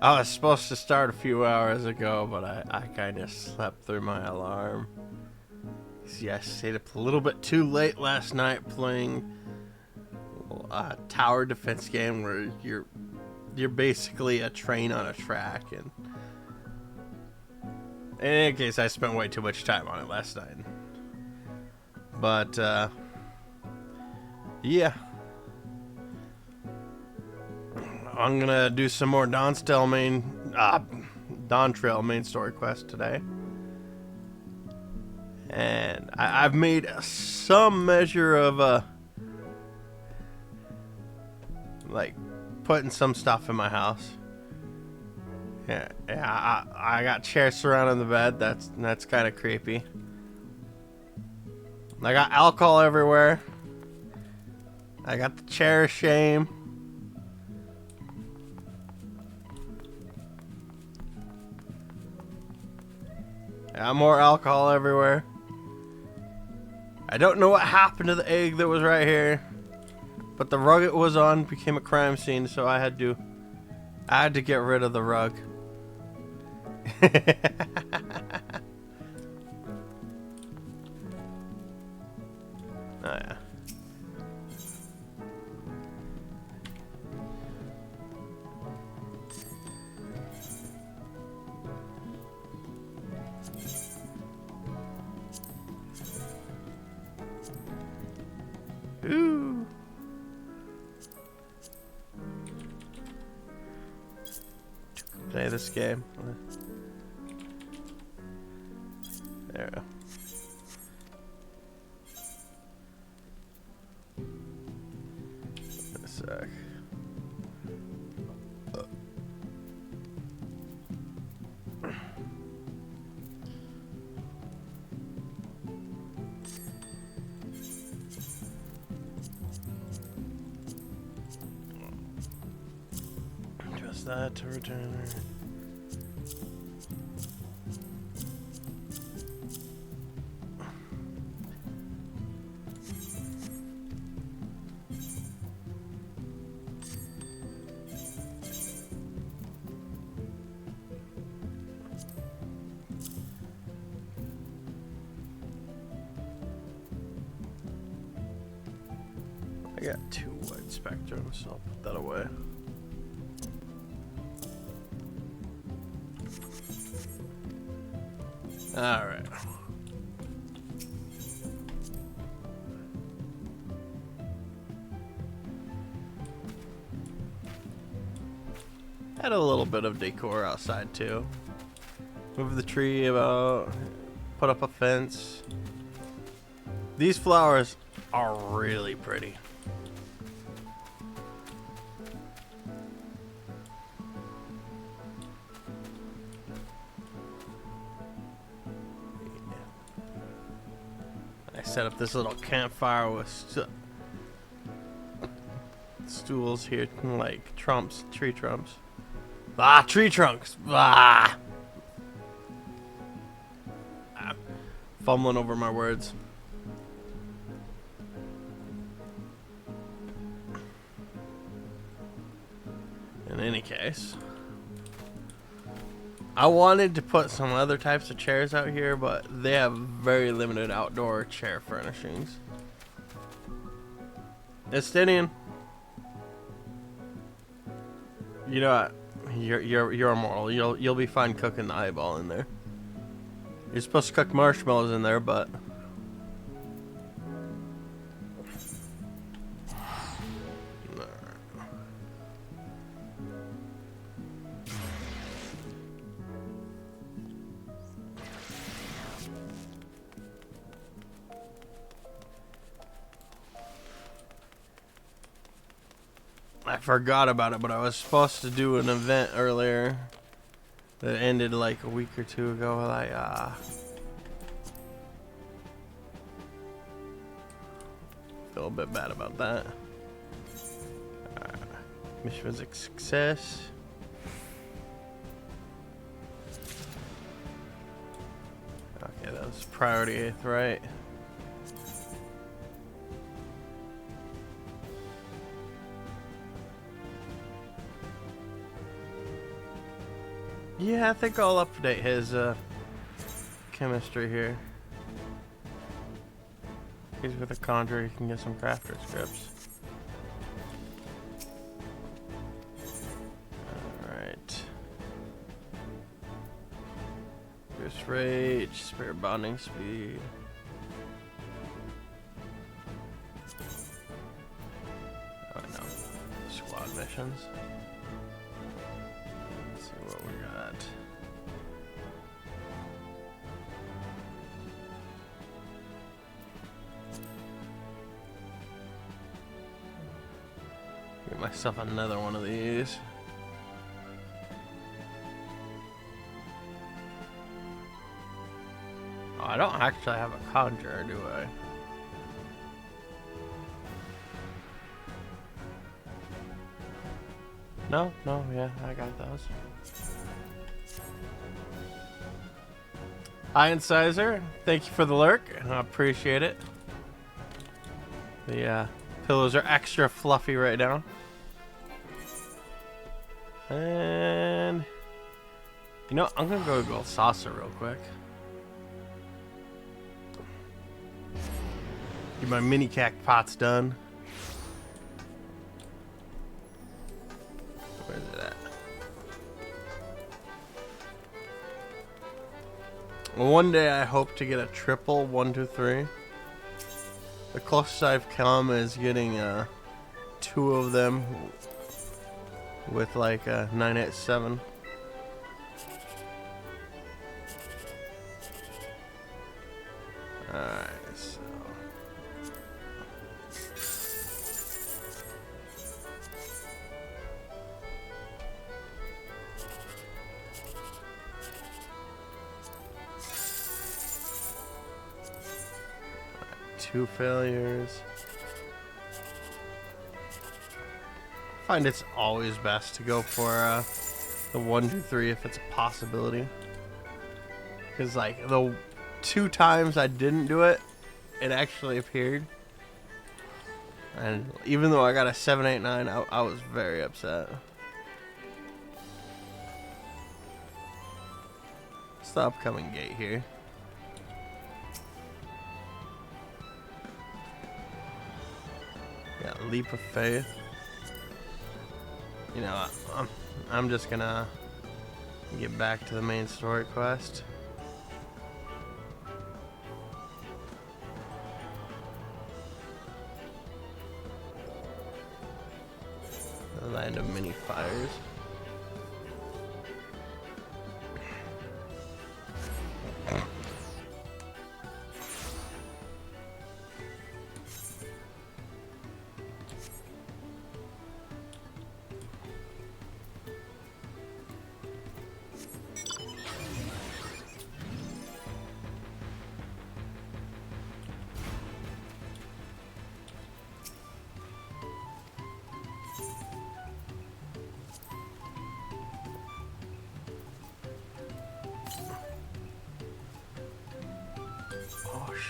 I was supposed to start a few hours ago, but I kind of slept through my alarm. See, I stayed up a little bit too late last night playing a tower defense game where you're basically a train on a track, and in any case, I spent way too much time on it last night. But yeah, I'm gonna do some more Dawntrail main story quest today, and I've made some measure of like putting some stuff in my house. Yeah, I got chairs surrounding the bed. That's kind of creepy. I got alcohol everywhere. I got the chair of shame. I got more alcohol everywhere. I don't know what happened to the egg that was right here, but the rug it was on became a crime scene, so I had to get rid of the rug. Oh yeah. Ooh. Play this game. There we go. A sec. Just that to return her. I got 2 white spectrums, so I'll put that away. Alright. Had a little bit of decor outside too. Move the tree about, put up a fence. These flowers are really pretty. I set up this little campfire with stools here, like trunks, tree trunks. Ah, tree trunks. Ah. I'm fumbling over my words. In any case, I wanted to put some other types of chairs out here, but they have very limited outdoor chair furnishings. Estinian, you know what? You're immoral. You'll be fine cooking the eyeball in there. You're supposed to cook marshmallows in there, but I forgot about it, but I was supposed to do an event earlier that ended like a week or 2 ago. Like, feel a bit bad about that. Mission was a success. Okay, that was priority 8th, right? Yeah, I think I'll update his chemistry here. He's with a conjure, he can get some crafter scripts. Alright. Boost rage, spirit bonding speed. Oh no. Squad missions. Let's see what we got. Get myself another one of these. Oh, I don't actually have a conjurer, do I? No, yeah, I got those. Hi, Incisor. Thank you for the lurk. I appreciate it. The pillows are extra fluffy right now. And you know, I'm gonna go Gold Saucer real quick. Get my mini cac pots done. Where's it at? Well, one day I hope to get a triple 1, 2, 3. The closest I've come is getting 2 of them with like a 987. Alright, so 2 failures. I find it's always best to go for the 1, 2, 3 if it's a possibility. Because like the 2 times I didn't do it, it actually appeared. And even though I got a 789, I was very upset. It's the upcoming gate here. Got Leap of Faith. You know, I'm just gonna get back to the main story quest. The Land of Many Fires.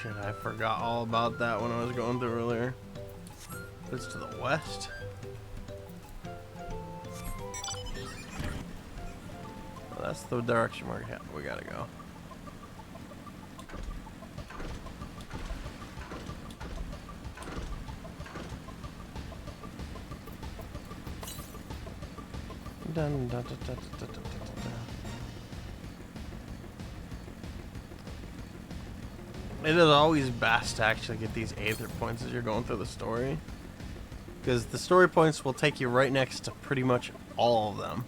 Shit, I forgot all about that when I was going through earlier. It's to the west. Well, that's the direction we gotta go. Dun, dun, dun, dun, dun, dun, dun, dun. It is always best to actually get these Aether points as you're going through the story. Because the story points will take you right next to pretty much all of them.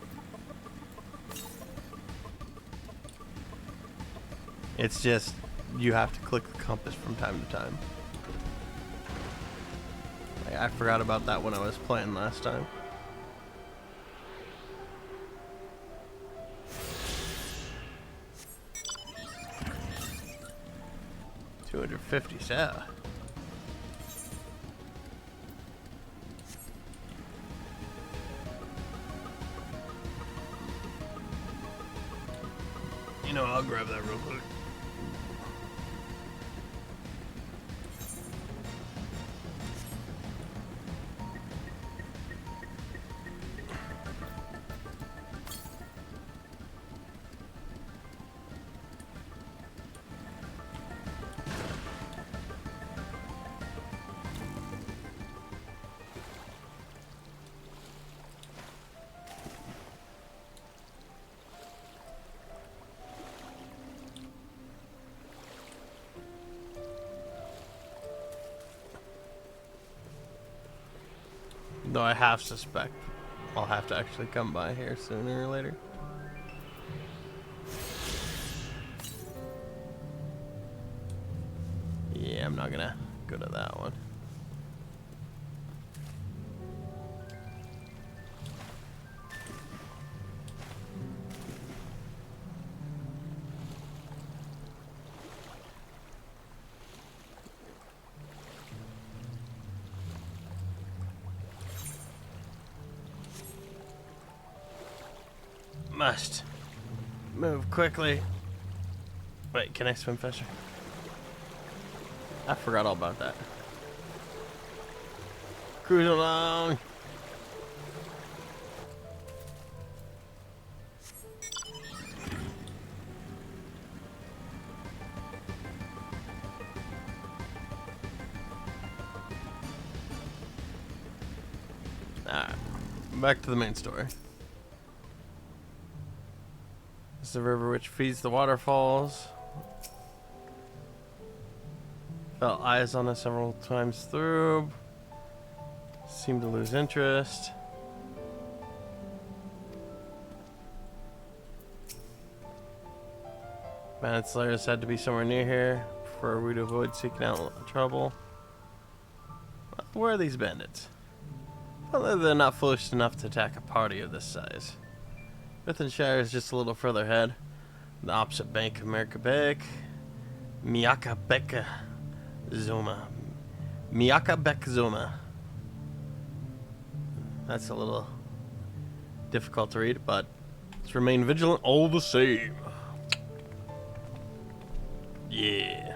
It's just, you have to click the compass from time to time. Like, I forgot about that when I was playing last time. $257. You know, I'll grab that real quick. Though I half suspect I'll have to actually come by here sooner or later. Yeah, I'm not gonna go to that one. Must move quickly. Wait, can I swim faster? I forgot all about that. Cruise along. Alright, back to the main story. This is the river which feeds the waterfalls. Felt eyes on us several times through. Seemed to lose interest. Bandit Slayers had to be somewhere near here for we to avoid seeking out trouble. Where are these bandits? Well, they're not foolish enough to attack a party of this size. Shire is just a little further ahead. The opposite bank of Merkabek. Miakabeka Zoma. Miakabek Zoma. That's a little difficult to read, but let's remain vigilant all the same. Yeah.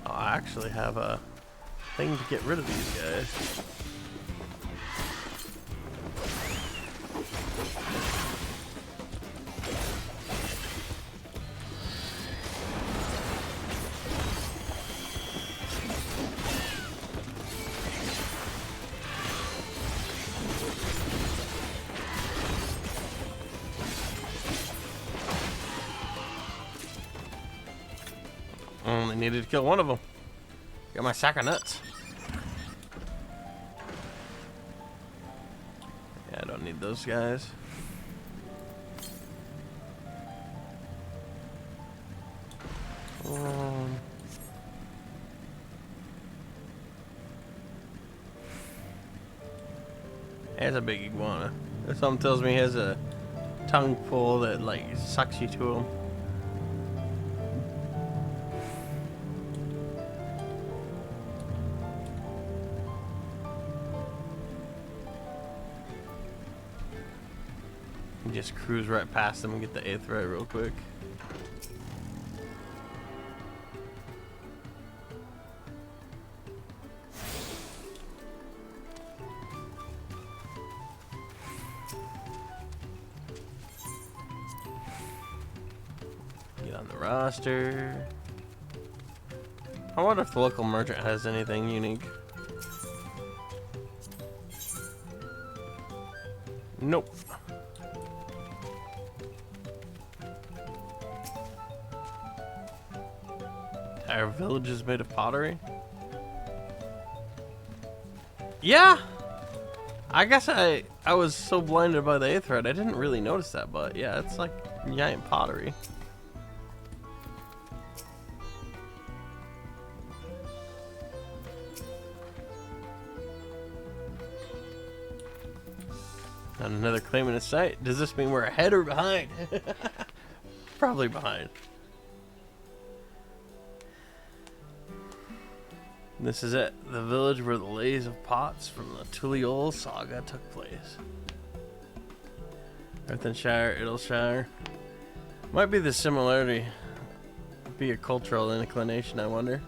I actually have a thing to get rid of these guys. Only needed to kill one of them. Got my sack of nuts. Yeah, I don't need those guys. There's a big iguana. Something tells me he has a tongue pull that like sucks you to him. Just cruise right past them and get the 8th right real quick. Get on the roster. I wonder if the local merchant has anything unique. Nope. Our village is made of pottery? Yeah! I guess I was so blinded by the 8th thread, I didn't really notice that, but yeah, it's like giant pottery. Not another claim in sight. Does this mean we're ahead or behind? Probably behind. This is it, the village where the lays of pots from the Tuliol saga took place. Artisans, Idleshire. Might be the similarity. Be a cultural inclination, I wonder.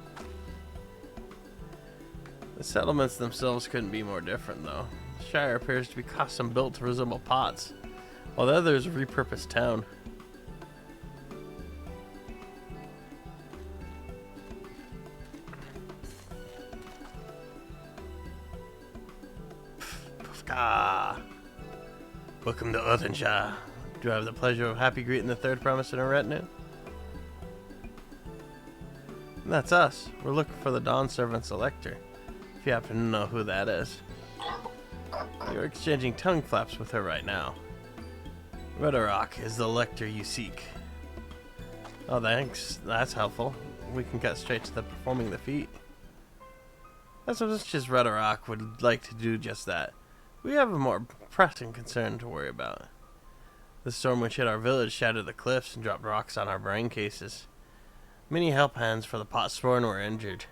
The settlements themselves couldn't be more different, though. The Shire appears to be custom built to resemble pots, while the other is a repurposed town. Welcome to Earthenshire. Do I have the pleasure of happy greeting the third promise in our retinue? And that's us. We're looking for the Dawn Servant's Elector, if you happen to know who that is. You're exchanging tongue flaps with her right now. Rhetorok is the Elector you seek. Oh, thanks. That's helpful. We can cut straight to the performing the feat. As much as Rhetorok would like to do just that, we have a more pressing concern to worry about. The storm which hit our village shattered the cliffs and dropped rocks on our brain cases. Many help hands for the pot sworn were injured.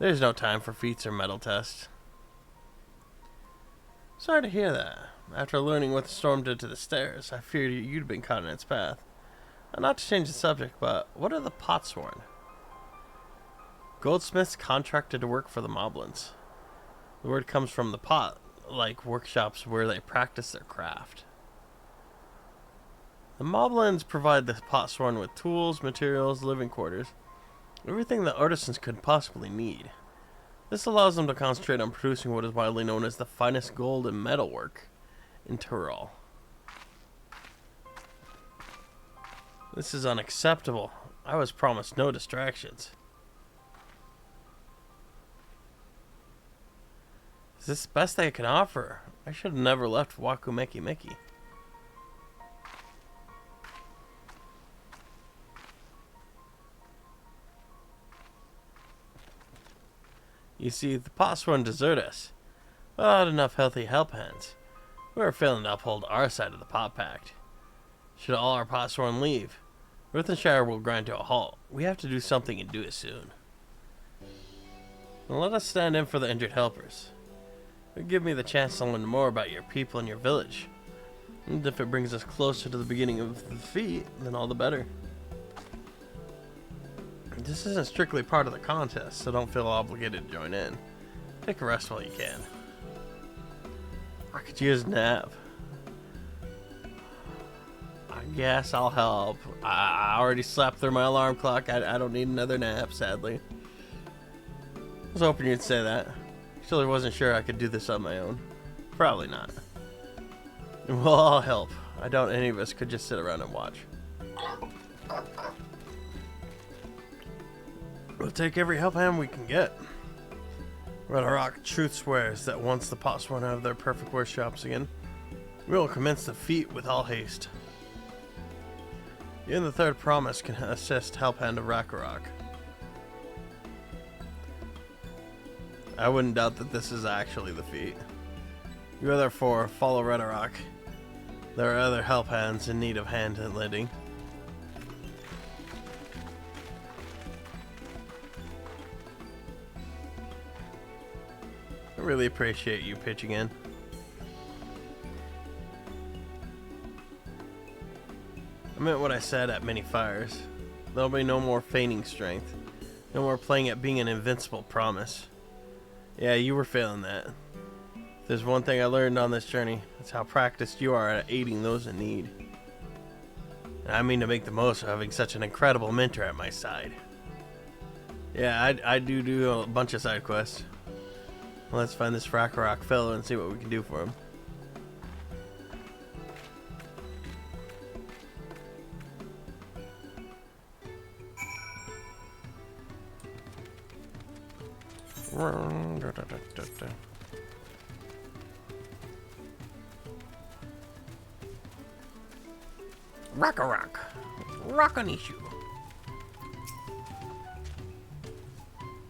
There's no time for feats or metal tests. Sorry to hear that. After learning what the storm did to the stairs, I feared you'd been caught in its path. Not to change the subject, but what are the pot sworn? Goldsmiths contracted to work for the Moblins. The word comes from the pot, like workshops where they practice their craft. The Moblins provide the potsworn with tools, materials, living quarters, everything that artisans could possibly need. This allows them to concentrate on producing what is widely known as the finest gold and metalwork in Tyrol. This is unacceptable. I was promised no distractions. Is this the best I can offer? I should have never left Waku Meki Meki. You see, the potsworn desert us. Without enough healthy help hands, we are failing to uphold our side of the pot pact. Should all our potsworn leave, Earthenshire will grind to a halt. We have to do something and do it soon. Now let us stand in for the injured helpers. It'll give me the chance to learn more about your people and your village. And if it brings us closer to the beginning of the feat, then all the better. This isn't strictly part of the contest, so don't feel obligated to join in. Take a rest while you can. I could use a nap. I guess I'll help. I already slept through my alarm clock. I don't need another nap, sadly. I was hoping you'd say that. Actually, wasn't sure I could do this on my own. Probably not. We'll all help. I doubt any of us could just sit around and watch. We'll take every help hand we can get. Rhetorok truth swears that once the potsworn have their perfect workshops again, we will commence the feat with all haste. You and the third promise can assist help hand of Rakarok. I wouldn't doubt that this is actually the feat. You other four follow Rhetorok. There are other help hands in need of hand and leading. I really appreciate you pitching in. I meant what I said at many fires. There'll be no more feigning strength. No more playing at being an invincible promise. Yeah, you were failing that. If there's one thing I learned on this journey, it's how practiced you are at aiding those in need. And I mean to make the most of having such an incredible mentor at my side. Yeah, I do a bunch of side quests. Let's find this Rakarok fellow and see what we can do for him. Rakarok. Rockanishu.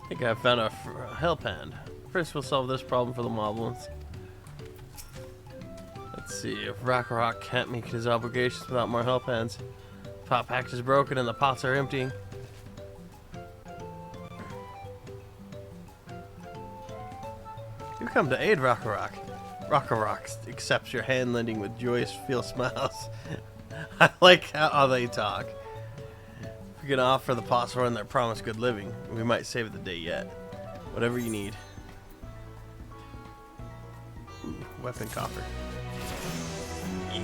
I think I found a help hand. First we'll solve this problem for the Moblins. Let's see if Rakarok can't meet his obligations without more help hands. Pot pact is broken and the pots are emptying. You come to aid Rakarok. Rakarok accepts your hand lending with joyous feel smiles. I like how they talk. If we can offer the potsworn their promised good living, we might save the day yet. Whatever you need. weapon coffer. Yeah.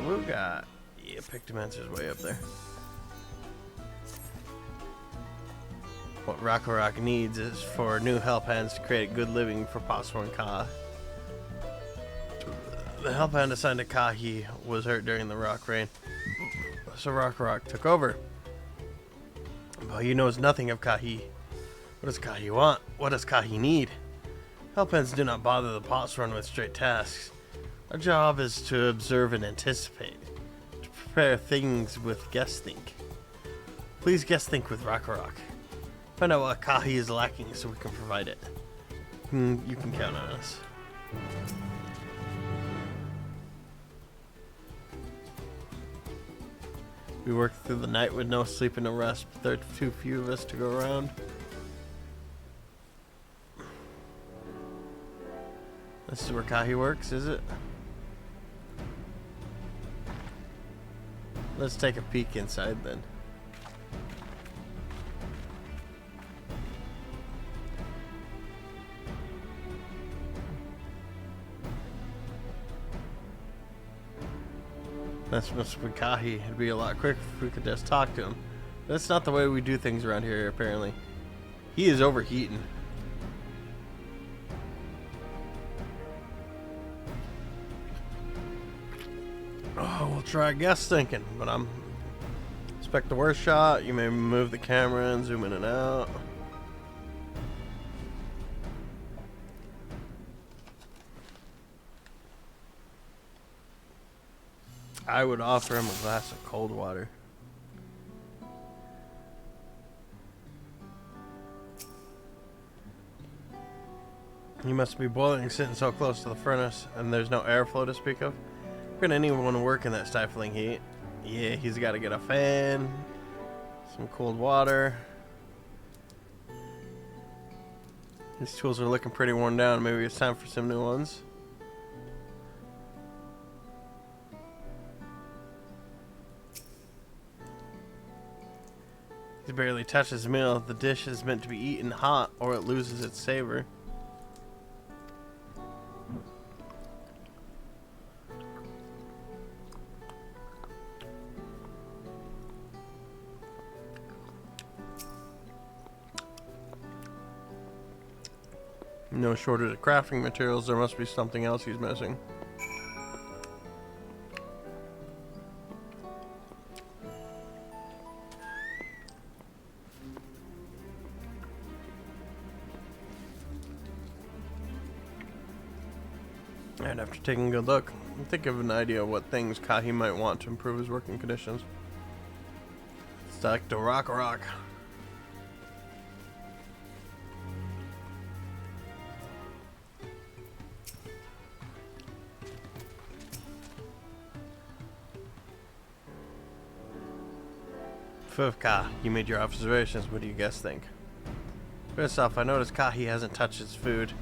We got... Yeah, Pictomancer's way up there. What Rock needs is for new help hands to create a good living for Possible and Ka. The help hand assigned to Kahi was hurt during the rock rain, so Rock took over. But he knows nothing of Kahi. What does Kahi want? What does Kahi need? Help hands do not bother the Pottsworn with straight tasks. Our job is to observe and anticipate, to prepare things with guess think. Please guess think with Rock. Find out what Kahi is lacking so we can provide it. You can count on us. We worked through the night with no sleep and no rest, but there are too few of us to go around. This is where Kahi works, is it? Let's take a peek inside then. That's must be Kahi. It'd be a lot quicker if we could just talk to him. That's not the way we do things around here, apparently. He is overheating. Oh, we'll try guess thinking, but I'm... Expect the worst shot. You may move the camera and zoom in and out. I would offer him a glass of cold water. He must be boiling sitting so close to the furnace, and there's no airflow to speak of. We're gonna need one to work in that stifling heat. Yeah, he's got to get a fan, some cold water. These tools are looking pretty worn down. Maybe it's time for some new ones. He barely touches the meal. The dish is meant to be eaten hot or it loses its savor. No shortage of crafting materials. There must be something else he's missing. And after taking a good look, think of an idea of what things Kahi might want to improve his working conditions. Stuck to Rock. Fufka, you made your observations. What do you guys think? First off, I noticed Kahi hasn't touched his food.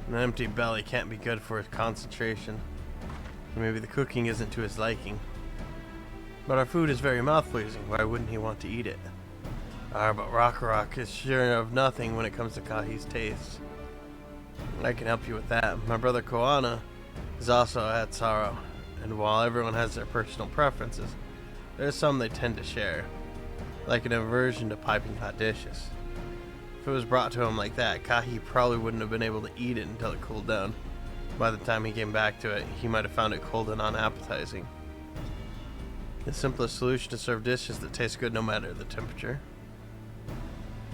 An empty belly can't be good for his concentration. Maybe the cooking isn't to his liking. But our food is very mouth-pleasing. Why wouldn't he want to eat it? But Rock is sure of nothing when it comes to Kahi's taste. I can help you with that. My brother Koana is also at Sorrow, and while everyone has their personal preferences, there's some they tend to share, like an aversion to piping hot dishes. If it was brought to him like that, Kahi probably wouldn't have been able to eat it until it cooled down. By the time he came back to it, he might have found it cold and unappetizing. The simplest solution to serve dishes that taste good no matter the temperature.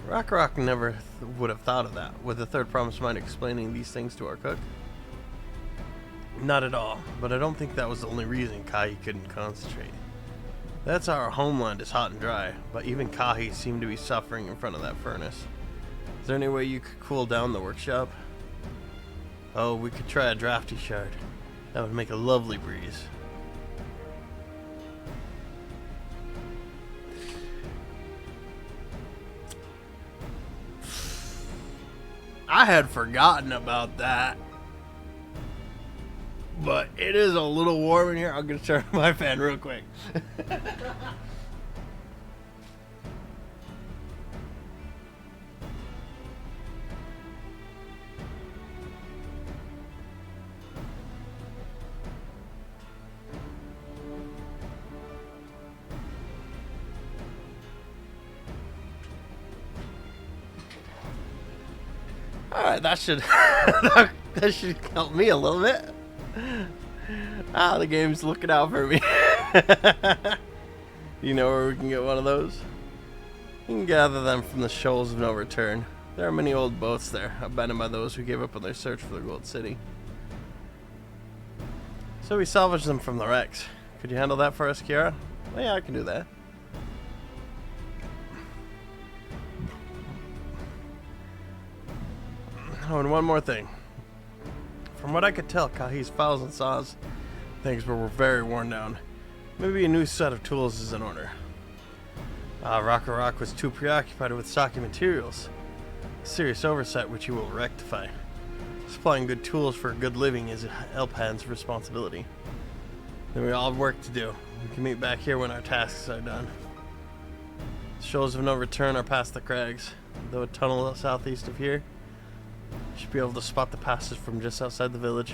Rock never would have thought of that. Would the third promise mind explaining these things to our cook? Not at all, but I don't think that was the only reason Kahi couldn't concentrate. That's how our homeland is hot and dry, but even Kahi seemed to be suffering in front of that furnace. Is there any way you could cool down the workshop? Oh, we could try a drafty shard. That would make a lovely breeze. I had forgotten about that. But it is a little warm in here. I'm going to turn my fan real quick. Alright, that should that should help me a little bit. Ah, the game's looking out for me. You know where we can get one of those? You can gather them from the shoals of no return. There are many old boats there, abandoned by those who gave up on their search for the Gold City. So we salvaged them from the wrecks. Could you handle that for us, Kiara? Well, yeah, I can do that. Oh, and one more thing. From what I could tell, Kahi's files and saws, things were very worn down. Maybe a new set of tools is in order. Rock was too preoccupied with stocking materials. Serious oversight which you will rectify. Supplying good tools for good living is Elpan's responsibility. Then we all have work to do. We can meet back here when our tasks are done. The shoals of no return are past the crags. Though a tunnel southeast of here, you should be able to spot the passage from just outside the village.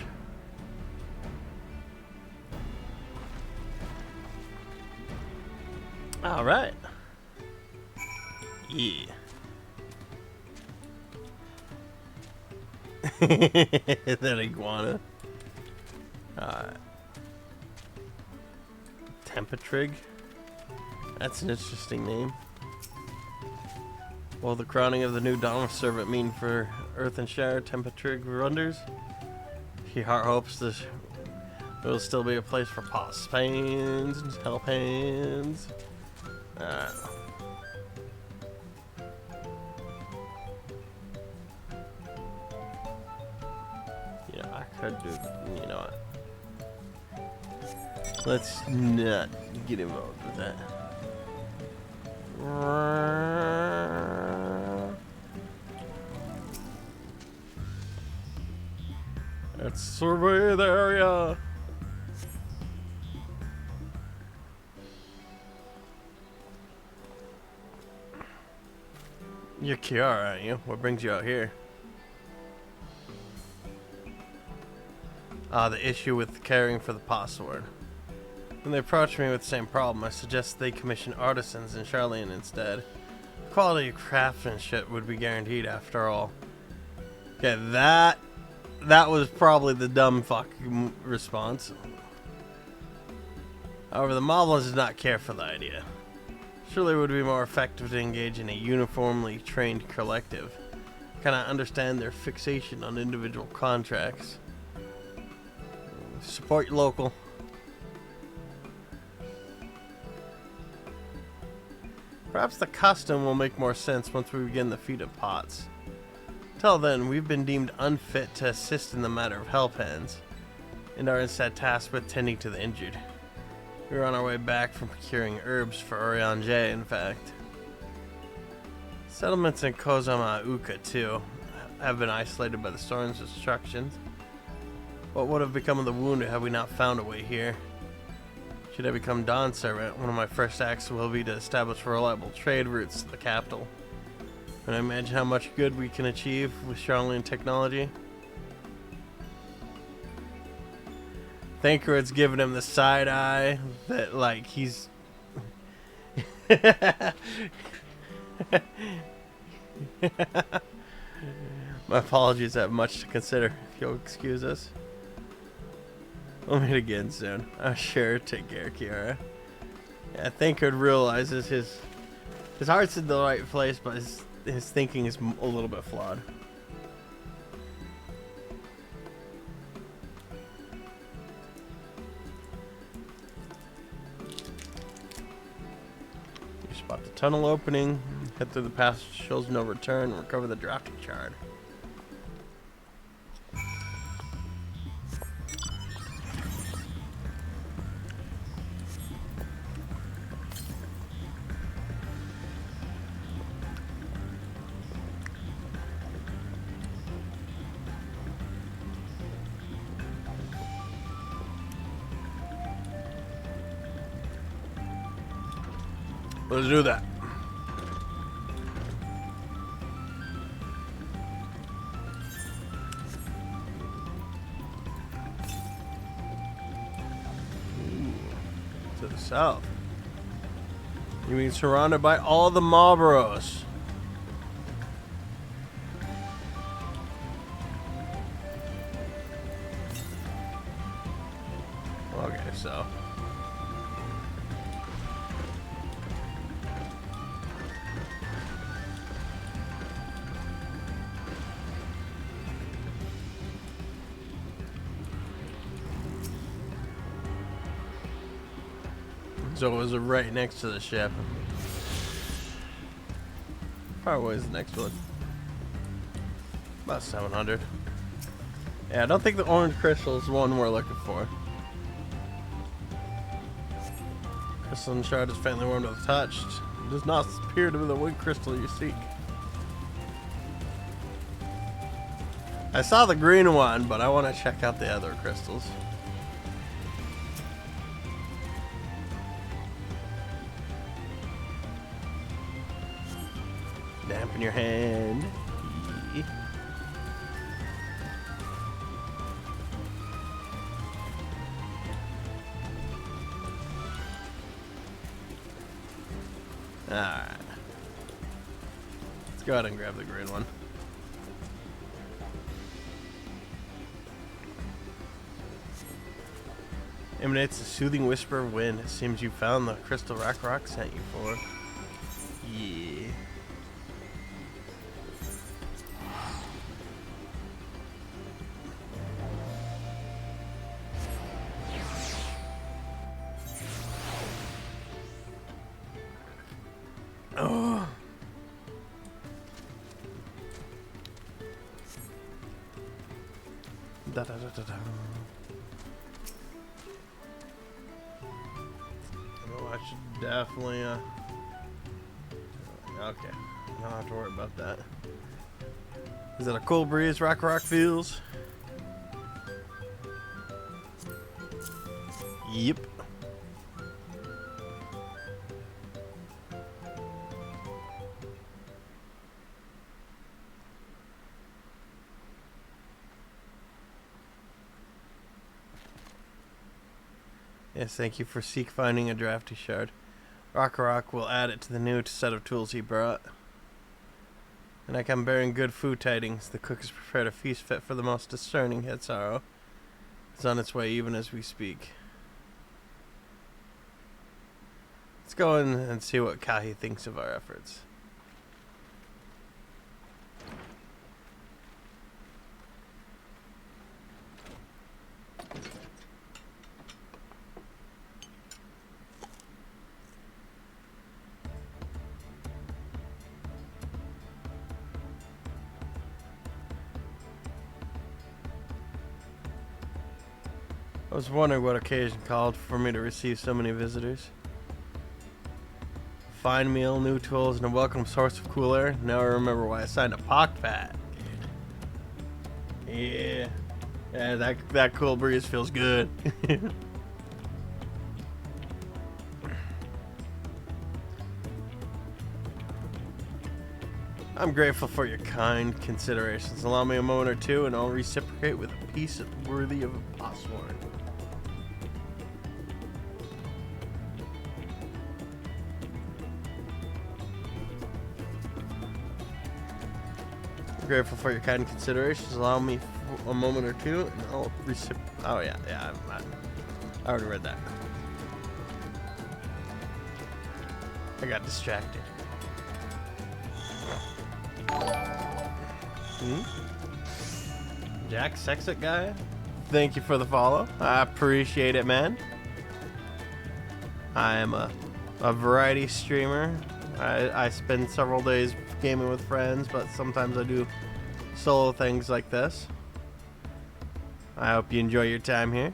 Alright. Yeah. That iguana. Tempatrig. That's an interesting name. What will the crowning of the new Dawn servant mean for Earth and Shire Tempatrig wonders? He hopes there will still be a place for Pa's pains and help hands. Yeah, I could do. You know what? Let's not get involved with that. Let's survey the area. You're Kiara, aren't you? What brings you out here? The issue with caring for the password. When they approach me with the same problem, I suggest they commission artisans in Charlene instead. The quality of craftsmanship would be guaranteed after all. Okay, that was probably the dumb fuck response. However, the Moblins did not care for the idea. Surely it would be more effective to engage in a uniformly trained collective. I cannot understand their fixation on individual contracts. Support your local. Perhaps the custom will make more sense once we begin the feat of pots. Till then, we've been deemed unfit to assist in the matter of help hands, and are instead tasked with tending to the injured. We were on our way back from procuring herbs for Oriange, in fact. Settlements in Kozama Uka, too, have been isolated by the storm's destructions. What would have become of the wounded had we not found a way here? Should I become Dawn Servant, one of my first acts will be to establish reliable trade routes to the capital. Can I imagine how much good we can achieve with Charlene technology? Thancred's giving him the side eye that, like, he's... My apologies, I have much to consider, if you'll excuse us. We'll meet again soon. I'm sure. Take care, Kiara. Yeah, Thancred realizes his heart's in the right place, but his thinking is a little bit flawed. You spot the tunnel opening, head through the passage, shows no return, and recover the drafting shard. Let's do that. Ooh, to the south. You mean surrounded by all the Marlboros? so. So it was right next to the ship. Probably was the next one. About 700. Yeah, I don't think the orange crystal is one we're looking for. Crystalline shard is faintly warmed with touch. It does not appear to be the wood crystal you seek. I saw the green one, but I want to check out the other crystals. Dampen your hand. Alright. Let's go ahead and grab the green one. Emanates a soothing whisper of wind. It seems you found the crystal rock sent you for. Yeah. Oh. Da, da, da, da, da. Oh, I should definitely, okay. I don't have to worry about that. Is it a cool breeze rock feels? Yep. Yes, thank you for finding a drafty shard. Rock will add it to the new set of tools he brought. And I come bearing good food tidings. The cook has prepared a feast fit for the most discerning Hitsaro. It's on its way even as we speak. Let's go in and see what Kahi thinks of our efforts. I was wondering what occasion called for me to receive so many visitors. Fine meal, new tools, and a welcome source of cool air. Now I remember why I signed a pock pack. Yeah. Yeah, that cool breeze feels good. I'm grateful for your kind considerations. Allow me a moment or two and I'll reciprocate with a piece worthy of a posthorn. Grateful for your kind considerations. Allow me a moment or two, and I'll reciprocate. Oh yeah, I already read that. I got distracted. Jack Sexit guy, thank you for the follow. I appreciate it, man. I am a variety streamer. I spend several days gaming with friends, but sometimes I do solo things like this. I hope you enjoy your time here.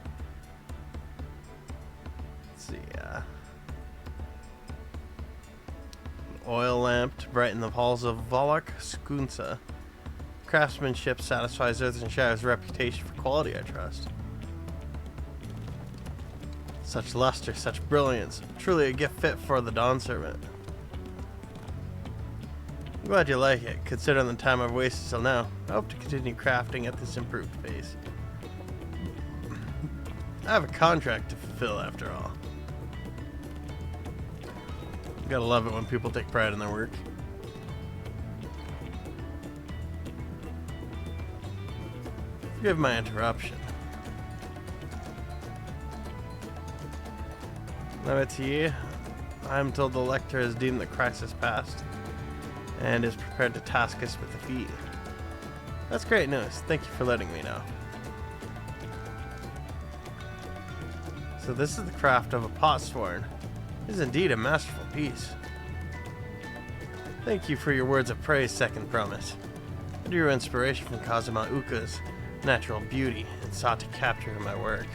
Let's see, oil lamp to brighten the halls of Volok Skunsa. Craftsmanship satisfies Earth and Shire's reputation for quality, I trust. Such luster, such brilliance. Truly a gift fit for the Dawn Servant. I'm glad you like it, considering the time I've wasted till now. I hope to continue crafting at this improved pace. I have a contract to fulfill after all. You gotta love it when people take pride in their work. Forgive my interruption. Lamat, I'm told the lector has deemed the crisis past and is prepared to task us with the feat. That's great news. Thank you for letting me know. So this is the craft of a potsworn. It is indeed a masterful piece. Thank you for your words of praise, Second Promise. I drew inspiration from Kazuma Uka's natural beauty and sought to capture in my work.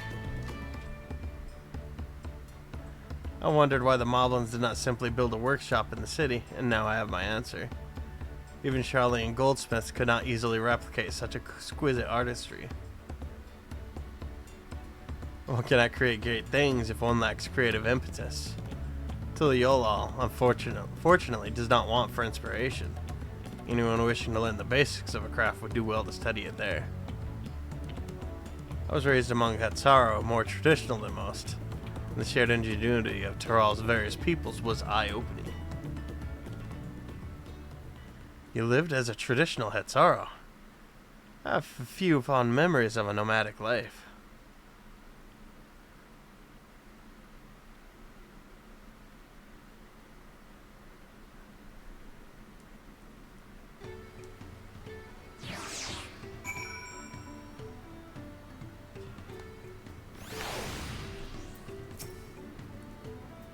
I wondered why the Moblins did not simply build a workshop in the city, and now I have my answer. Even Charlene goldsmiths could not easily replicate such exquisite artistry. One cannot create great things if one lacks creative impetus. Tuliolal, unfortunately, does not want for inspiration. Anyone wishing to learn the basics of a craft would do well to study it there. I was raised among Hatsaro, more traditional than most. The shared ingenuity of Tiral's various peoples was eye-opening. You lived as a traditional Hatsaro. I have a few fond memories of a nomadic life.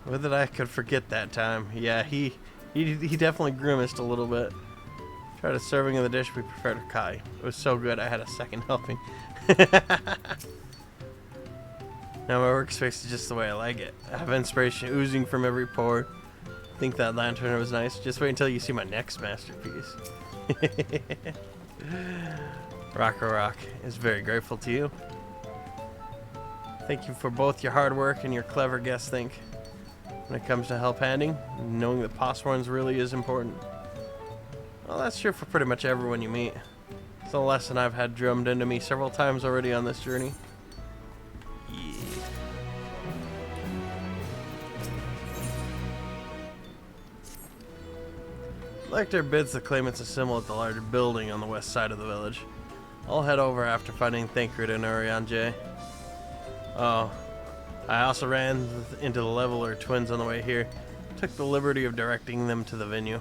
Whether I could forget that time. Yeah, he definitely grimaced a little bit. Tried a serving of the dish we prepared to Kai. It was so good I had a second helping. Now my workspace is just the way I like it. I have inspiration oozing from every pore. Think that lantern was nice. Just wait until you see my next masterpiece. Rock is very grateful to you. Thank you for both your hard work and your clever guess think. When it comes to help handing, knowing that potsworns really is important. Well, that's true for pretty much everyone you meet. It's a lesson I've had drummed into me several times already on this journey. Yeah. Lecter bids the claimants assemble at the larger building on the west side of the village. I'll head over after finding Thancred and Urianje. Oh. I also ran into the Leveler twins on the way here. Took the liberty of directing them to the venue.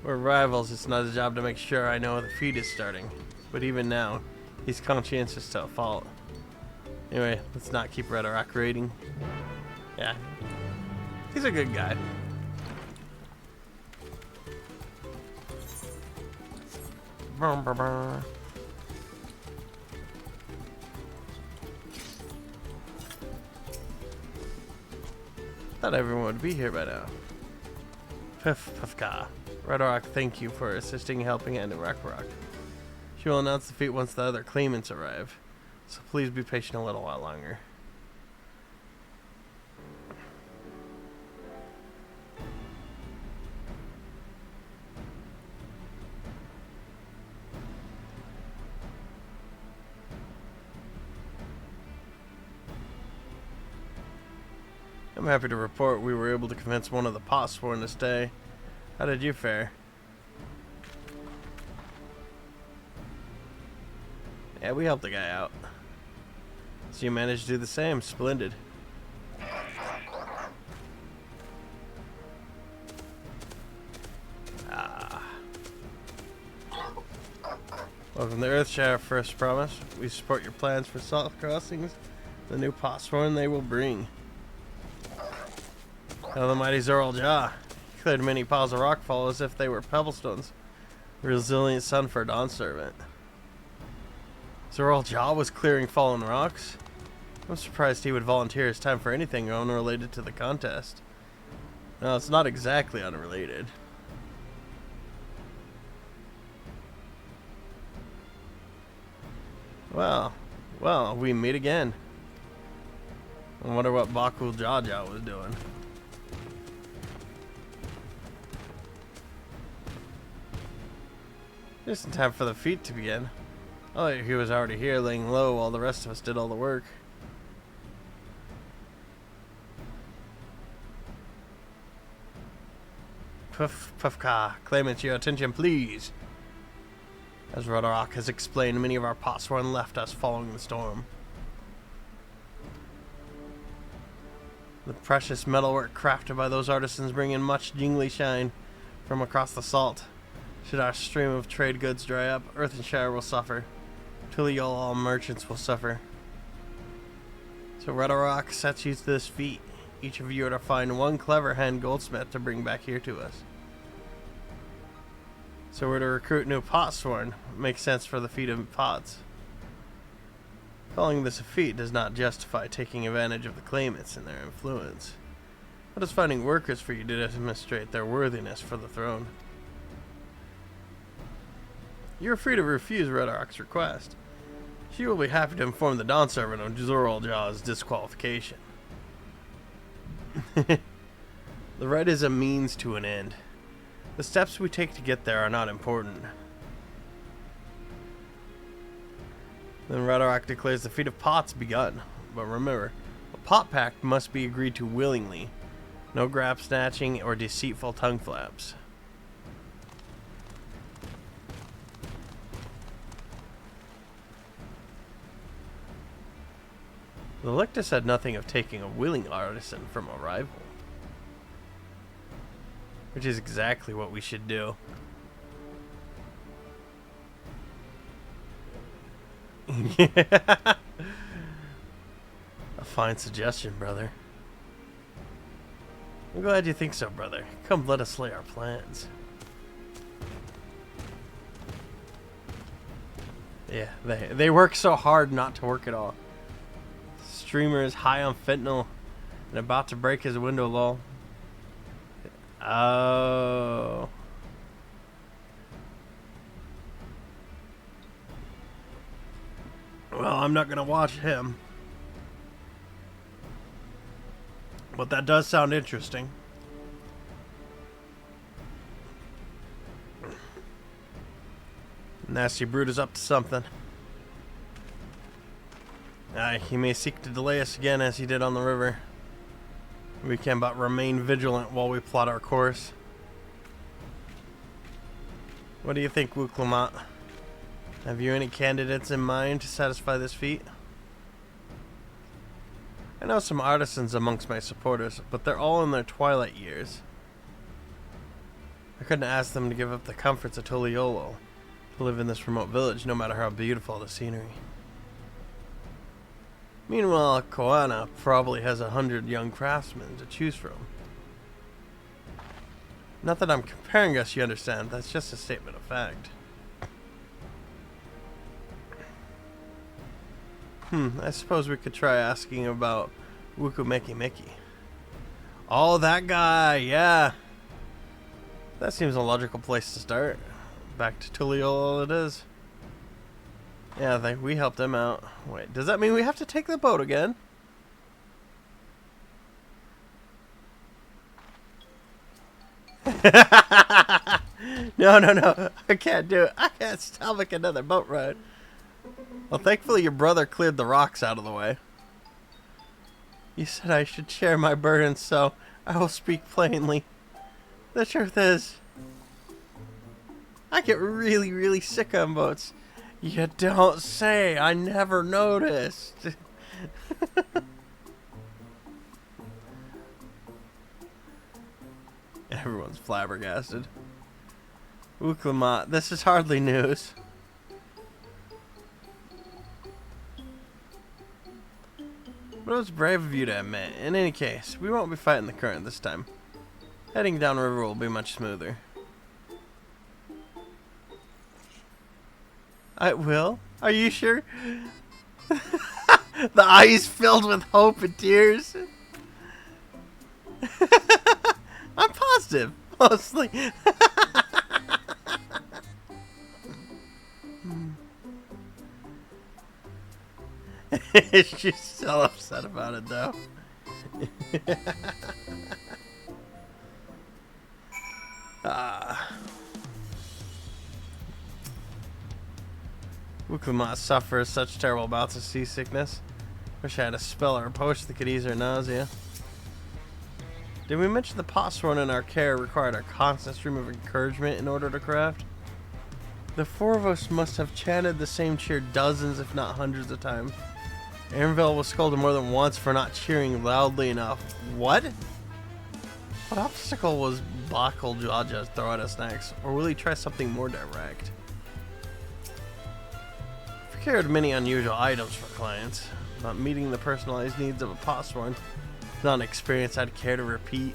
We're rivals. It's not his job to make sure I know the feat is starting. But even now, he's conscientious to a fault. Anyway, let's not keep Redorak raiding. Yeah. He's a good guy. Brum, brum, brum. Thought everyone would be here by now. Pufka. Redorak, thank you for assisting helping Anna Rakarok. She will announce the feat once the other claimants arrive, so please be patient a little while longer. I'm happy to report we were able to convince one of the potsworn to stay. How did you fare? Yeah, we helped the guy out. So you managed to do the same. Splendid. Welcome to Earthshire, First Promise. We support your plans for salt crossings. The new potsworn they will bring. Now the mighty Zoral Jah cleared many piles of rockfall as if they were pebblestones. Resilient son for a Dawn servant. Zoral Jah was clearing fallen rocks? I'm surprised he would volunteer his time for anything unrelated to the contest. No, it's not exactly unrelated. Well, we meet again. I wonder what Bakul Jaja was doing. Just in time for the feat to begin. Oh, he was already here laying low while the rest of us did all the work. Pufka, claimants, your attention please. As Redorak has explained, many of our potsworn left us following the storm. The precious metalwork crafted by those artisans bring in much jingly shine from across the salt. Should our stream of trade goods dry up, Earth and Shire will suffer. Truly all merchants will suffer. So Redarok sets you to this feat. Each of you are to find one clever hand goldsmith to bring back here to us. So we're to recruit new potsworn. Makes sense for the feat of pots. Calling this a feat does not justify taking advantage of the claimants and their influence, but is finding workers for you to demonstrate their worthiness for the throne. You are free to refuse Redarok's request. She will be happy to inform the Dawn servant of Zoraljaw's disqualification. The right is a means to an end. The steps we take to get there are not important. Then Redarok declares the feat of pots begun. But remember, a pot pact must be agreed to willingly. No grab snatching or deceitful tongue flaps. The lictor said nothing of taking a willing artisan from a rival. Which is exactly what we should do. A fine suggestion, brother. I'm glad you think so, brother. Come, let us lay our plans. Yeah, they work so hard not to work at all. Streamer is high on fentanyl and about to break his window, lol. Oh. Well, I'm not going to watch him. But that does sound interesting. Nasty Brute is up to something. He may seek to delay us again as he did on the river. We can but remain vigilant while we plot our course. What do you think, Wuk Lamat? Have you any candidates in mind to satisfy this feat? I know some artisans amongst my supporters, but they're all in their twilight years. I couldn't ask them to give up the comforts of Toliolo to live in this remote village, no matter how beautiful the scenery. Meanwhile, Koana probably has 100 young craftsmen to choose from. Not that I'm comparing us, you understand. That's just a statement of fact. I suppose we could try asking about Wuku Meki. Oh, that guy, yeah. That seems a logical place to start. Back to Tuliol it is. Yeah, we helped him out. Wait, does that mean we have to take the boat again? No. I can't do it. I can't stomach another boat ride. Well, thankfully your brother cleared the rocks out of the way. You said I should share my burdens, so I will speak plainly. The truth is, I get really, really sick on boats. You don't say. I never noticed. Everyone's flabbergasted. Wuk Lamat, this is hardly news. But it was brave of you to admit. In any case, we won't be fighting the current this time. Heading downriver will be much smoother. I will? Are you sure? The eyes filled with hope and tears. I'm positive, mostly. She's so upset about it, though. Wuk Lamat suffers such terrible bouts of seasickness. Wish I had a spell or a potion that could ease her nausea. Did we mention the potsworn in our care required a constant stream of encouragement in order to craft? The four of us must have chanted the same cheer dozens, if not hundreds of times. Aaronville was scolded more than once for not cheering loudly enough. What? What obstacle was Bakal Jaja throw at us next? Or will he try something more direct? I've procured many unusual items for clients, but meeting the personalized needs of a postman is not an experience I'd care to repeat.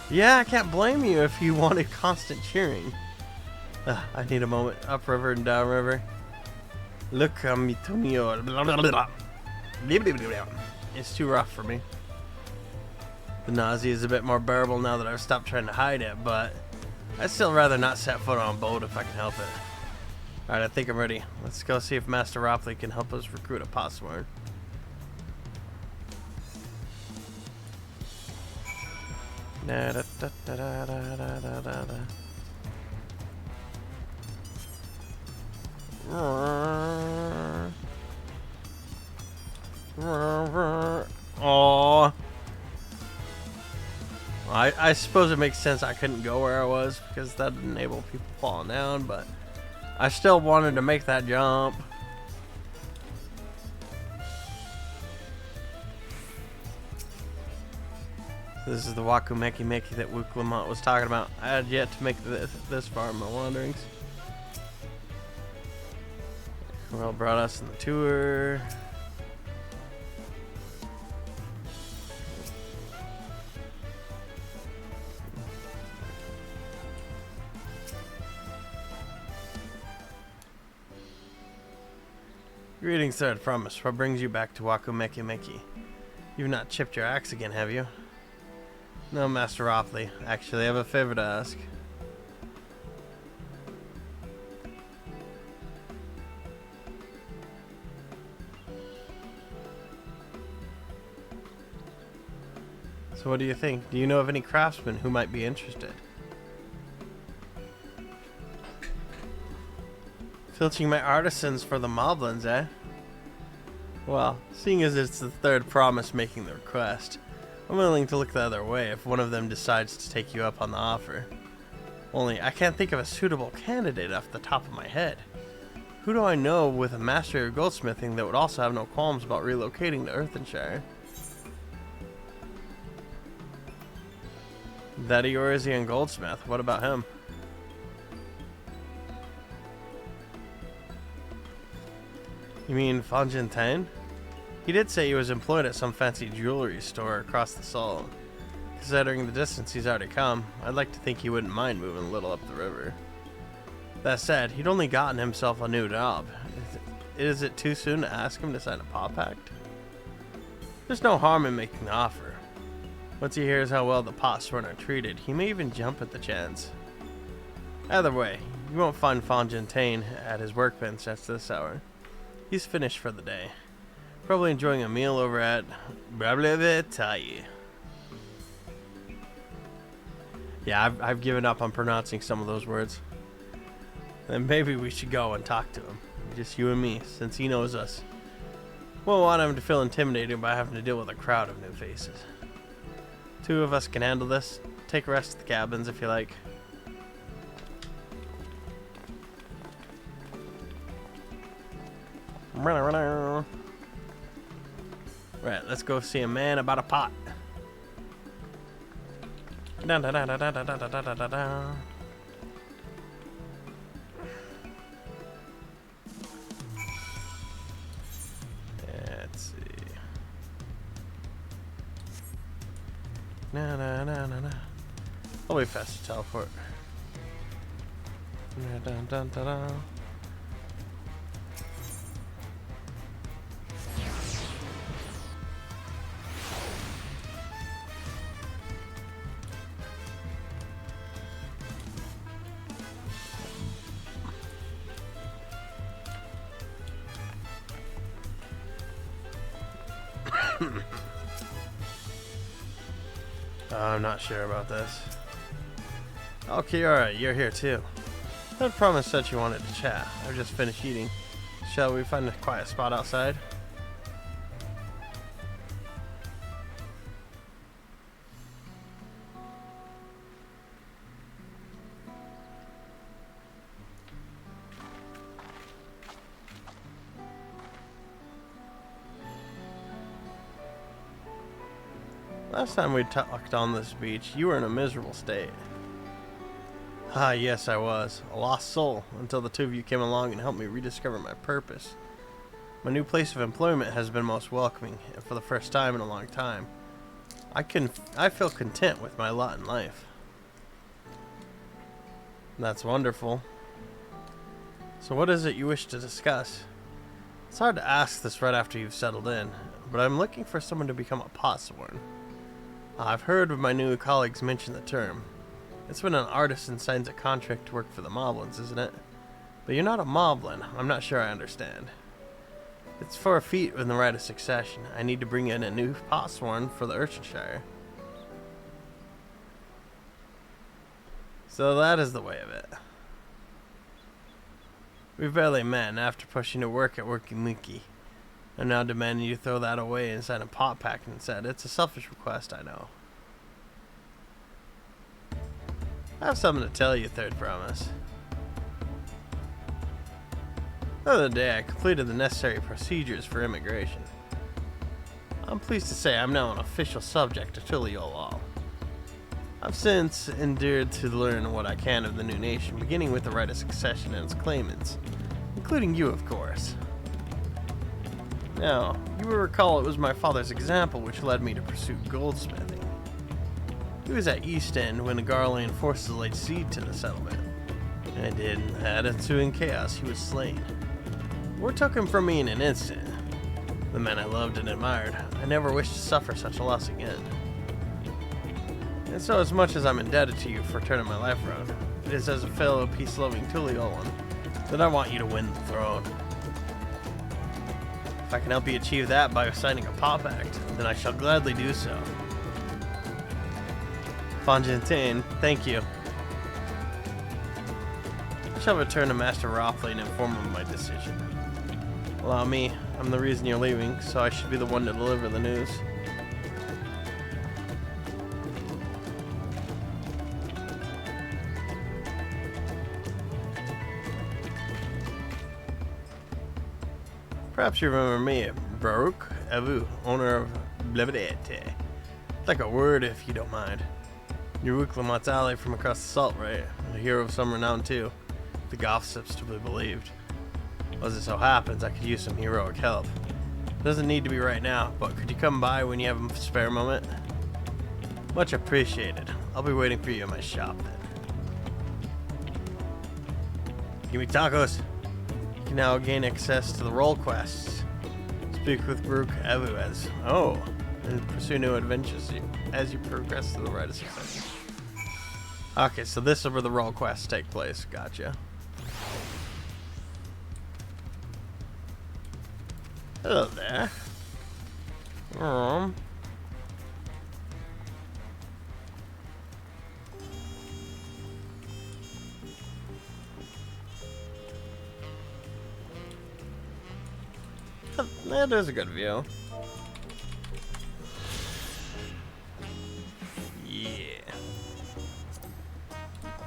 Yeah, I can't blame you if you wanted constant cheering. I need a moment. Upriver and downriver. Look, Mitomio. It's too rough for me. The nausea is a bit more bearable now that I've stopped trying to hide it, but I'd still rather not set foot on a boat if I can help it. Alright, I think I'm ready. Let's go see if Master Ropley can help us recruit a postman. Oh, I suppose it makes sense I couldn't go where I was because that would enable people falling down, but I still wanted to make that jump. This is the Waku Meki Meki that Wuk Lamat was talking about. I had yet to make this far in my wanderings. Well, brought us on the tour. Greetings, sir. I promise. What brings you back to Waku Meki Meki? You've not chipped your axe again, have you? No, Master Ropley. Actually, I have a favor to ask. So what do you think? Do you know of any craftsmen who might be interested? Filching my artisans for the moblins, eh? Well, seeing as it's the third promise making the request, I'm willing to look the other way if one of them decides to take you up on the offer. Only, I can't think of a suitable candidate off the top of my head. Who do I know with a mastery of goldsmithing that would also have no qualms about relocating to Earthenshire? That Eorzean goldsmith, what about him? You mean Fongentain? He did say he was employed at some fancy jewelry store across the Sol. Considering the distance he's already come, I'd like to think he wouldn't mind moving a little up the river. That said, he'd only gotten himself a new job. Is it too soon to ask him to sign a paw pact? There's no harm in making the offer. Once he hears how well the postmen are treated, he may even jump at the chance. Either way, you won't find Fongentain at his workbench at this hour. He's finished for the day. Probably enjoying a meal over at Brablevetai. Yeah, I've given up on pronouncing some of those words. Then maybe we should go and talk to him. Just you and me, since he knows us. Won't want him to feel intimidated by having to deal with a crowd of new faces. Two of us can handle this. Take a rest at the cabins if you like. Right, let's go see a man about a pot. Da da da da da da da da da da. Let's see. Na na na na na. I'll be fast to teleport. Da da da da da. I'm not sure about this. Oh, Kiara, you're here too. I promised that you wanted to chat. I've just finished eating. Shall we find a quiet spot outside? Last time we talked on this beach, you were in a miserable state. Ah, yes, I was. A lost soul, until the two of you came along and helped me rediscover my purpose. My new place of employment has been most welcoming, and for the first time in a long time, I feel content with my lot in life. That's wonderful. So what is it you wish to discuss? It's hard to ask this right after you've settled in, but I'm looking for someone to become a potsworn. I've heard of my new colleagues mention the term. It's when an artisan signs a contract to work for the moblins, isn't it? But you're not a moblin. I'm not sure I understand. It's for a feat in the right of succession. I need to bring in a new potsworn for the Urchinshire. So that is the way of it. We've barely met, and after pushing to work at Working Monkey, I'm now demanding you throw that away and sign a pot pact instead. It's a selfish request, I know. I have something to tell you, Third Promise. The other day, I completed the necessary procedures for immigration. I'm pleased to say I'm now an official subject of Tuliol law. I've since endured to learn what I can of the new nation, beginning with the right of succession and its claimants, including you, of course. Now, you will recall it was my father's example which led me to pursue goldsmithing. He was at East End when the Garlean forces laid siege to the settlement. And in that ensuing chaos, he was slain. War took him from me in an instant. The man I loved and admired, I never wished to suffer such a loss again. And so, as much as I'm indebted to you for turning my life around, it is as a fellow peace-loving Tuliolan that I want you to win the throne. If I can help you achieve that by signing a pot pact, then I shall gladly do so. Fongentain, thank you. I shall return to Master Ropley and inform him of my decision. Allow me, I'm the reason you're leaving, so I should be the one to deliver the news. Perhaps you remember me, Baruch Avu, owner of Blevedete. Like a word if you don't mind. You're Wuk Lamat's ally from across the salt, right? A hero of some renown too. The gossips to be believed. As it so happens, I could use some heroic help. It doesn't need to be right now, but could you come by when you have a spare moment? Much appreciated. I'll be waiting for you in my shop then. Give me tacos. You can now gain access to the role quests. Speak with Baruch Avu and pursue new adventures as you progress through the rite of succession. Okay, so this is where the role quests take place. Gotcha. Hello there. That is a good view. Yeah.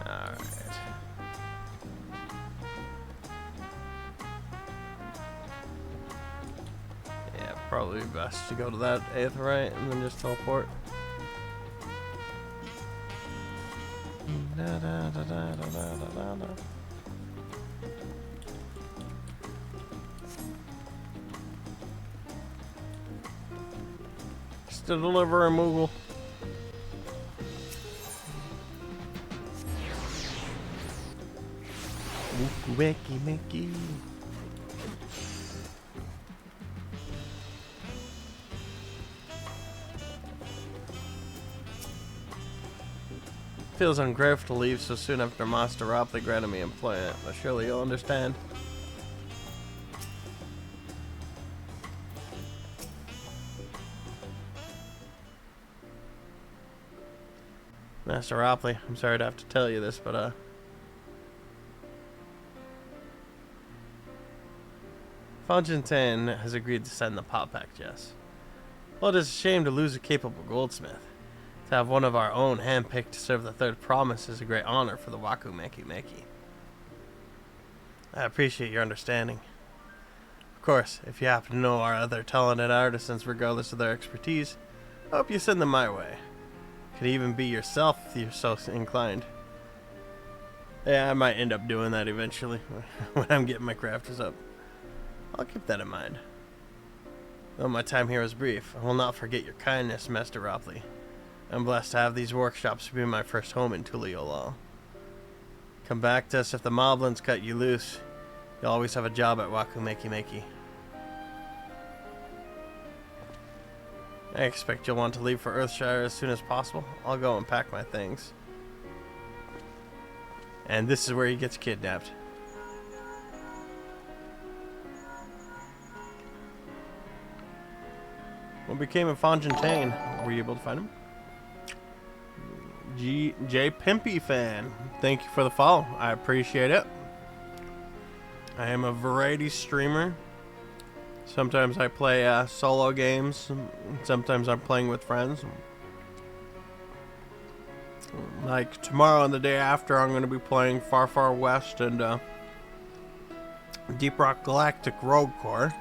Alright. Yeah, probably best to go to that 8th right and then just teleport. Da, da, da, da, da, da, da. To deliver a Moogle. Wiki Mickey. Feels ungrateful to leave so soon after Master Ropley granted me employment, but surely you'll understand. Master Ropley, I'm sorry to have to tell you this, but Fongentain has agreed to send the pot pact, yes. Well, it is a shame to lose a capable goldsmith. To have one of our own handpicked to serve the Third Promise is a great honor for the Waku Meki. I appreciate your understanding. Of course, if you happen to know our other talented artisans regardless of their expertise, I hope you send them my way. Could even be yourself if you're so inclined. Yeah, I might end up doing that eventually when I'm getting my crafters up. I'll keep that in mind. Though my time here is brief, I will not forget your kindness, Master Ropley. I'm blessed to have these workshops be my first home in Tuliolal. Come back to us if the moblins cut you loose. You'll always have a job at Wuk Lamat. I expect you'll want to leave for Earthshire as soon as possible. I'll go and pack my things. And this is where he gets kidnapped. What became of Fontaine? Were you able to find him? J Pimpy fan, thank you for the follow. I appreciate it. I am a variety streamer. Sometimes I play solo games. Sometimes I'm playing with friends. Like tomorrow and the day after, I'm going to be playing Far Far West and Deep Rock Galactic Rogue Core.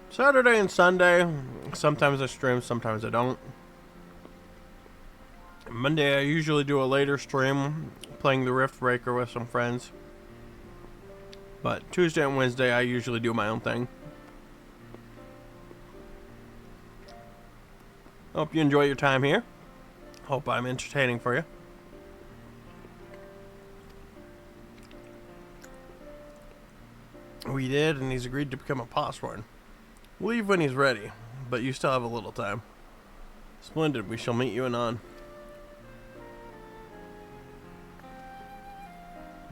Saturday and Sunday, sometimes I stream, sometimes I don't. Monday I usually do a later stream, playing the Rift Breaker with some friends. But Tuesday and Wednesday I usually do my own thing. Hope you enjoy your time here. Hope I'm entertaining for you. We did, and he's agreed to become a Postborn. Leave when he's ready, but you still have a little time. Splendid, we shall meet you anon.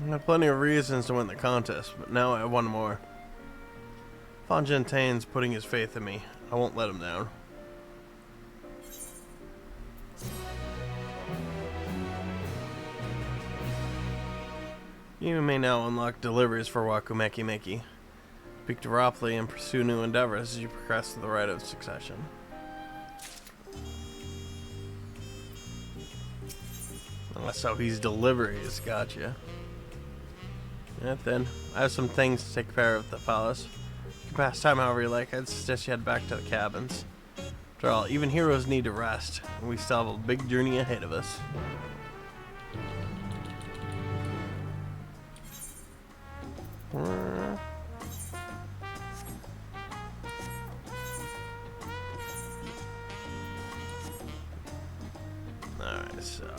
I have plenty of reasons to win the contest, but now I have one more. Fontaine's putting his faith in me. I won't let him down. You may now unlock deliveries for Wuk Lamat. Speak to Ropley and pursue new endeavors as you progress through the rite of succession. So he's deliveries, gotcha. Yeah, then I have some things to take care of at the palace. You can pass time however you like. I'd suggest you head back to the cabins. After all, even heroes need to rest, and we still have a big journey ahead of us. Alright, so...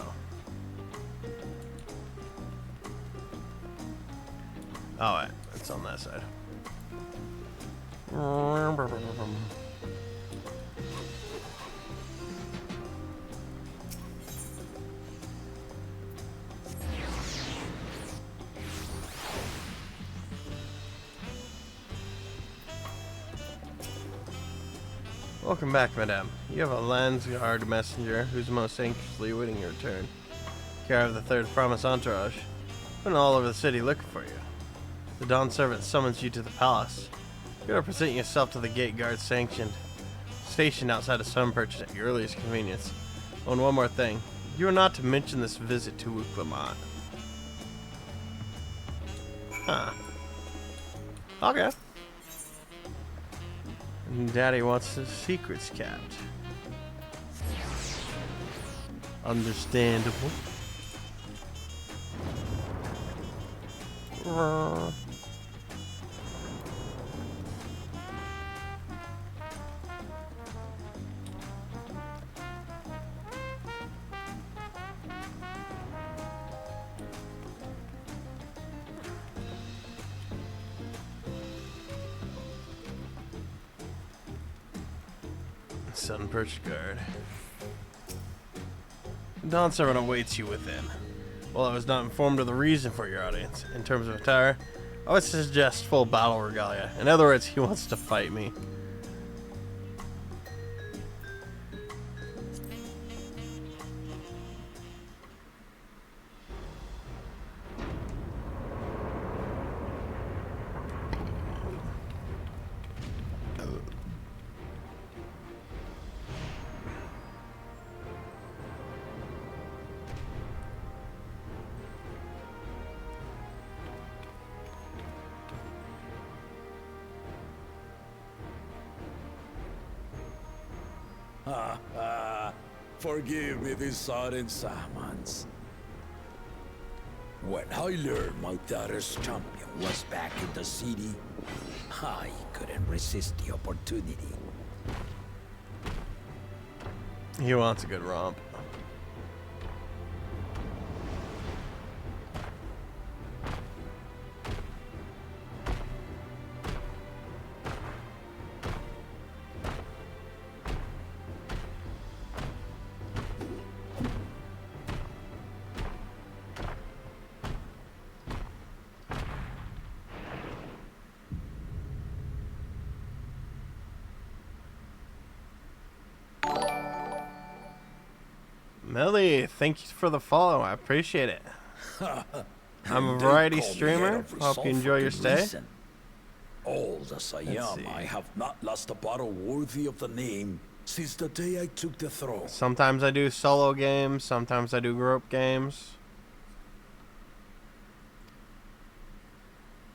Alright, it's on that side. Welcome back, madame. You have a Landsguard messenger who's most anxiously awaiting your return. Care of the Third Promise entourage. Been all over the city looking for you. The Dawn servant summons you to the palace. You gotta present yourself to the gate guard stationed outside of Sunperch at your earliest convenience. Oh, and one more thing. You are not to mention this visit to Wuk Lamat. Huh. Okay. And Daddy wants his secrets kept. Understandable. Sunperch guard. Dawn servant awaits you within. While I was not informed of the reason for your audience, in terms of attire, I would suggest full battle regalia. In other words, he wants to fight me. Forgive me this sudden summons. When I learned my daughter's champion was back in the city, I couldn't resist the opportunity. He wants a good romp. Melly, thank you for the follow. I appreciate it. I'm a variety streamer. Hope you enjoy your stay. Old as I am, I have not lost a battle worthy of the name since the day I took the throne. Sometimes I do solo games. Sometimes I do group games.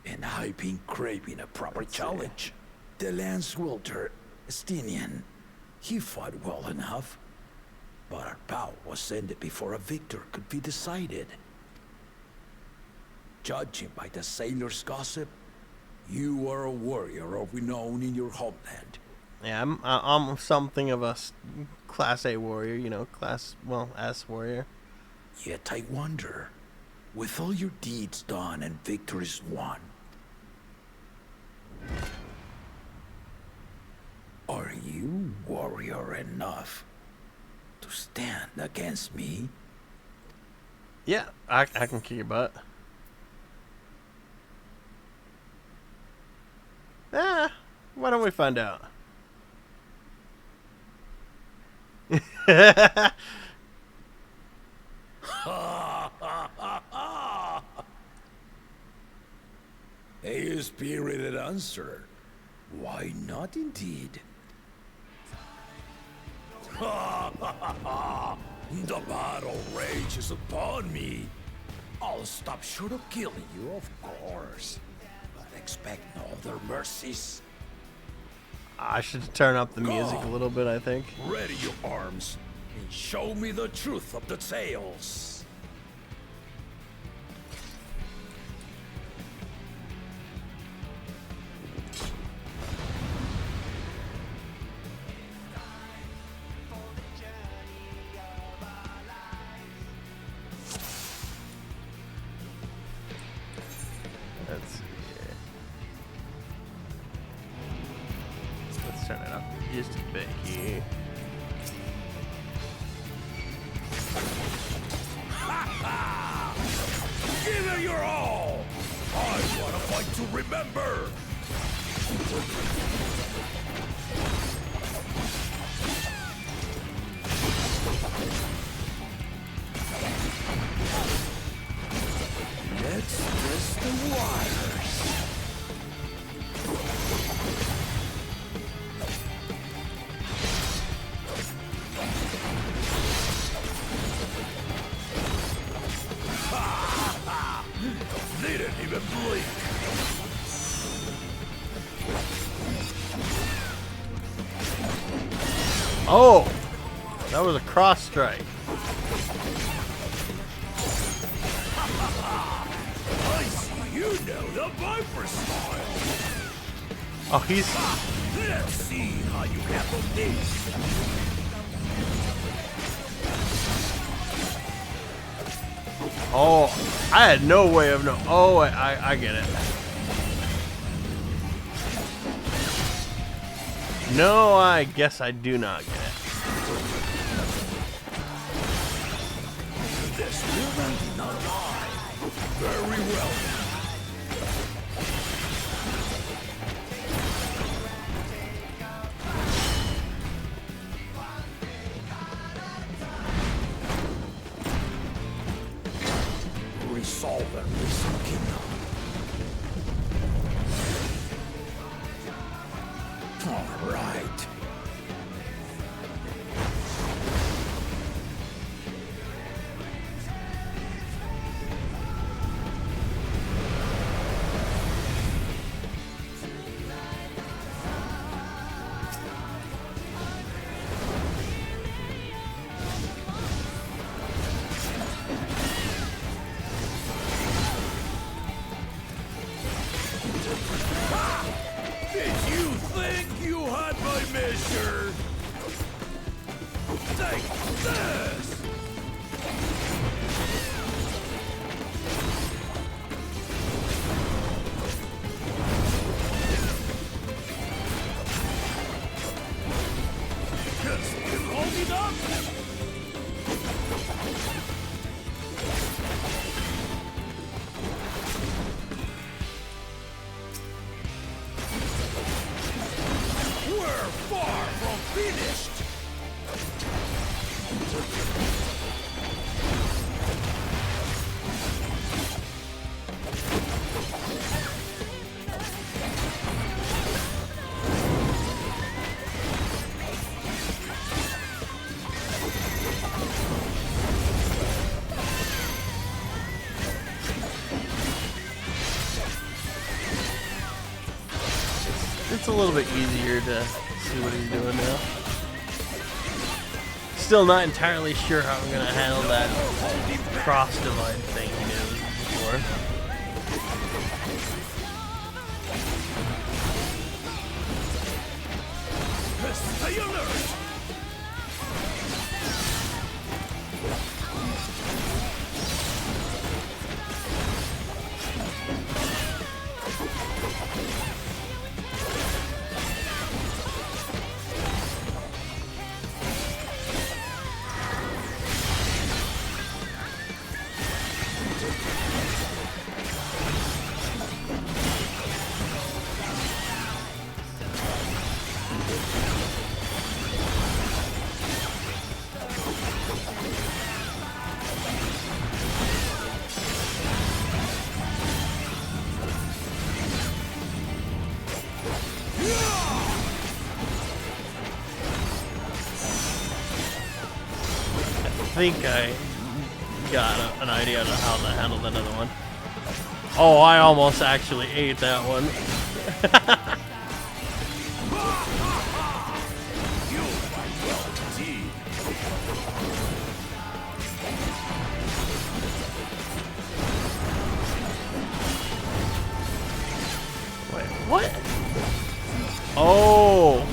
And I've been craving a proper challenge. The Lance Wilder, Estinian, he fought well enough. But our bout was ended before a victor could be decided. Judging by the sailors' gossip, you are a warrior of renown in your homeland. Yeah, I'm something of a Class A warrior, you know, S warrior. Yet I wonder, with all your deeds done and victories won, are you warrior enough to stand against me? Yeah, I can kick your butt. Why don't we find out? A spirited answer. Why not indeed? The battle rages upon me. I'll stop short of killing you, of course. But expect no other mercies. I should turn up the music a little bit, I think. Ready your arms and show me the truth of the tales. Let's see here. Let's turn it up just a bit here. Give it your all! I want a fight to remember! Let's test the waters. Didn't even blink. Oh! That was a cross strike. I see you know the Viper style. Oh, he's... Let's see how you handle this. Oh, I had no way of knowing. Oh, I get it. No, I guess I do not get it. This will not lie. Very well. Resolve and reason kingdom. All right. It's a little bit easier to see what he's doing now. Still not entirely sure how I'm gonna handle that cross divide thing he did before. Stay alert! I think I got an idea of how to handle that other one. Oh, I almost actually ate that one. Wait, what? Oh.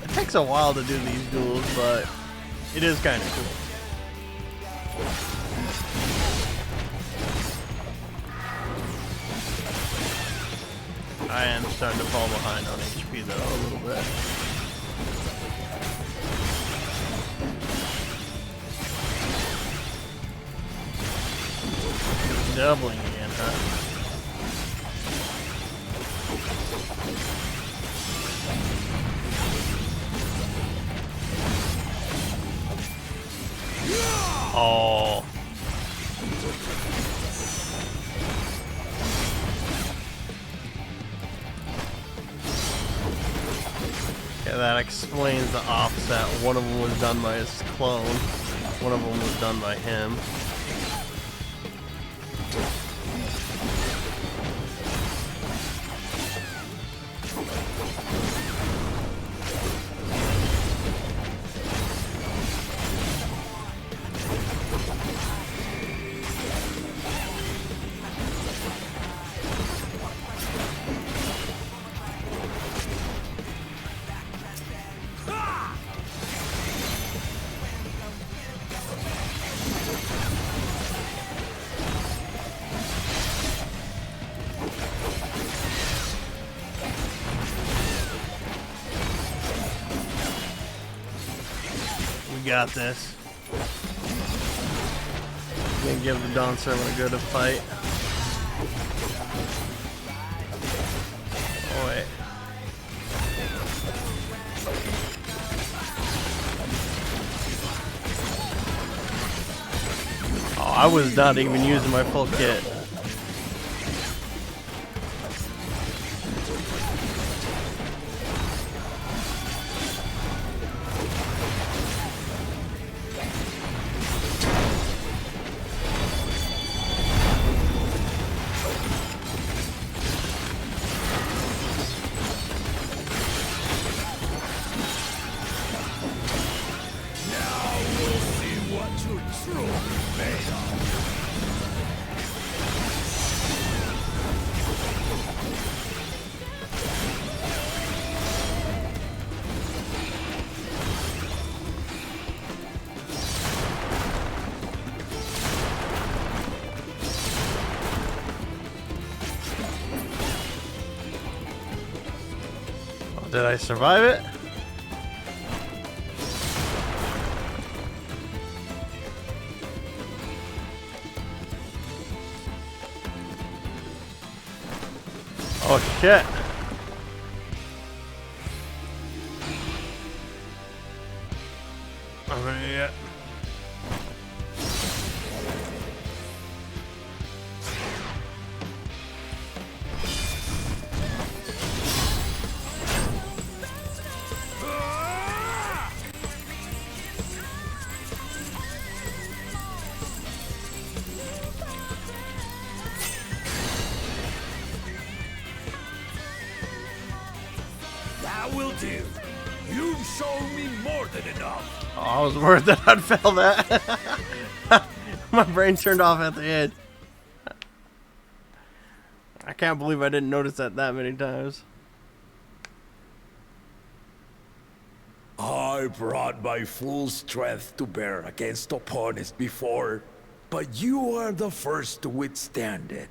It takes a while to do these duels, but it is kind of cool. I am starting to fall behind on HP though a little bit. Doubling again, huh? Oh. Yeah, that explains the offset. One of them was done by his clone. One of them was done by him. We got this. Gonna give the Dawntrail a good fight. Oh wait. Oh, I was not even using my full kit. Did I survive it? Oh shit. will do. You've shown me more than enough. Oh, I was worried that I'd fail that. My brain turned off at the end. I can't believe I didn't notice that many times. I brought my full strength to bear against opponents before, but you are the first to withstand it.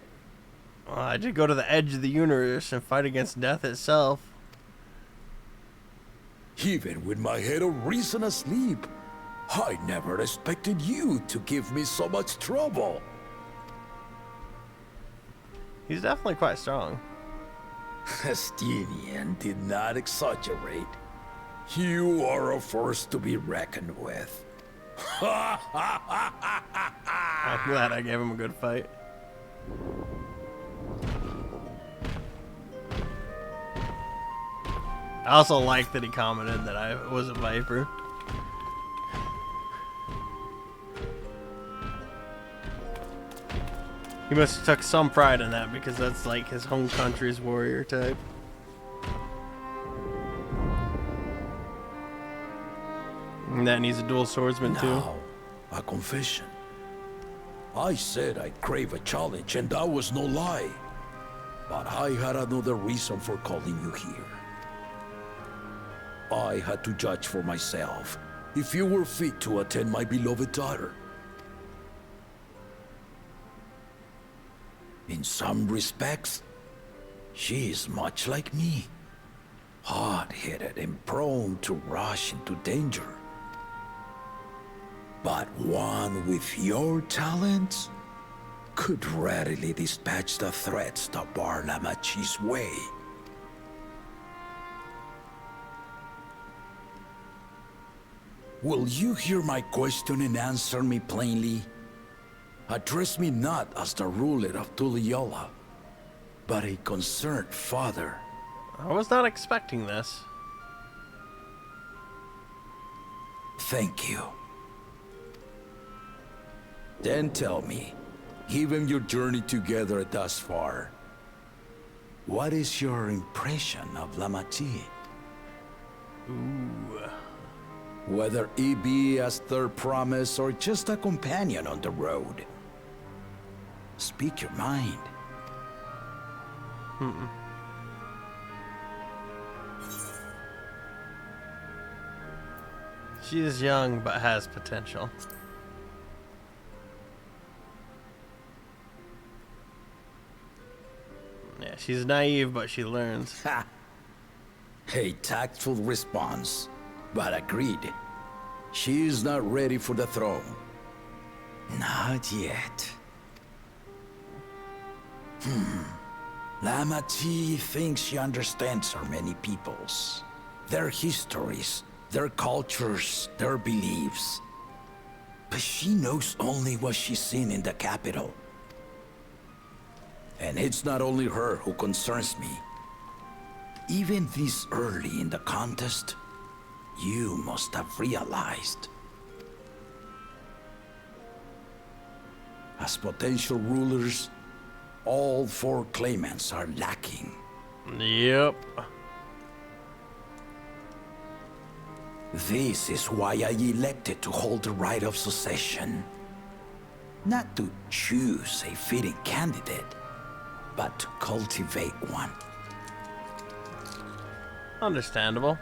Well, I did go to the edge of the universe and fight against death itself. Even with my head of reason asleep, I never expected you to give me so much trouble. He's definitely quite strong. Estinian did not exaggerate. You are a force to be reckoned with. I'm glad I gave him a good fight. I also like that he commented that I was a Viper. He must have took some pride in that because that's like his home country's warrior type. And then he's a dual swordsman too. Now, a confession. I said I crave a challenge, and that was no lie. But I had another reason for calling you here. I had to judge for myself if you were fit to attend my beloved daughter. In some respects, she is much like me. Hard-headed and prone to rush into danger. But one with your talents could readily dispatch the threats that bar Lamat's way. Will you hear my question and answer me plainly? Address me not as the ruler of Tuliola, but a concerned father. I was not expecting this. Thank you. Then tell me, given your journey together thus far, what is your impression of Lamat? Ooh. Whether it be as their promise or just a companion on the road. Speak your mind. She is young but has potential. Yeah, she's naive but she learns. Ha! A tactful response, but agreed. She is not ready for the throne. Not yet. Lamat thinks she understands our many peoples. Their histories, their cultures, their beliefs. But she knows only what she's seen in the capital. And it's not only her who concerns me. Even this early in the contest, you must have realized. As potential rulers, all 4 claimants are lacking. Yep. This is why I elected to hold the right of succession. Not to choose a fitting candidate, but to cultivate one. Understandable.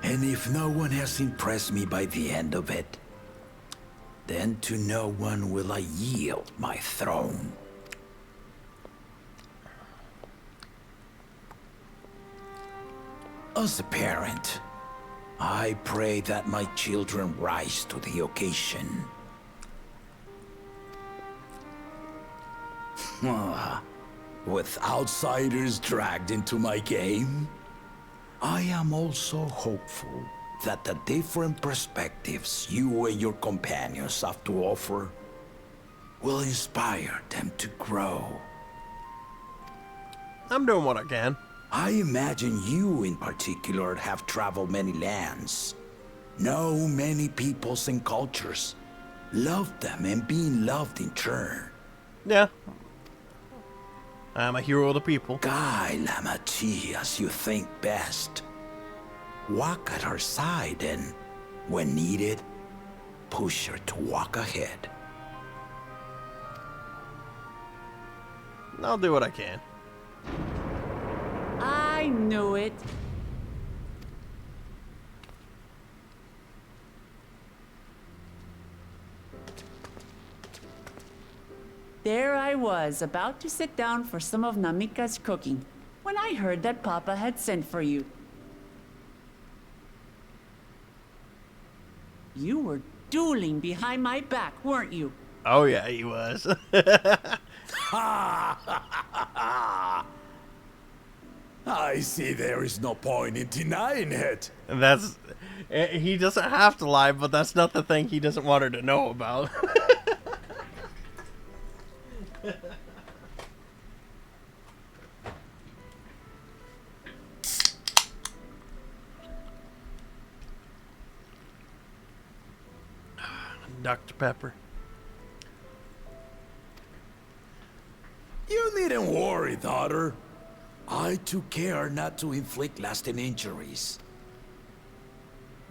And if no one has impressed me by the end of it, then to no one will I yield my throne. As a parent, I pray that my children rise to the occasion. With outsiders dragged into my game, I am also hopeful that the different perspectives you and your companions have to offer will inspire them to grow. I'm doing what I can. I imagine you in particular have traveled many lands, know many peoples and cultures, loved them and being loved in turn. Yeah. I am a hero of the people. Guide Lamat as you think best. Walk at her side and, when needed, push her to walk ahead. I'll do what I can. I knew it. There I was, about to sit down for some of Namika's cooking, when I heard that Papa had sent for you. You were dueling behind my back, weren't you? Oh yeah, he was. I see there is no point in denying it. And that's... He doesn't have to lie, but that's not the thing he doesn't want her to know about. Dr. Pepper. You needn't worry, daughter. I took care not to inflict lasting injuries.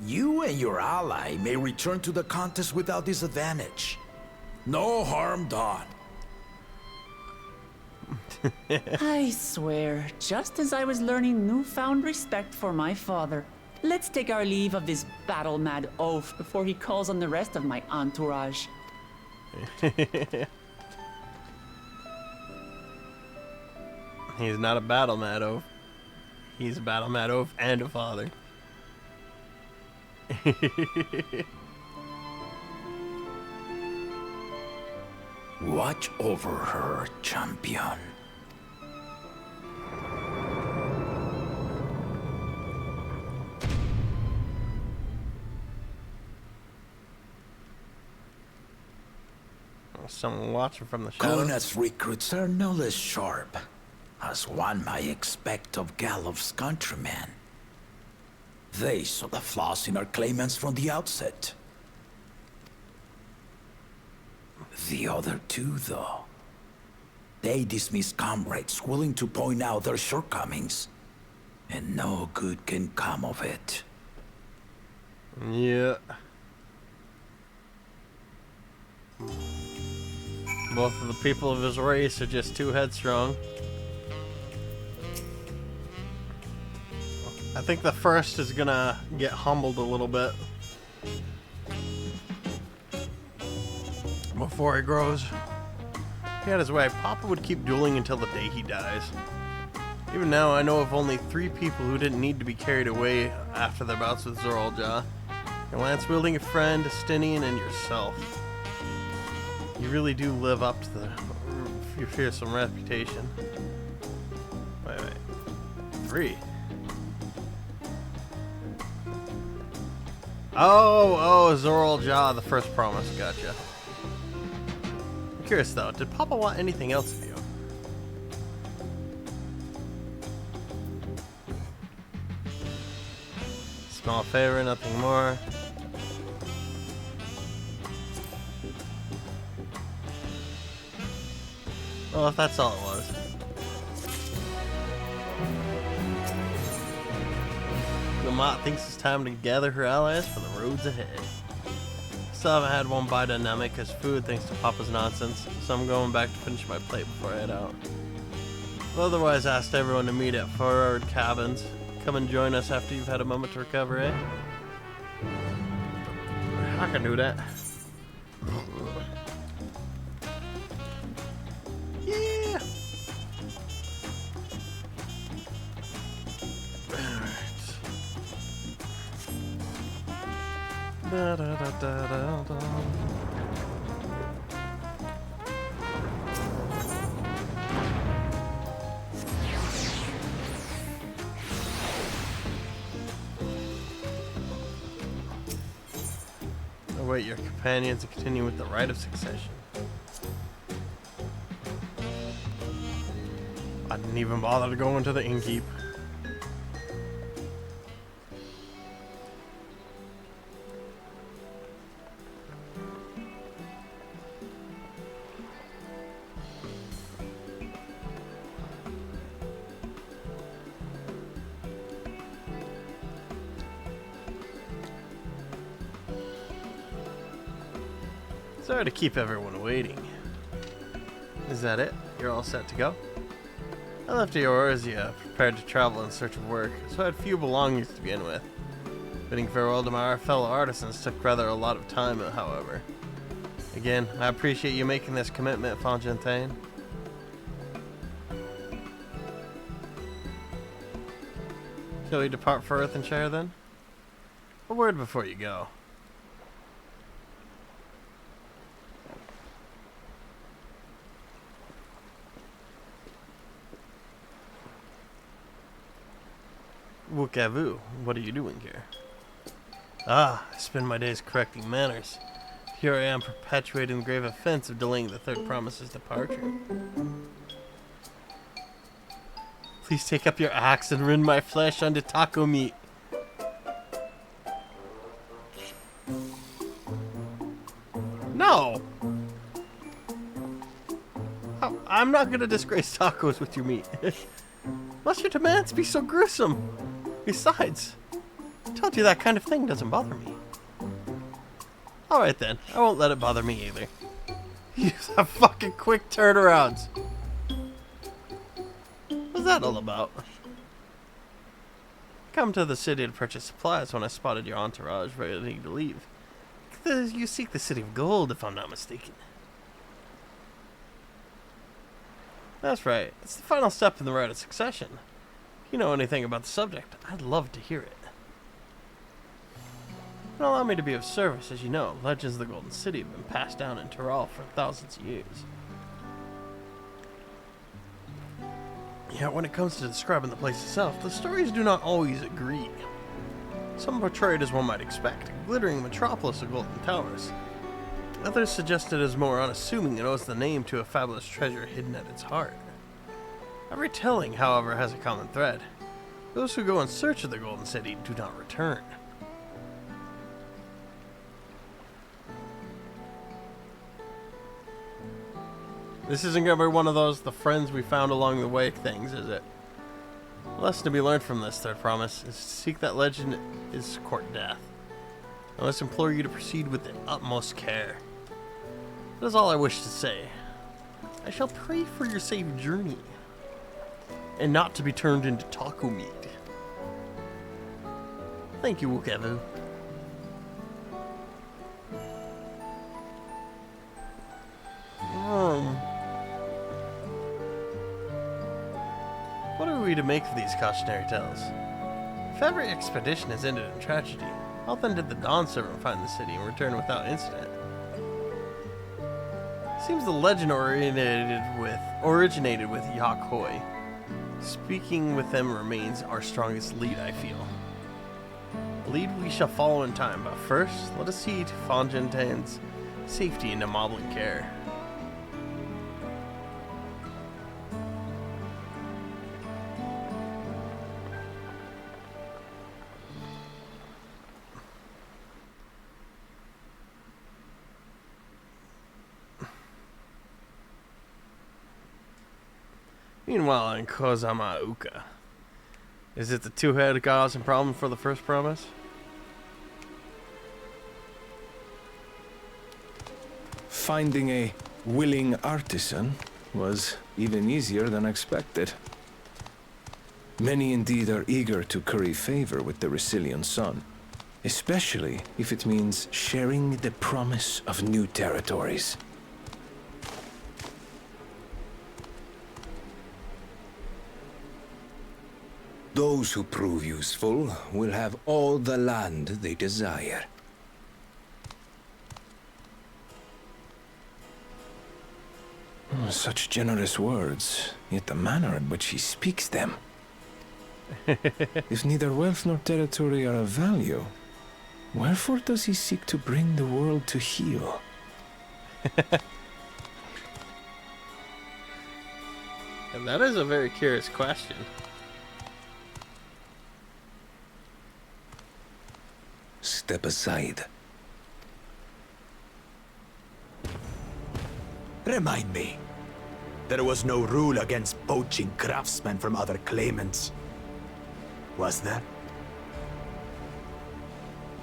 You and your ally may return to the contest without disadvantage. No harm done. I swear, just as I was learning newfound respect for my father. Let's take our leave of this battle-mad oaf before he calls on the rest of my entourage. He's not a battle-mad oaf. He's a battle-mad oaf and a father. Watch over her, champion. Someone watching from the shadows. Kona's recruits are no less sharp, as one might expect of Gallov's countrymen. They saw the flaws in our claimants from the outset. The other two, though, they dismiss comrades willing to point out their shortcomings, and no good can come of it. Yeah. Both of the people of his race are just too headstrong. I think the first is gonna get humbled a little bit before he grows. If he had his way, Papa would keep dueling until the day he dies. Even now, I know of only 3 people who didn't need to be carried away after their bouts with Zoralja. Your lance-wielding friend, Estinian, and yourself. You really do live up to your fearsome reputation. Wait. 3. Oh, Zoralja, the first promise, gotcha. I'm curious though, did Papa want anything else of you? Small favor, nothing more. Well, if that's all it was. Lamat thinks it's time to gather her allies for the roads ahead. Still haven't had one bite of Namika's food thanks to Papa's nonsense, so I'm going back to finish my plate before I head out. I've otherwise asked everyone to meet at forward cabins. Come and join us after you've had a moment to recover, eh? I can do that. Yeah! Alright. Da da da da da da. Await your companions and continue with the rite of succession. I didn't even bother to go into the innkeep. Sorry to keep everyone waiting. Is that it? You're all set to go? I left Eorzea prepared to travel in search of work, so I had few belongings to begin with. Bidding farewell to my fellow artisans took rather a lot of time, however. Again, I appreciate you making this commitment, Fontaine. Shall we depart for Earthenshire then? A word before you go. Wuk Lamat, what are you doing here? Ah, I spend my days correcting manners. Here I am perpetuating the grave offense of delaying the third promise's departure. Please take up your axe and rend my flesh onto taco meat. No! I'm not gonna disgrace tacos with your meat. Must your demands be so gruesome? Besides, I told you that kind of thing doesn't bother me. Alright then, I won't let it bother me either. You have fucking quick turnarounds. What's that all about? Come to the city to purchase supplies when I spotted your entourage ready to leave. You seek the city of gold, if I'm not mistaken. That's right. It's the final step in the rite of succession. If you know anything about the subject, I'd love to hear it. And allow me to be of service. As you know, legends of the Golden City have been passed down in Tyrol for thousands of years. Yet when it comes to describing the place itself, the stories do not always agree. Some portray it as one might expect, a glittering metropolis of golden towers. Others suggest it as more unassuming and owes the name to a fabulous treasure hidden at its heart. Every telling, however, has a common thread. Those who go in search of the Golden City do not return. This isn't going to be one of those the friends we found along the way things, is it? The lesson to be learned from this third promise is to seek that legend is court death. I must implore you to proceed with the utmost care. That is all I wish to say. I shall pray for your safe journey, and not to be turned into taco meat. Thank you, Wuk Lamat. What are we to make of these cautionary tales? If every expedition has ended in tragedy, how then did the Dawn servant find the city and return without incident? Seems the legend originated with Yak Hoi. Speaking with them remains our strongest lead, I feel. A lead we shall follow in time, but first, let us see to Fontaine's safety and moblin care. Meanwhile, in Kozama Uka, is it the two-headed causing problem for the first promise? Finding a willing artisan was even easier than expected. Many indeed are eager to curry favor with the Resilian sun, especially if it means sharing the promise of new territories. Those who prove useful will have all the land they desire. Such generous words, yet the manner in which he speaks them. If neither wealth nor territory are of value, wherefore does he seek to bring the world to heel? And that is a very curious question. Step aside. Remind me. There was no rule against poaching craftsmen from other claimants. Was there?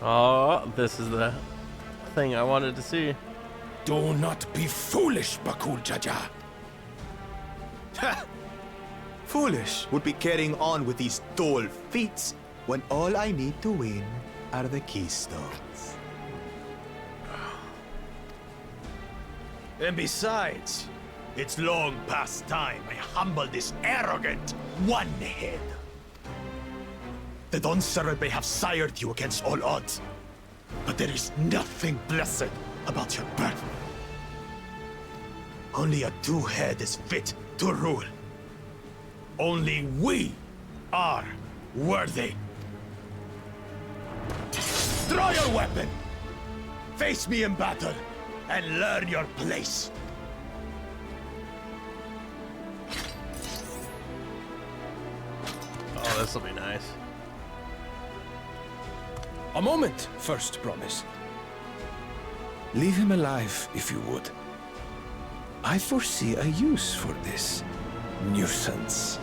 Oh, this is the thing I wanted to see. Do not be foolish, Bakul Jaja. Foolish would be carrying on with these dull feats when all I need to win are the keystones. And besides, it's long past time I humble this arrogant one-head. The Dawntrail may have sired you against all odds, but there is nothing blessed about your birth. Only a two-head is fit to rule. Only we are worthy. Draw your weapon! Face me in battle, and learn your place. Oh, this'll be nice. A moment, first promise. Leave him alive, if you would. I foresee a use for this nuisance.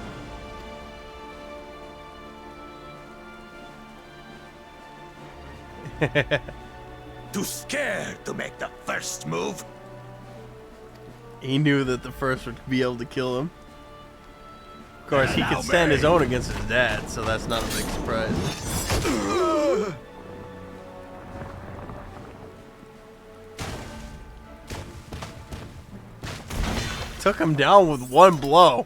Too scared to make the first move? He knew that the first would be able to kill him. Of course, he could stand his own against his dad, so that's not a big surprise. Took him down with one blow.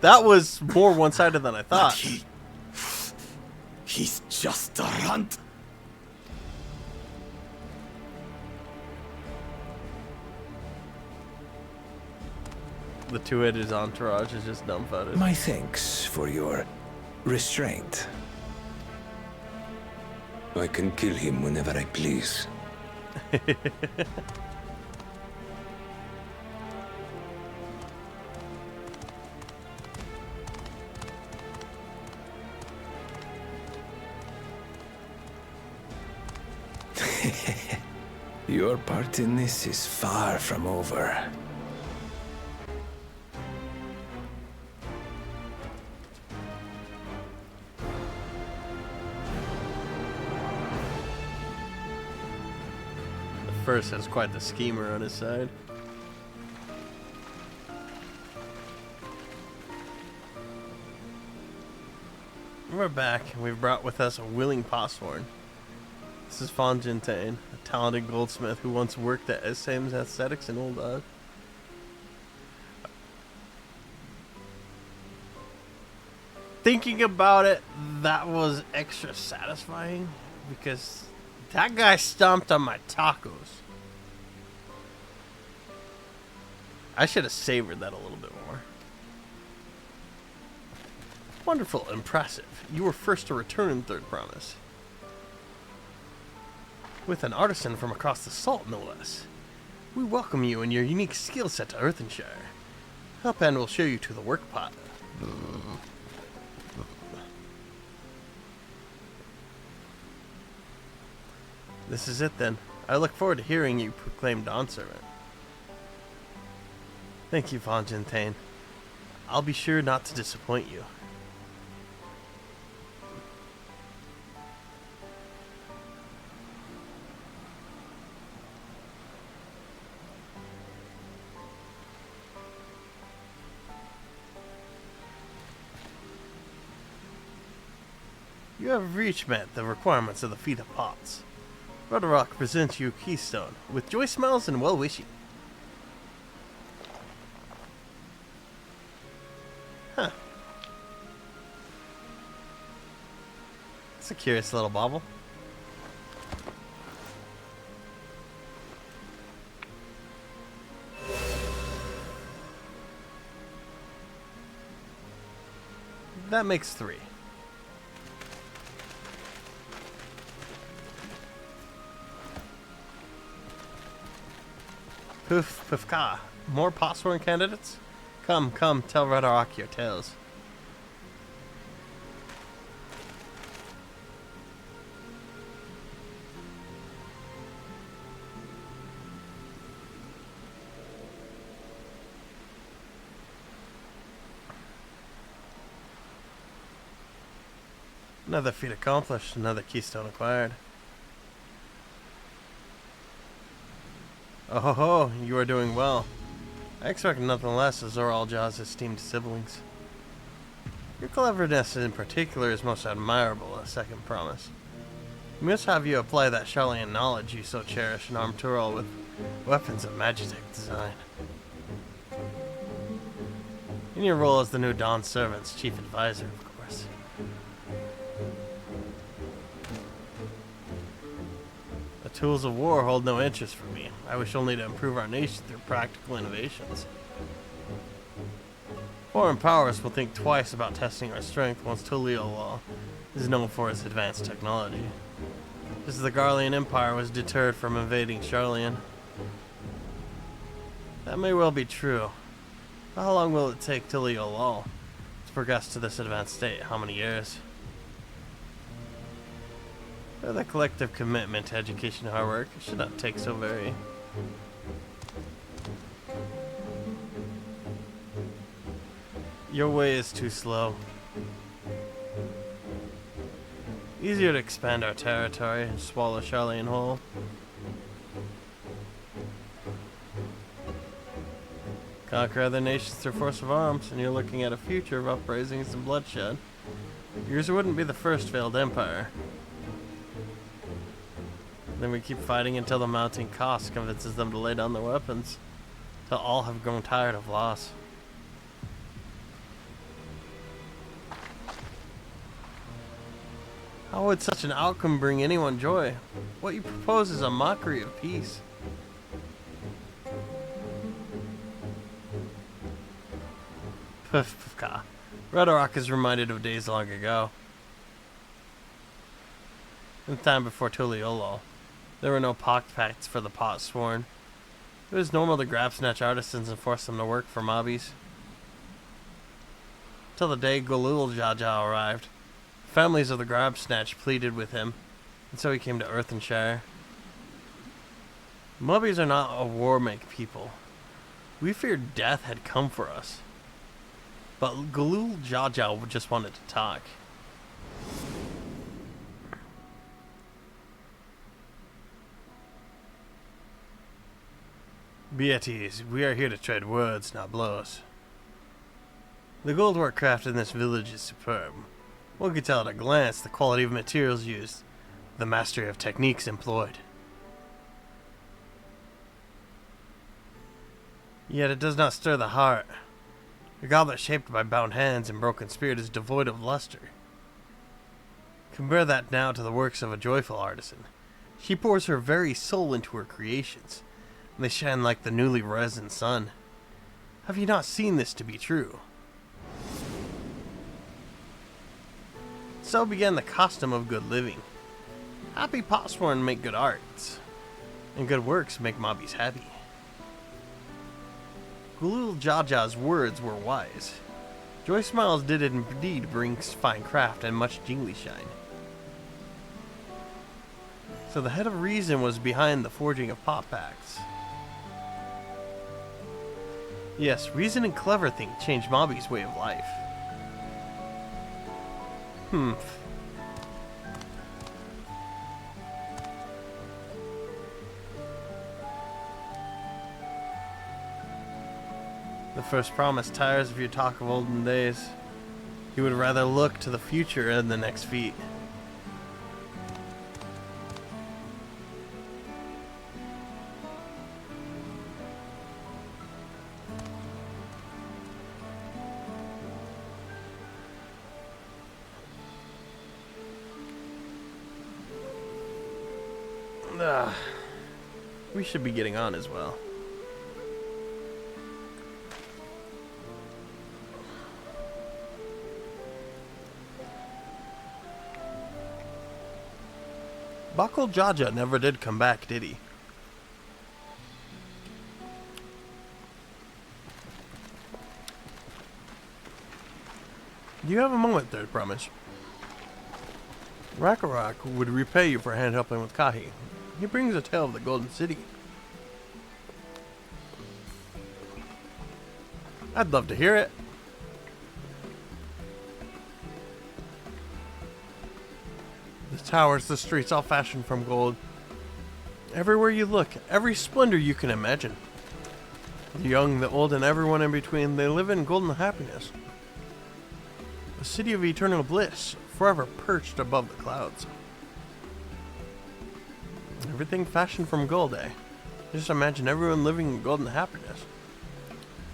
That was more one-sided than I thought. But he's just a runt. The two-headed entourage is just dumbfounded. My thanks for your restraint. I can kill him whenever I please. Your part in this is far from over. First has quite the schemer on his side. We're back, and we've brought with us a willing posthorn. This is Von Jintain, a talented goldsmith who once worked at Same's Aesthetics in Old Dog. Thinking about it, that was extra satisfying because that guy stomped on my tacos. I should have savored that a little bit more. Wonderful, impressive. You were first to return in third promise. With an artisan from across the salt, no less. We welcome you and your unique skill set to Earthenshire. Helpan will show you to the work pot. This is it then. I look forward to hearing you proclaim Dawn Servant. Thank you, Von Jintain. I'll be sure not to disappoint you. You have reached met the requirements of the Feat of Pots. Rudderrock presents you a keystone with joy smiles and well-wishing. Huh. It's a curious little bauble. That makes 3. Poof, poofka. More posthorn candidates? Come, come, tell Rudderrock your tales. Another feat accomplished, another keystone acquired. Oh ho ho, you are doing well. I expect nothing less as Zoralja's esteemed siblings. Your cleverness in particular is most admirable, a second promise. We must have you apply that Charlian knowledge you so cherish and arm Turel with weapons of Magitech design. In your role as the new Dawn Servant's chief advisor, of course. The tools of war hold no interest for me. I wish only to improve our nation through practical innovations. Foreign powers will think twice about testing our strength once Tuliolaw is known for its advanced technology. Just as the Garlean Empire was deterred from invading Charlian. That may well be true. But how long will it take Tuliolaw to progress to this advanced state? How many years? With a collective commitment to education and hard work, it should not take so very. Your way is too slow. Easier to expand our territory and swallow Charlian whole. Conquer other nations through force of arms, and you're looking at a future of uprisings and bloodshed. Yours wouldn't be the first failed empire. Then we keep fighting until the mounting cost convinces them to lay down their weapons, till all have grown tired of loss. How would such an outcome bring anyone joy? What you propose is a mockery of peace. Red Rock is reminded of days long ago. In the time before Tuliolaw, there were no pacts for the pot sworn. It was normal to grab snatch artisans and force them to work for mobbies. Till the day Golul Jaja arrived. Families of the grab snatch pleaded with him, and so he came to Earthenshire. Mobbies are not a war-make people. We feared death had come for us. But Golul Jaja just wanted to talk. Be at ease. We are here to trade words, not blows. The goldwork crafted in this village is superb. One could tell at a glance the quality of materials used, the mastery of techniques employed. Yet it does not stir the heart. A goblet shaped by bound hands and broken spirit is devoid of luster. Compare that now to the works of a joyful artisan. She pours her very soul into her creations, and they shine like the newly risen sun. Have you not seen this to be true? So began the custom of good living. Happy potsworn make good arts, and good works make mobbies happy. Golul Jaja's words were wise. Joy smiles did indeed bring fine craft and much jingly shine. So the head of reason was behind the forging of pot pacts. Yes, reason and clever think changed mobbies' way of life. The first promise tires of your talk of olden days. He would rather look to the future and the next feat. We should be getting on as well. Bakul Jaja never did come back, did he? Do you have a moment, Third Promise? Rakarak would repay you for hand helping with Kahi. He brings a tale of the Golden City. I'd love to hear it. The towers, the streets, all fashioned from gold. Everywhere you look, every splendor you can imagine. The young, the old, and everyone in between, they live in golden happiness. A city of eternal bliss, forever perched above the clouds. Everything fashioned from gold, eh? Just imagine everyone living in golden happiness.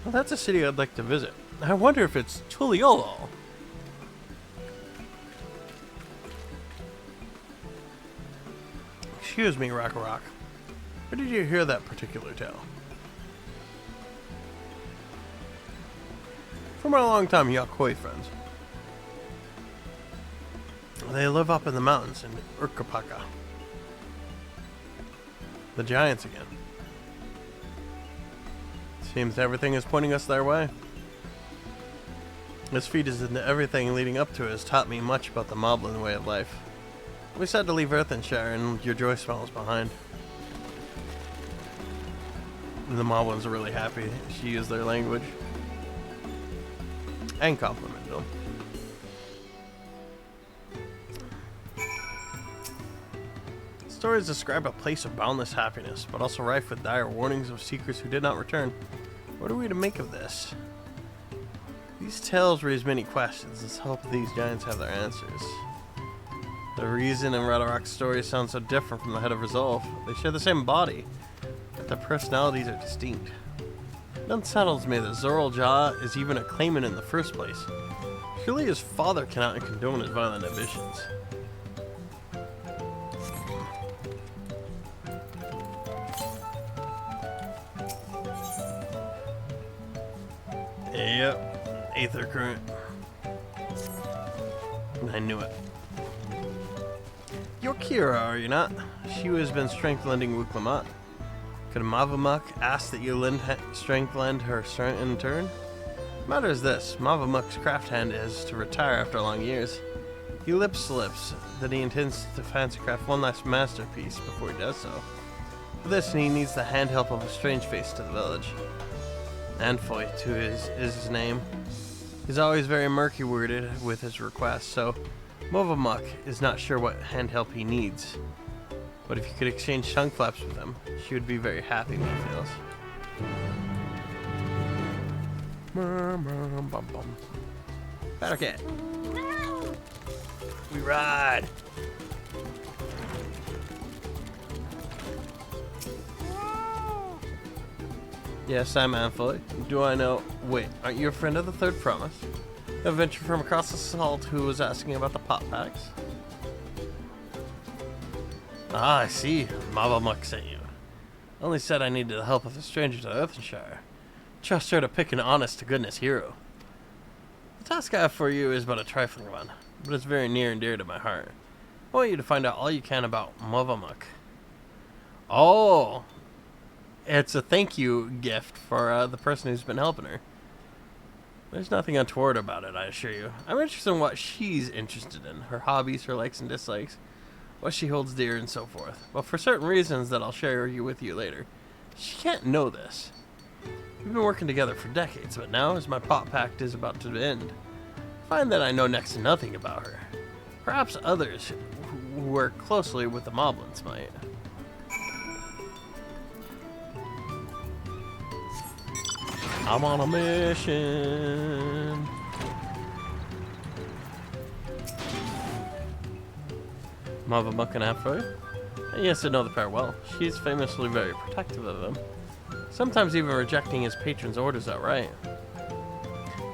Well, that's a city I'd like to visit. I wonder if it's Tuliolo. Excuse me, Rock. Where did you hear that particular tale? From my longtime Yakoi friends. They live up in the mountains in Urkapaka. The giants again. Seems everything is pointing us their way. This feat is into everything leading up to it has taught me much about the Moblin way of life. We said to leave Earthenshire and your joy smells behind. The Moblins are really happy she used their language. And complimented them. Stories describe a place of boundless happiness, but also rife with dire warnings of seekers who did not return. What are we to make of this? These tales raise many questions. Let's hope these giants have their answers. The reason in Radarok's stories sound so different from the Head of Resolve. They share the same body, but their personalities are distinct. It unsettles me that Zoraljaw is even a claimant in the first place. Surely his father cannot condone his violent ambitions. Yep, Aether Current. I knew it. You're Kira, are you not? She who has been strength-lending Wuk Lamat. Could Mavamuk ask that you lend strength-lend her strength in turn? The matter is this, Mavamuk's craft hand is to retire after long years. He lip-slips that he intends to fancy craft one last masterpiece before he does so. For this, he needs the hand help of a strange face to the village. Anfoy is his name. He's always very murky worded with his requests, so Mavamuk is not sure what hand help he needs. But if you could exchange tongue flaps with him, she would be very happy, he feels. Battle Cat. We ride. Yes, I'm Anfoy. Do I know? Wait, aren't you a friend of the Third Promise? A venture from across the salt who was asking about the pot packs? Ah, I see. Mavamuk sent you. Only said I needed the help of a stranger to Earthenshire. Trust her to pick an honest-to-goodness hero. The task I have for you is but a trifling one, but it's very near and dear to my heart. I want you to find out all you can about Mavamuk. Oh! It's a thank you gift for the person who's been helping her. There's nothing untoward about it, I assure you. I'm interested in what she's interested in, her hobbies, her likes and dislikes, what she holds dear, and so forth. But for certain reasons that I'll share with you later. She can't know this. We've been working together for decades, but now, as my pot pact is about to end, I find that I know next to nothing about her. Perhaps others who work closely with the Moblins might. I'm on a mission. Mavamuk and Anfoy? Yes, I know the pair well. She's famously very protective of him. Sometimes even rejecting his patron's orders outright.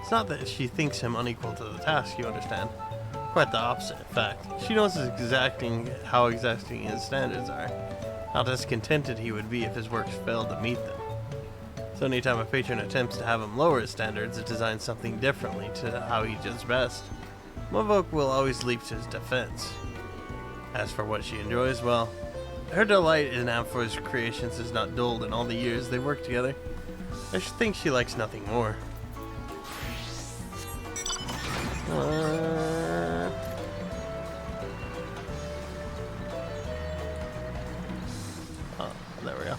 It's not that she thinks him unequal to the task, you understand. Quite the opposite, in fact. She knows how exacting his standards are. How discontented he would be if his works failed to meet them. So anytime a patron attempts to have him lower his standards, it designs something differently to how he does best. Mavok will always leap to his defense. As for what she enjoys, well, her delight in Anfoy's creations is not dulled in all the years they've worked together. I should think she likes nothing more. Oh, there we go.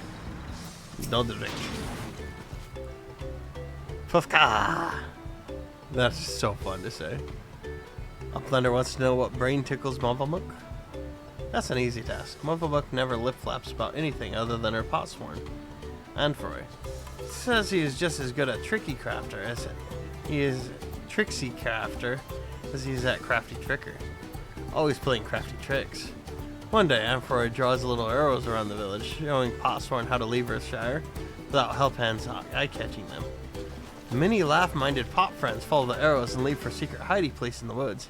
No drink. Pufka! That's so fun to say. Uplander wants to know what brain tickles Mavamuk. That's an easy task. Motherbuck never lip-flaps about anything other than her potsworn. Anfroy says he is just as good at tricky crafter as he is tricksy crafter as he is at crafty tricker. Always playing crafty tricks. One day, Anfroy draws little arrows around the village, showing Potsworn how to leave her shire without help hands eye-catching them. Many laugh-minded pop friends follow the arrows and leave for secret hiding place in the woods.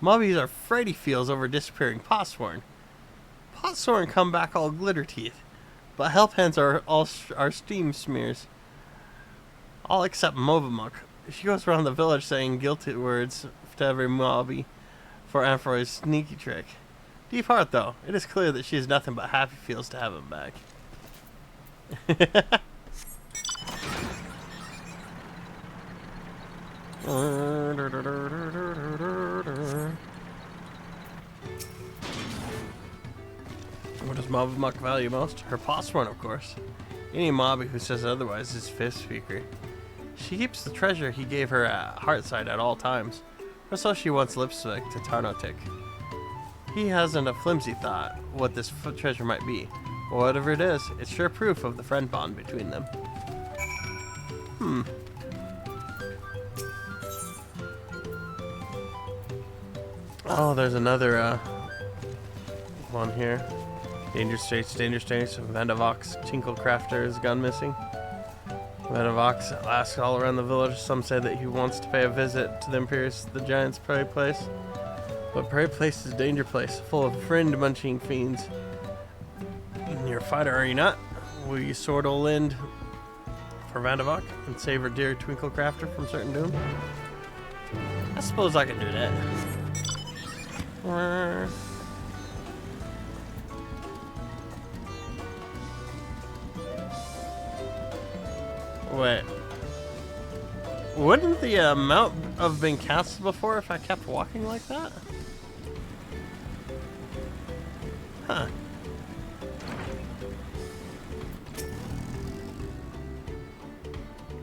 Mobbies are afraid he feels over disappearing Potsworn. Potsworn come back all glitter teeth, but help hands are steam smears. All except Movamuk. She goes around the village saying guilty words to every mobby for Anfroy's sneaky trick. Deep heart, though, it is clear that she has nothing but happy feels to have him back. What does Movamuk value most? Her potsworn, of course. Any mobby who says otherwise is fifth speaker. She keeps the treasure he gave her at Heartside at all times, or so she once lipstick to Tarnotic. He hasn't a flimsy thought what this treasure might be, but whatever it is, it's sure proof of the friend bond between them. Oh, there's another one here. Danger Straits, Vandavox, Tinkle Crafter is gone missing. Vandavox asks all around the village. Some say that he wants to pay a visit to the Giant's Prairie Place. But Prairie Place is a danger place, full of friend-munching fiends. You're a fighter, are you not? Will you sword Olind for Vandavox and save her dear Twinkle Crafter from certain doom? I suppose I can do that. Wait. Wouldn't the amount have been cancelled before if I kept walking like that? Huh.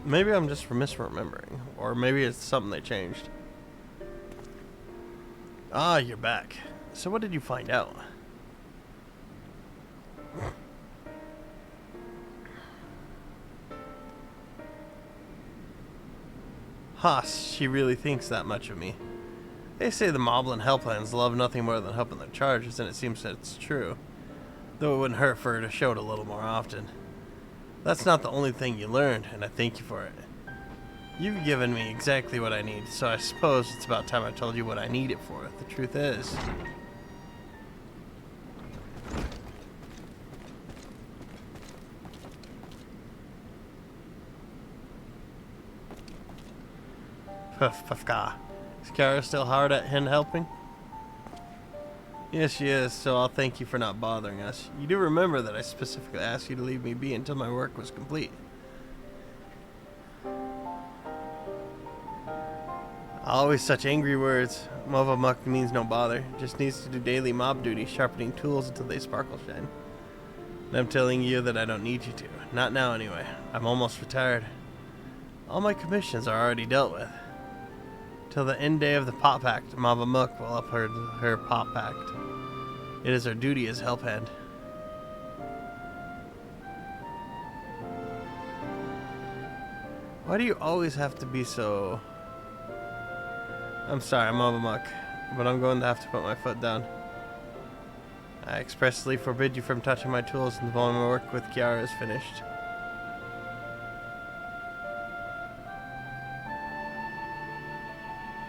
Maybe I'm just misremembering. Or maybe it's something they changed. Ah, you're back. So what did you find out? Haas, she really thinks that much of me. They say the Moblin Hellplans love nothing more than helping their charges, and it seems that it's true. Though it wouldn't hurt for her to show it a little more often. That's not the only thing you learned, and I thank you for it. You've given me exactly what I need, so I suppose it's about time I told you what I need it for. The truth is... Is Kara still hard at hand helping? Yes, she is, so I'll thank you for not bothering us. You do remember that I specifically asked you to leave me be until my work was complete. Always such angry words. Movamuk means no bother. Just needs to do daily mob duty, sharpening tools until they sparkle shine. And I'm telling you that I don't need you to. Not now, anyway. I'm almost retired. All my commissions are already dealt with. Till the end day of the Pop Pact, Movamuk will uphold her Pop Pact. It is her duty as help hand. Why do you always have to be so... I'm sorry, Movamuk, but I'm going to have to put my foot down. I expressly forbid you from touching my tools until my work with Kiara is finished.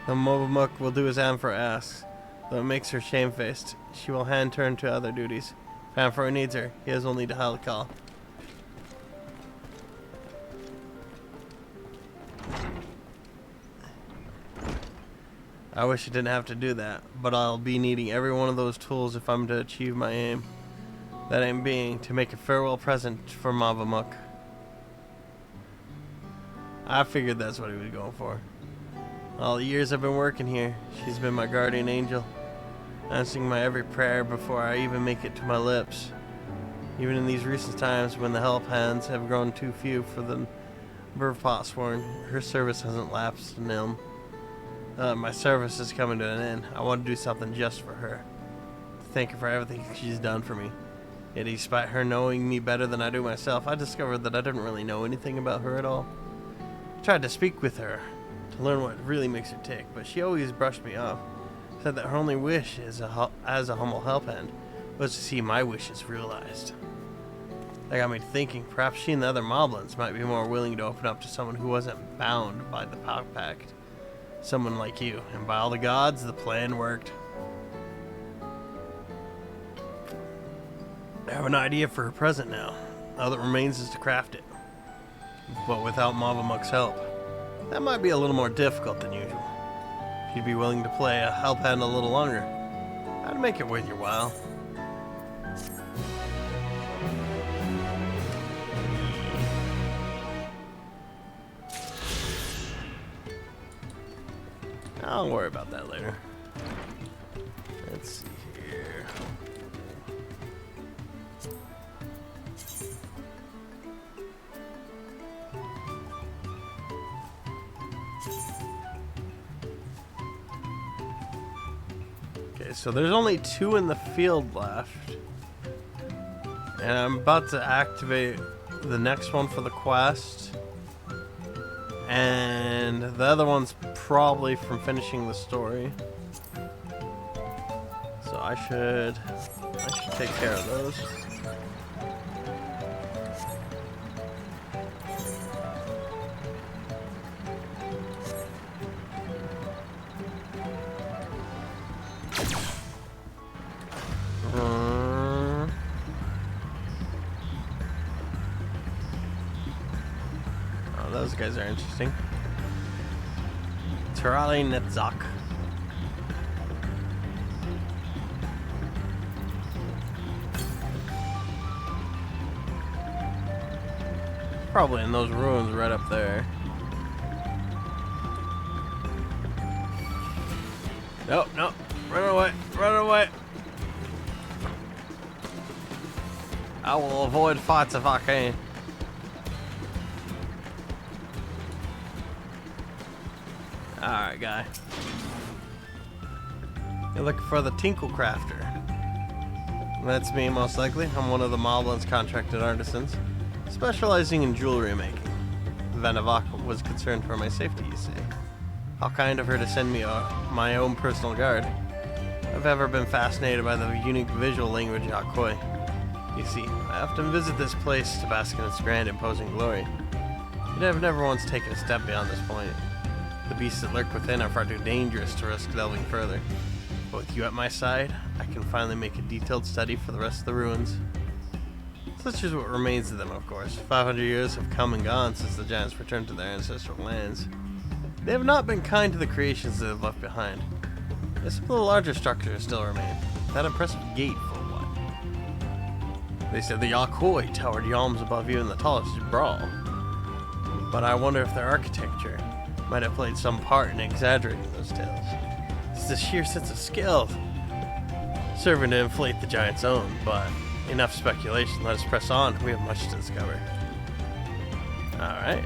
The Movamuk will do as Amphora asks, though it makes her shamefaced. She will hand turn to other duties. If Amphora needs her, he has only to call. I wish I didn't have to do that, but I'll be needing every one of those tools if I'm to achieve my aim. That aim being to make a farewell present for Movamuk. I figured that's what he was going for. All the years I've been working here, she's been my guardian angel, answering my every prayer before I even make it to my lips. Even in these recent times when the help hands have grown too few for the Potsworn, her service hasn't lapsed in him. My service is coming to an end. I want to do something just for her. thank her for everything she's done for me. Yet despite her knowing me better than I do myself, I discovered that I didn't really know anything about her at all. I tried to speak with her to learn what really makes her tick, but she always brushed me off. Said that her only wish as a humble help hand was to see my wishes realized. That got me thinking perhaps she and the other moblins might be more willing to open up to someone who wasn't bound by the pact. Someone like you, and by all the gods, the plan worked. I have an idea for her present now. All that remains is to craft it. But without Mavamuk's help, that might be a little more difficult than usual. If you'd be willing to play a help hand a little longer, I'd make it worth your while. I'll worry about that later. Let's see here. Okay, so there's only 2 in the field left. And I'm about to activate the next one for the quest. And the other one's probably from finishing the story. So I should take care of those. Those guys are interesting. Terali Netzak. Probably in those ruins right up there. Nope, nope. Run away, run away. I will avoid fights if I can. Alright, guy. You're looking for the Tinkle Crafter. That's me, most likely. I'm one of the Moblin's contracted artisans, specializing in jewelry making. Vanavak was concerned for my safety, you see. How kind of her to send me my own personal guard. I've ever been fascinated by the unique visual language Akoi. You see, I often visit this place to bask in its grand, imposing glory. Yet I've never once taken a step beyond this point. The beasts that lurk within are far too dangerous to risk delving further. But with you at my side, I can finally make a detailed study for the rest of the ruins. Such is what remains of them, of course. 500 years have come and gone since the giants returned to their ancestral lands. They have not been kind to the creations they have left behind. Yet some of the larger structures still remain. That impressive gate, for one. They said the Yakoi towered yalms above even the tallest brawl. But I wonder if their architecture might have played some part in exaggerating those tales. It's the sheer sense of skill serving to inflate the giant's own, but enough speculation. Let us press on. We have much to discover. Alright.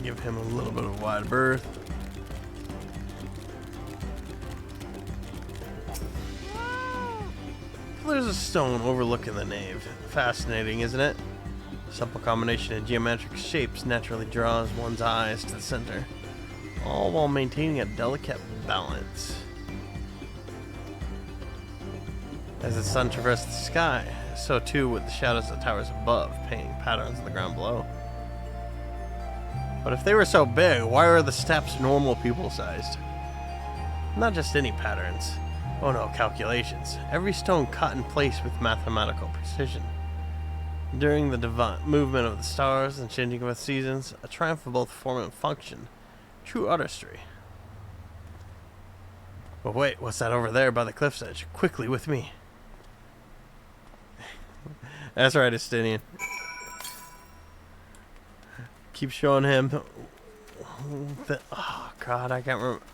Give him a little bit of wide berth. There's a stone overlooking the nave. Fascinating, isn't it? Simple combination of geometric shapes naturally draws one's eyes to the center, all while maintaining a delicate balance. As the sun traversed the sky, so too would the shadows of the towers above, painting patterns on the ground below. But if they were so big, why are the steps normal people-sized? Not just any patterns. Oh no, calculations. Every stone cut in place with mathematical precision. During the divine movement of the stars and changing of the seasons, a triumph of both form and function. True artistry. But wait, what's that over there by the cliff's edge? Quickly, with me. That's right, Estinian. Keep showing him. Oh god, I can't remember.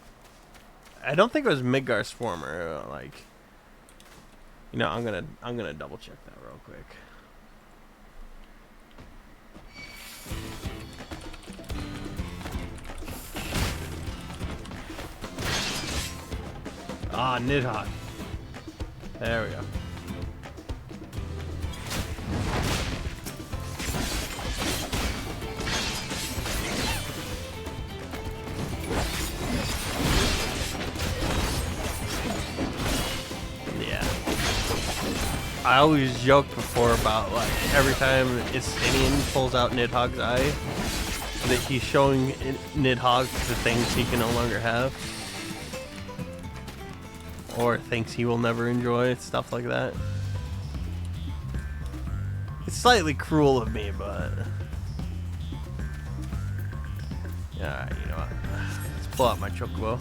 I don't think it was Midgar's former. You know, I'm gonna double check that real quick. Ah, Nidhogg. There we go. Yeah. I always joked before about like every time Istinian pulls out Nidhogg's eye, that he's showing Nidhogg the things he can no longer have. Or things he will never enjoy, stuff like that. It's slightly cruel of me, but... Yeah, you know what? Let's pull out my chocobo.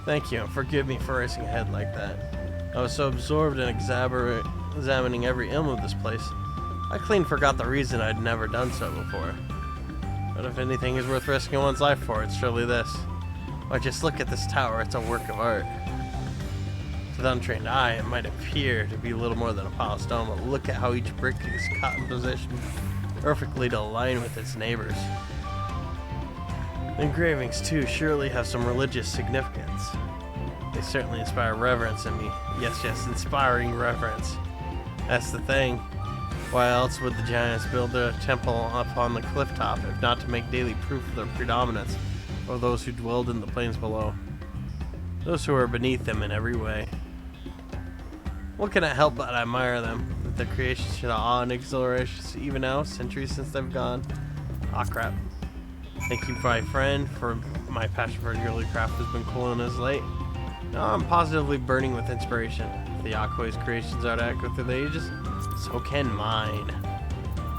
Thank you, and forgive me for racing ahead like that. I was so absorbed in examining every ilm of this place, I clean forgot the reason I'd never done so before. But if anything is worth risking one's life for, it's surely this. Why, just look at this tower, it's a work of art. To the untrained eye, it might appear to be little more than a pile of stone, but look at how each brick is caught in position perfectly to align with its neighbors. The engravings, too, surely have some religious significance. They certainly inspire reverence in me. Yes, inspiring reverence. That's the thing. Why else would the giants build their temple up on the cliff top, if not to make daily proof of their predominance over those who dwelled in the plains below? Those who are beneath them in every way. What can I help but admire them? That their creation should awe and exhilaration even now, centuries since they've gone. Ah, crap. Thank you, my friend, for my passion for girly craft has been cooling as late. Now I'm positively burning with inspiration. If the Yakui's creations are to echo through the ages, so can mine.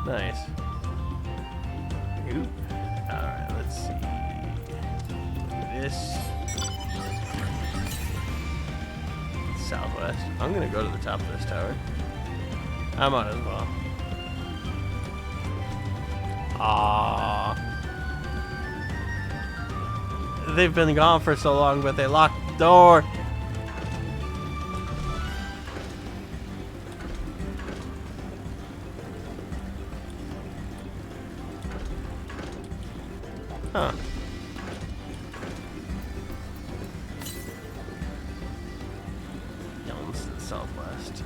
Nice. Oop. Alright, let's see. This. Southwest. I'm gonna go to the top of this tower. I might as well. Ah. They've been gone for so long, but they locked the door. Huh. Elms to the southwest.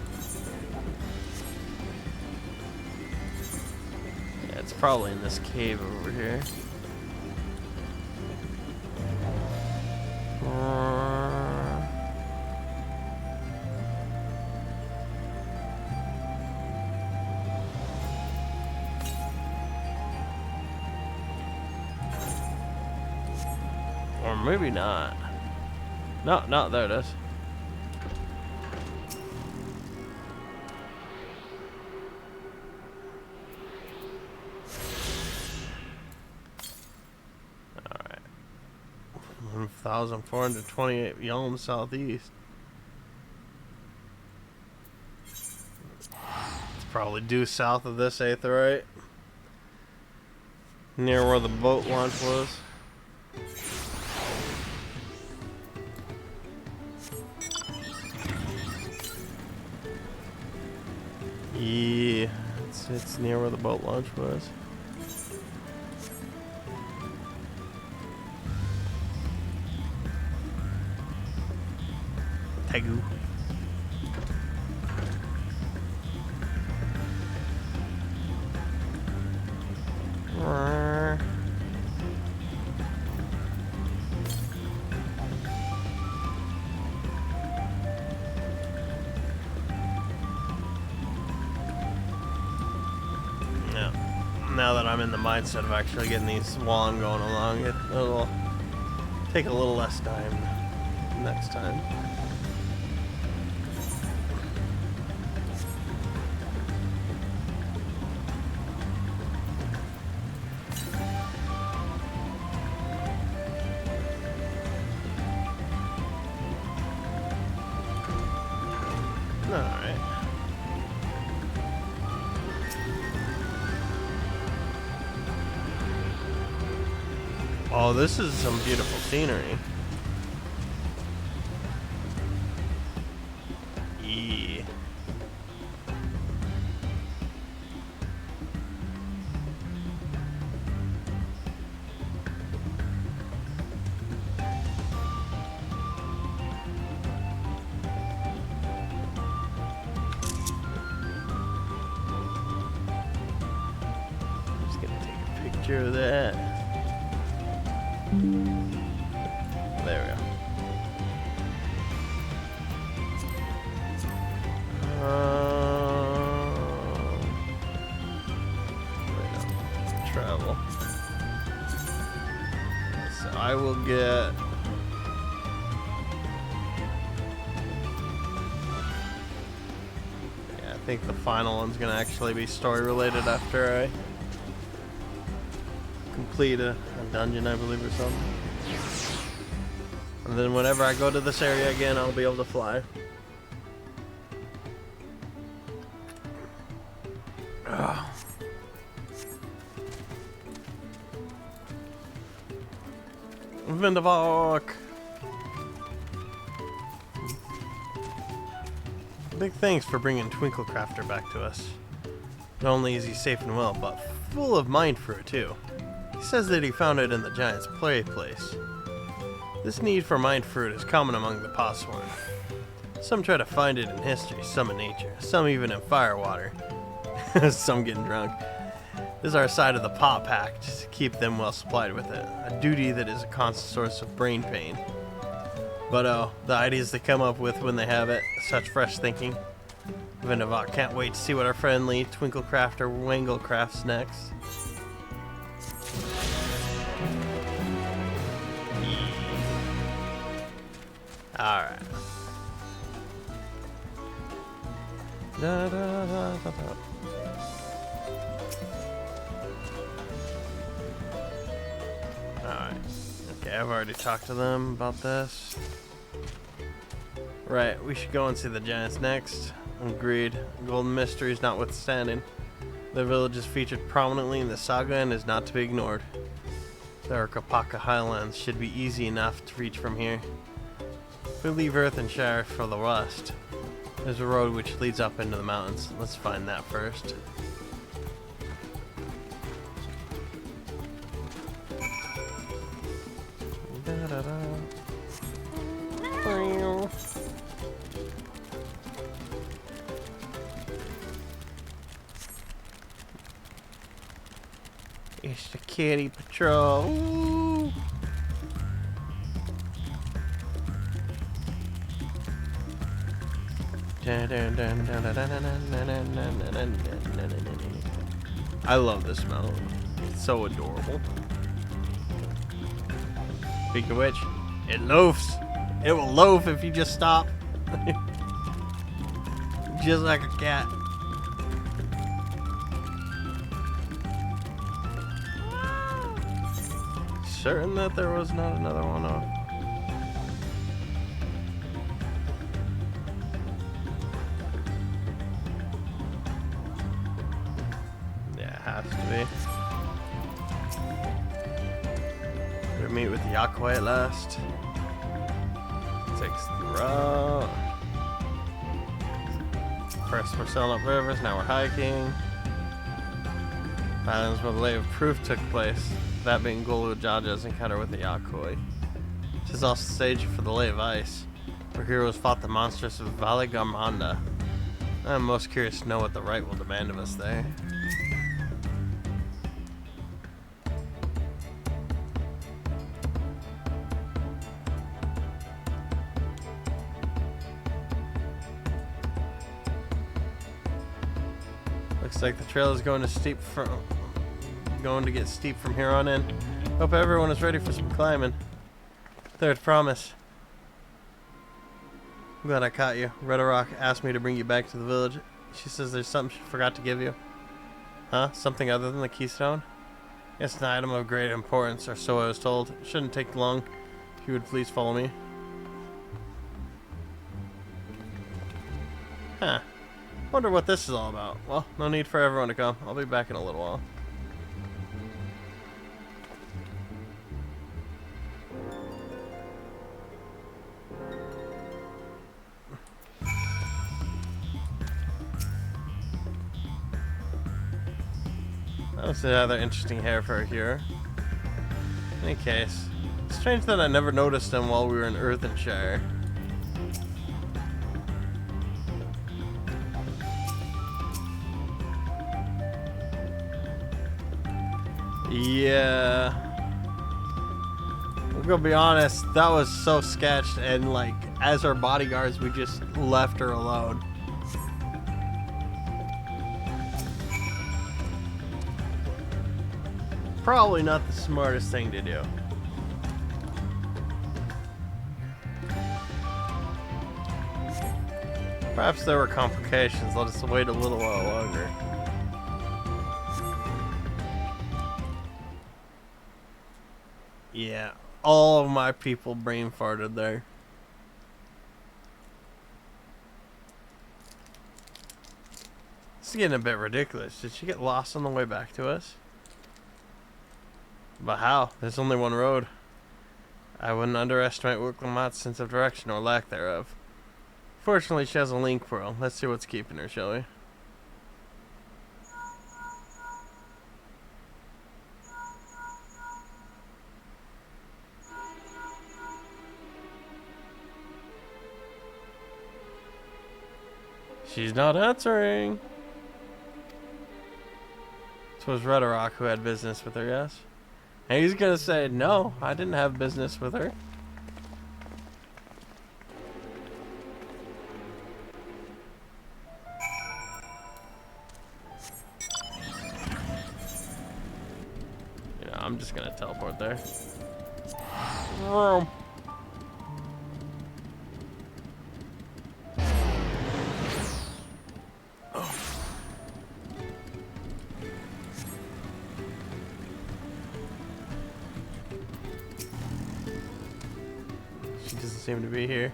Yeah, it's probably in this cave over here. Or maybe not. No, there it is. Alright. 1,428 Yelm southeast. It's probably due south of this aetheryte. Near where the boat launch was. Yeah, it's near where the boat launch was. Tegu. Now that I'm in the mindset of actually getting these while I'm going along, it'll take a little less time next time. Oh, this is some beautiful scenery. Yeah. Just gonna take a picture of that. There we go. Right on. Travel. So I will get. Yeah, I think the final one's gonna actually be story related after I complete a dungeon, I believe, or something. And then whenever I go to this area again, I'll be able to fly. Ugh. Vindavok! Big thanks for bringing Twinklecrafter back to us. Not only is he safe and well, but full of mind fruit too. He says that he found it in the giant's play place. This need for mind fruit is common among the Possworn. Some try to find it in history, some in nature, some even in firewater. Some getting drunk. This is our side of the Pot Pact to keep them well supplied with it, a duty that is a constant source of brain pain. But oh, the ideas they come up with when they have it, such fresh thinking. Vindavok can't wait to see what our friendly Twinklecrafter Wangle crafts next. Alright. Da, da, da, da, da. Alright. Okay, I've already talked to them about this. Right, we should go and see the giants next. Agreed. Golden mysteries notwithstanding. The village is featured prominently in the saga and is not to be ignored. The Urkapaka Highlands should be easy enough to reach from here. If we leave Earth and Shire for the west, there's a road which leads up into the mountains. Let's find that first. It's the kitty patrol. Ooh. I love this mountain. It's so adorable. Speaking of which, it loafs. It will loaf if you just stop. Just like a cat. Certain that there was not another one on. Yeah, it has to be. Better meet with the Yakoi at last. Takes the route. First we're sailing up rivers, now we're hiking. Islands where the Lay of Proof took place. That being Gulu Jaja's encounter with the Yakoi. This is also the stage for the Lay of Ice, where heroes fought the monsters of Vale Garmanda. I'm most curious to know what the right will demand of us there. Looks like the trail is going to get steep from here on in. Hope everyone is ready for some climbing. Third promise. I'm glad I caught you. Redarok asked me to bring you back to the village. She says there's something she forgot to give you. Huh? Something other than the keystone? It's an item of great importance, or so I was told. It shouldn't take long. If you would please follow me. Huh. Wonder what this is all about. Well, no need for everyone to come. I'll be back in a little while. That's another interesting hair for a hero. In any case, it's strange that I never noticed him while we were in Earthenshire. Yeah. I'm gonna be honest, that was so sketched, and like, as our bodyguards, we just left her alone. Probably not the smartest thing to do. Perhaps there were complications. Let us wait a little while longer. Yeah, all of my people brain farted there. This is getting a bit ridiculous. Did she get lost on the way back to us? But how? There's only one road. I wouldn't underestimate Wuk Lamat's sense of direction or lack thereof. Fortunately, she has a link pearl. Let's see what's keeping her, shall we? She's not answering. It was Redrock who had business with her, yes? And he's gonna say, no, I didn't have business with her. You know, I'm just gonna teleport there. Vroom. Seem to be here.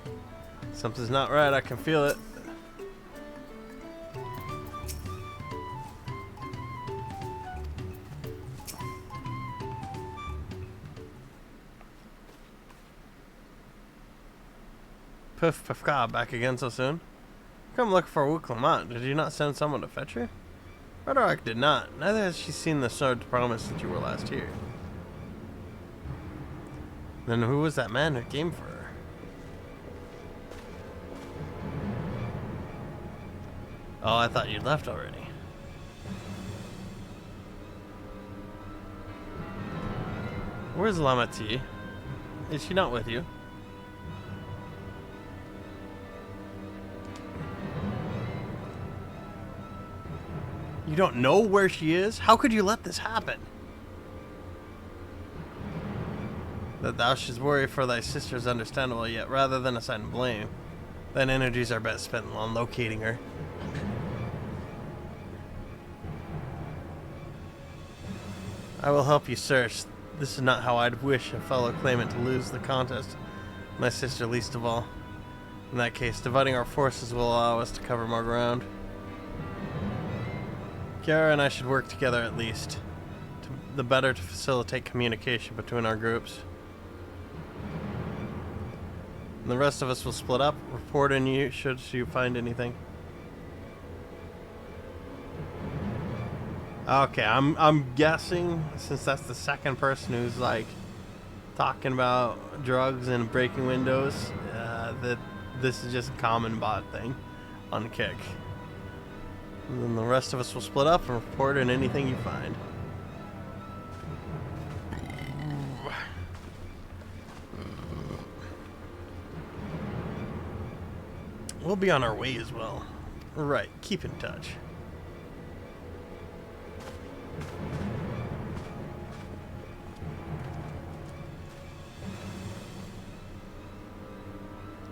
Something's not right, I can feel it. Puff puff ka, back again so soon? Come look for Wuk Lamat. Did you not send someone to fetch her? Redrock did not. Neither has she seen the sword to promise that you were last here. Then who was that man who came for her? Oh, I thought you'd left already. Where's Lamati? Is she not with you? You don't know where she is? How could you let this happen? That thou shouldst worry for thy sister is understandable, yet rather than assign blame, thine energies are best spent on locating her. I will help you search. This is not how I'd wish a fellow claimant to lose the contest, my sister least of all. In that case, dividing our forces will allow us to cover more ground. Kiara and I should work together at least, the better to facilitate communication between our groups. And the rest of us will split up, report on you should you find anything. Okay, I'm guessing, since that's the second person who's like talking about drugs and breaking windows, that this is just a common bot thing on Kick. And then the rest of us will split up and report on anything you find. We'll be on our way as well. Right, keep in touch.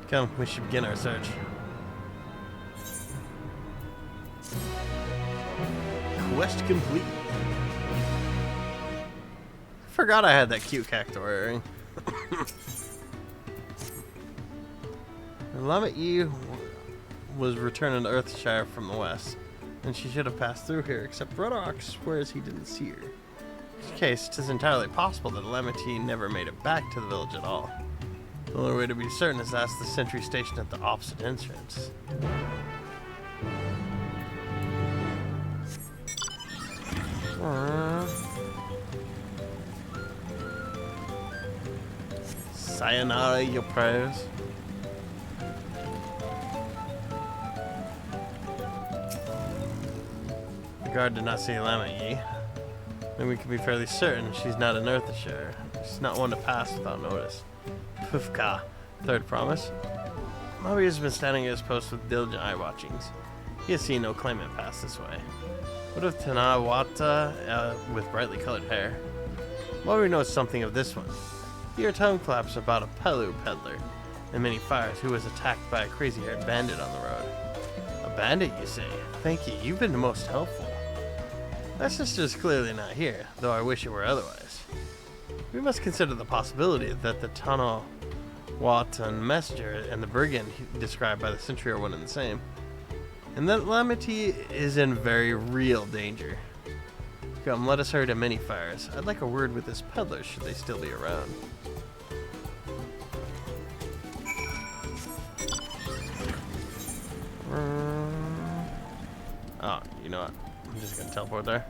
Come, we should begin our search. Quest complete. Forgot I had that cute cactus earring. Lamat was returning to Earthshire from the west, and she should have passed through here, except Redrock swears he didn't see her. In which case, 'tis entirely possible that Lamat never made it back to the village at all. The only way to be certain is to ask the sentry stationed at the opposite entrance. Sayonara, your prayers. The guard did not see Lamat Yi. Then we can be fairly certain she's not an Earthsharer. She's not one to pass without notice. Pufka. Third promise. Mabi has been standing at his post with diligent eye watchings. He has seen no claimant pass this way. What of Tanawata with brightly colored hair? Mabi knows something of this one. He heard tongue claps about a Pelu peddler and many fires who was attacked by a crazy-haired bandit on the road. A bandit, you say? Thank you. You've been most helpful. My sister is clearly not here, though I wish it were otherwise. We must consider the possibility that the Tanawatan messenger and the brigand described by the sentry are one and the same, and that Lamat Yi is in very real danger. Come, let us hurry to many fires. I'd like a word with this peddler should they still be around. Oh, you know what? I'm just gonna teleport there.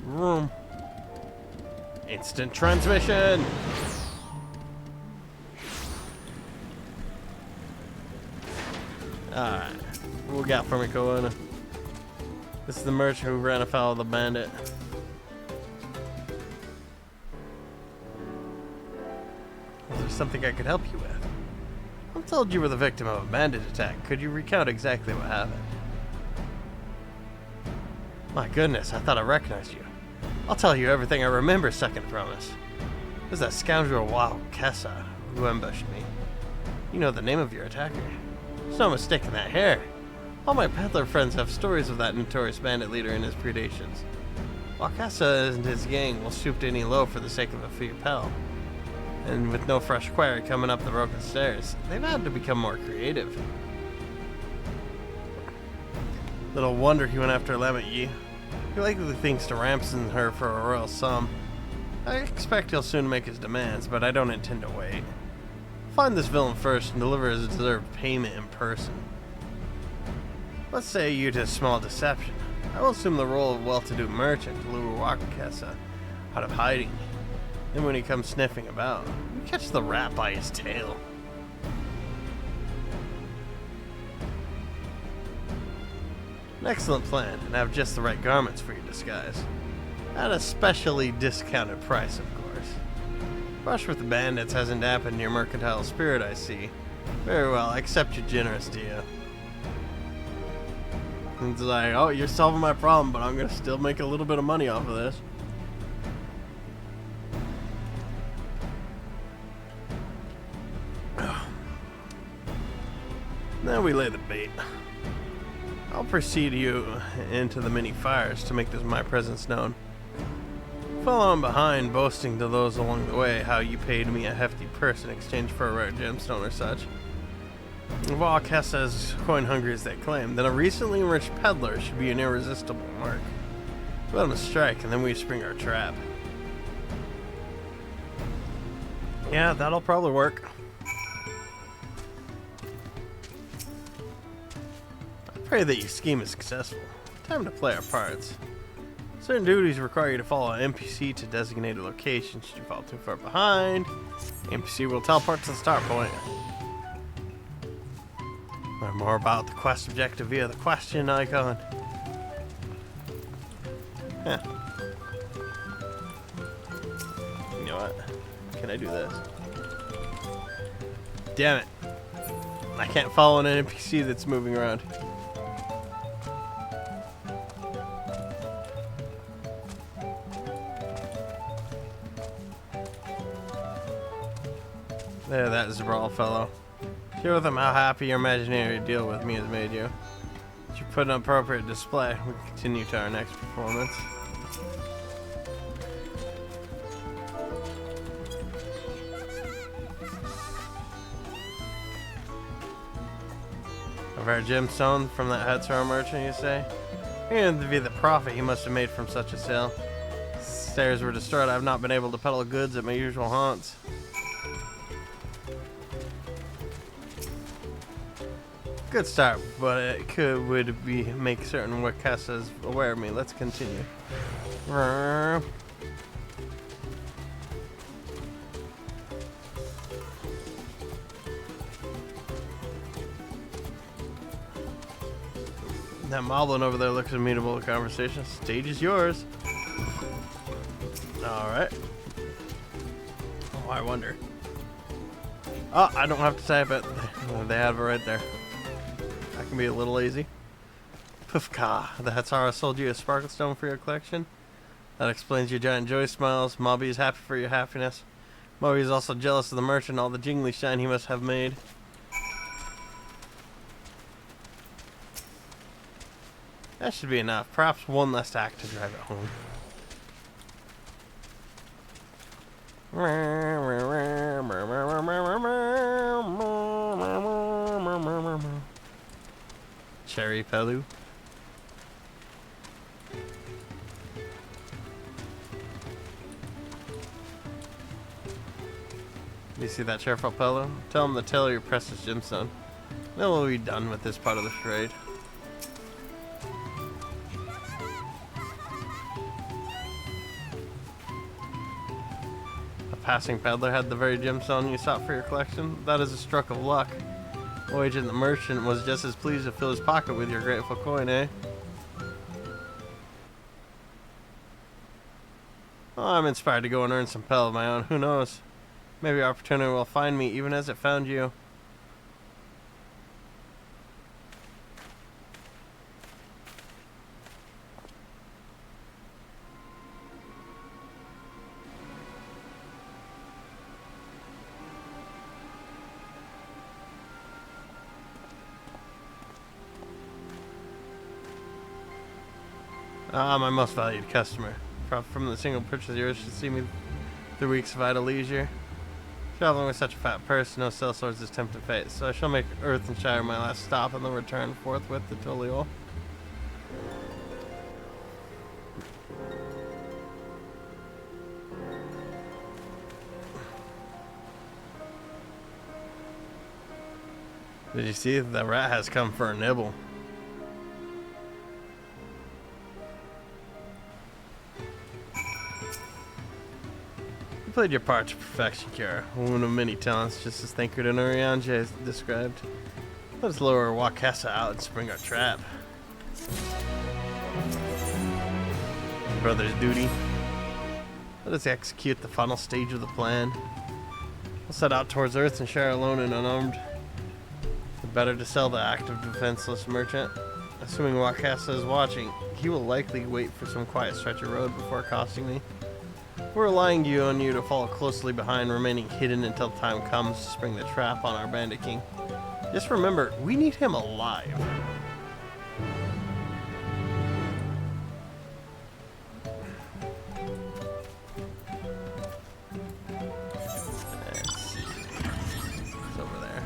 Room. Instant transmission! Alright. What we got for me, Koana? This is the merchant who ran afoul of the bandit. Is there something I could help you with? I'm told you were the victim of a bandit attack. Could you recount exactly what happened? My goodness, I thought I recognized you. I'll tell you everything I remember, second promise. It was that scoundrel Wuk Lamat who ambushed me. You know the name of your attacker. There's no mistaking that hair. All my peddler friends have stories of that notorious bandit leader and his predations. Wuk Lamat and his gang will stoop to any low for the sake of a few pel. And with no fresh quarry coming up the broken stairs, they've had to become more creative. Little wonder he went after Lamat Yi. He likely thinks to ransom her for a royal sum. I expect he'll soon make his demands, but I don't intend to wait. Find this villain first and deliver his deserved payment in person. Let's say you did a small deception. I will assume the role of well-to-do merchant to lure Wuk Lamat out of hiding. Then when he comes sniffing about, we catch the rat by his tail. An excellent plan, and I have just the right garments for your disguise. At a specially discounted price, of course. Brush with the bandits hasn't dampened your mercantile spirit, I see. Very well, I accept your generous deal. It's like, oh, you're solving my problem, but I'm gonna still make a little bit of money off of this. Now we lay the bait. I'll precede you into the many fires to make my presence known. Follow on behind, boasting to those along the way how you paid me a hefty purse in exchange for a rare gemstone or such. If Wuk Lamat is as coin-hungry as they claim, then a recently enriched peddler should be an irresistible mark. Let him strike, and then we spring our trap. Yeah, that'll probably work. Pray that your scheme is successful. Time to play our parts. Certain duties require you to follow an NPC to designated location. Should you fall too far behind, the NPC will teleport to the start point. Learn more about the quest objective via the question icon. Huh. You know what? Can I do this? Damn it. I can't follow an NPC that's moving around. There, that Zabral fellow. Share with him how happy your imaginary deal with me has made you. You put an appropriate display. We continue to our next performance. A rare gemstone from that Hetzar merchant, you say? And to be the profit he must have made from such a sale. Stairs were destroyed. I have not been able to peddle goods at my usual haunts. Good start, but it would make certain Wuk Lamat is aware of me. Let's continue. That moblin over there looks amenable to conversation. Stage is yours. Alright. Oh, I wonder. Oh, I don't have to type it. They have it right there. I can be a little lazy. Pufka. That's how I sold you a sparkle stone for your collection. That explains your giant joy smiles. Mobby is happy for your happiness. Mobby is also jealous of the merchant and all the jingly shine he must have made. That should be enough. Perhaps one less act to drive it home. Cherry Pelu. You see that cheerful fellow? Tell him to tailor your precious gemstone. Then we'll be done with this part of the trade. A passing peddler had the very gemstone you sought for your collection. That is a stroke of luck. O agent the merchant was just as pleased to fill his pocket with your grateful coin, eh? Well, I'm inspired to go and earn some pel of my own. Who knows? Maybe opportunity will find me even as it found you. Ah, my most valued customer. From the single purchase of yours should see me through weeks of idle leisure. Traveling with such a fat purse, no sellswords is tempting fate, so I shall make Earth and Shire my last stop and then return forthwith to Toliol. Did you see? The rat has come for a nibble. You played your part to perfection, Kira. A woman of many talents, just as Thancred and Urianje described. Let's lower Wakasa out and spring our trap. Brother's duty. Let us execute the final stage of the plan. We'll set out towards Earth and Shire alone and unarmed. The better to sell the active defenseless merchant. Assuming Wakasa is watching, he will likely wait for some quiet stretch of road before accosting me. We're relying on you to follow closely behind, remaining hidden until time comes to spring the trap on our bandit king. Just remember, we need him alive. Let's see. It's over there.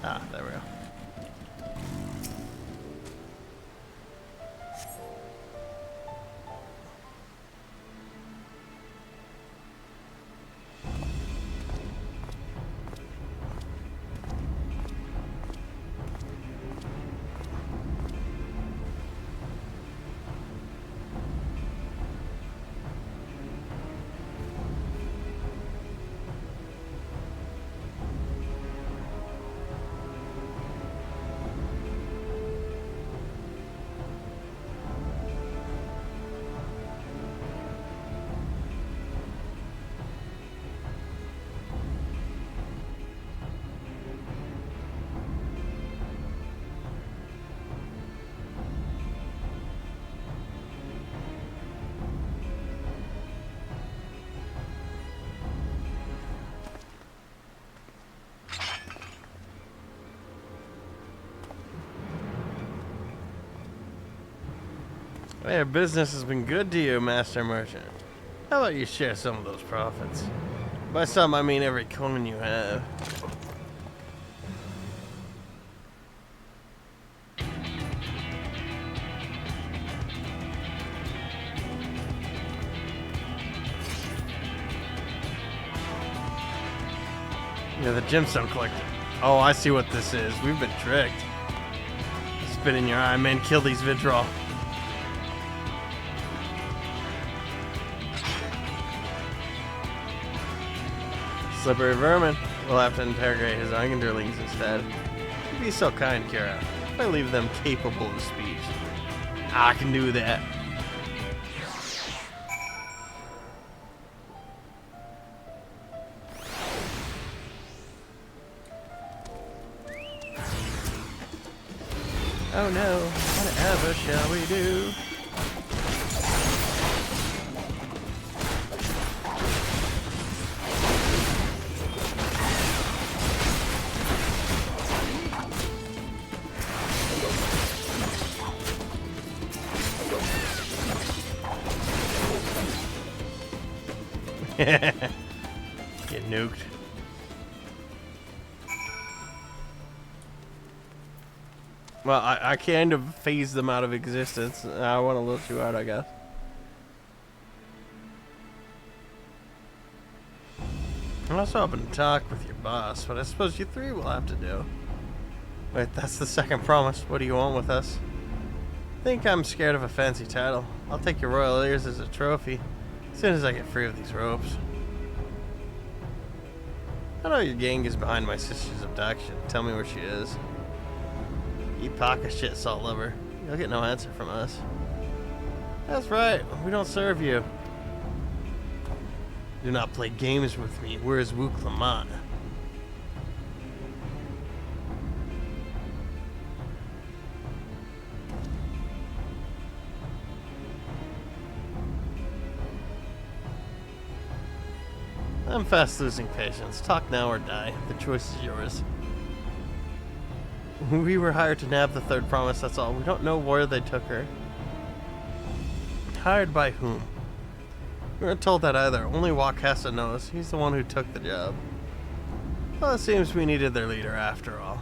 Ah, there we go. Hey, business has been good to you, Master Merchant. How about you share some of those profits? By some, I mean every coin you have. Yeah, the gemstone collector. Oh, I see what this is. We've been tricked. Spit in your eye, man. Kill these Vidral. Slippery vermin. We'll have to interrogate his underlings instead. Be so kind, Kira. If I leave them capable of speech. I can do that. Oh no, whatever shall we do? Get nuked. Well, I kind of phased them out of existence. I want to loot you out, I guess. I'm also hoping to talk with your boss, but I suppose you three will have to do. Wait, that's the second promise. What do you want with us? Think I'm scared of a fancy title. I'll take your royal ears as a trophy. As soon as I get free of these ropes. I know your gang is behind my sister's abduction. Tell me where she is. You pocket shit, salt liver. You'll get no answer from us. That's right. We don't serve you. Do not play games with me. Where is Wuk Lamat? I'm fast losing patience. Talk now or die. The choice is yours. We were hired to nab the third promise, that's all. We don't know where they took her. Hired by whom? We weren't told that either. Only Wakasa knows. He's the one who took the job. Well, it seems we needed their leader after all.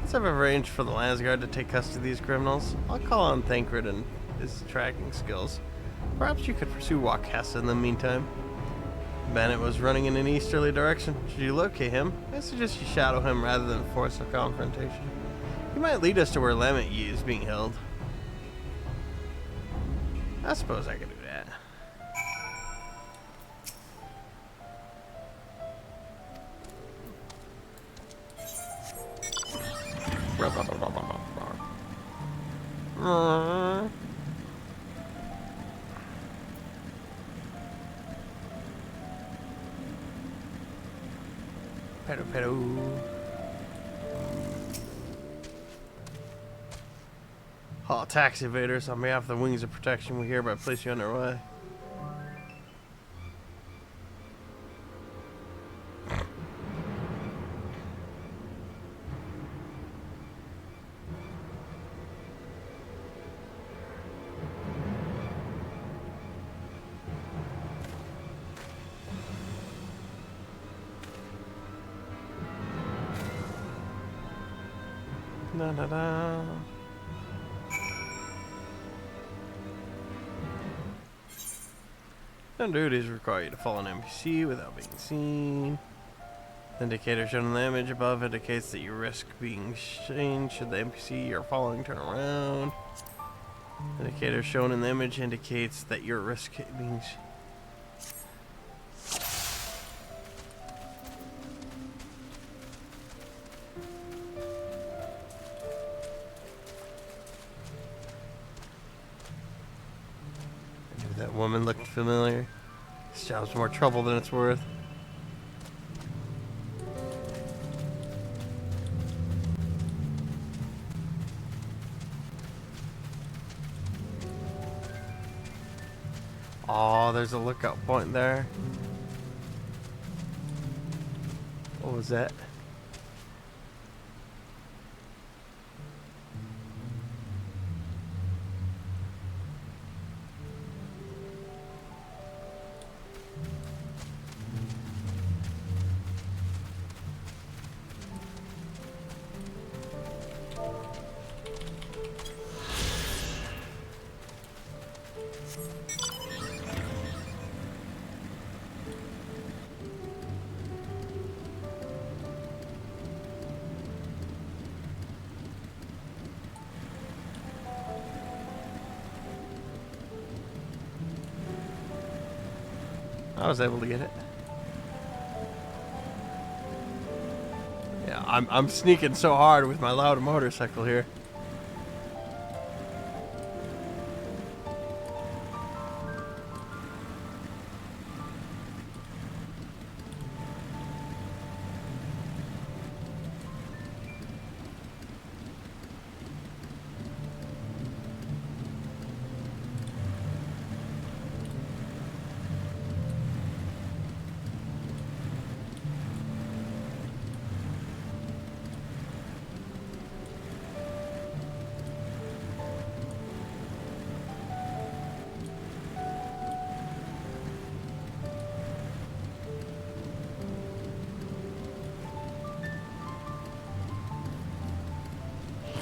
Let's have arranged for the Landsguard to take custody of these criminals. I'll call on Thancred and his tracking skills. Perhaps you could pursue Wakasa in the meantime. Bennett was running in an easterly direction. Should you locate him, I suggest you shadow him rather than force a confrontation. He might lead us to where Lamat Yi is being held. I suppose I could do that. Pedo. All tax evaders, on behalf of the Wings of Protection, we hereby place you underway. Da-da-da. Some duties require you to follow an NPC without being seen. The indicator shown in the image above indicates that you risk being seen should the NPC you're following turn around. The indicator shown in the image indicates that you're risking being That woman looked familiar. This job's more trouble than it's worth. Oh, there's a lookout point there. What was that? I was able to get it. I'm sneaking so hard with my loud motorcycle here.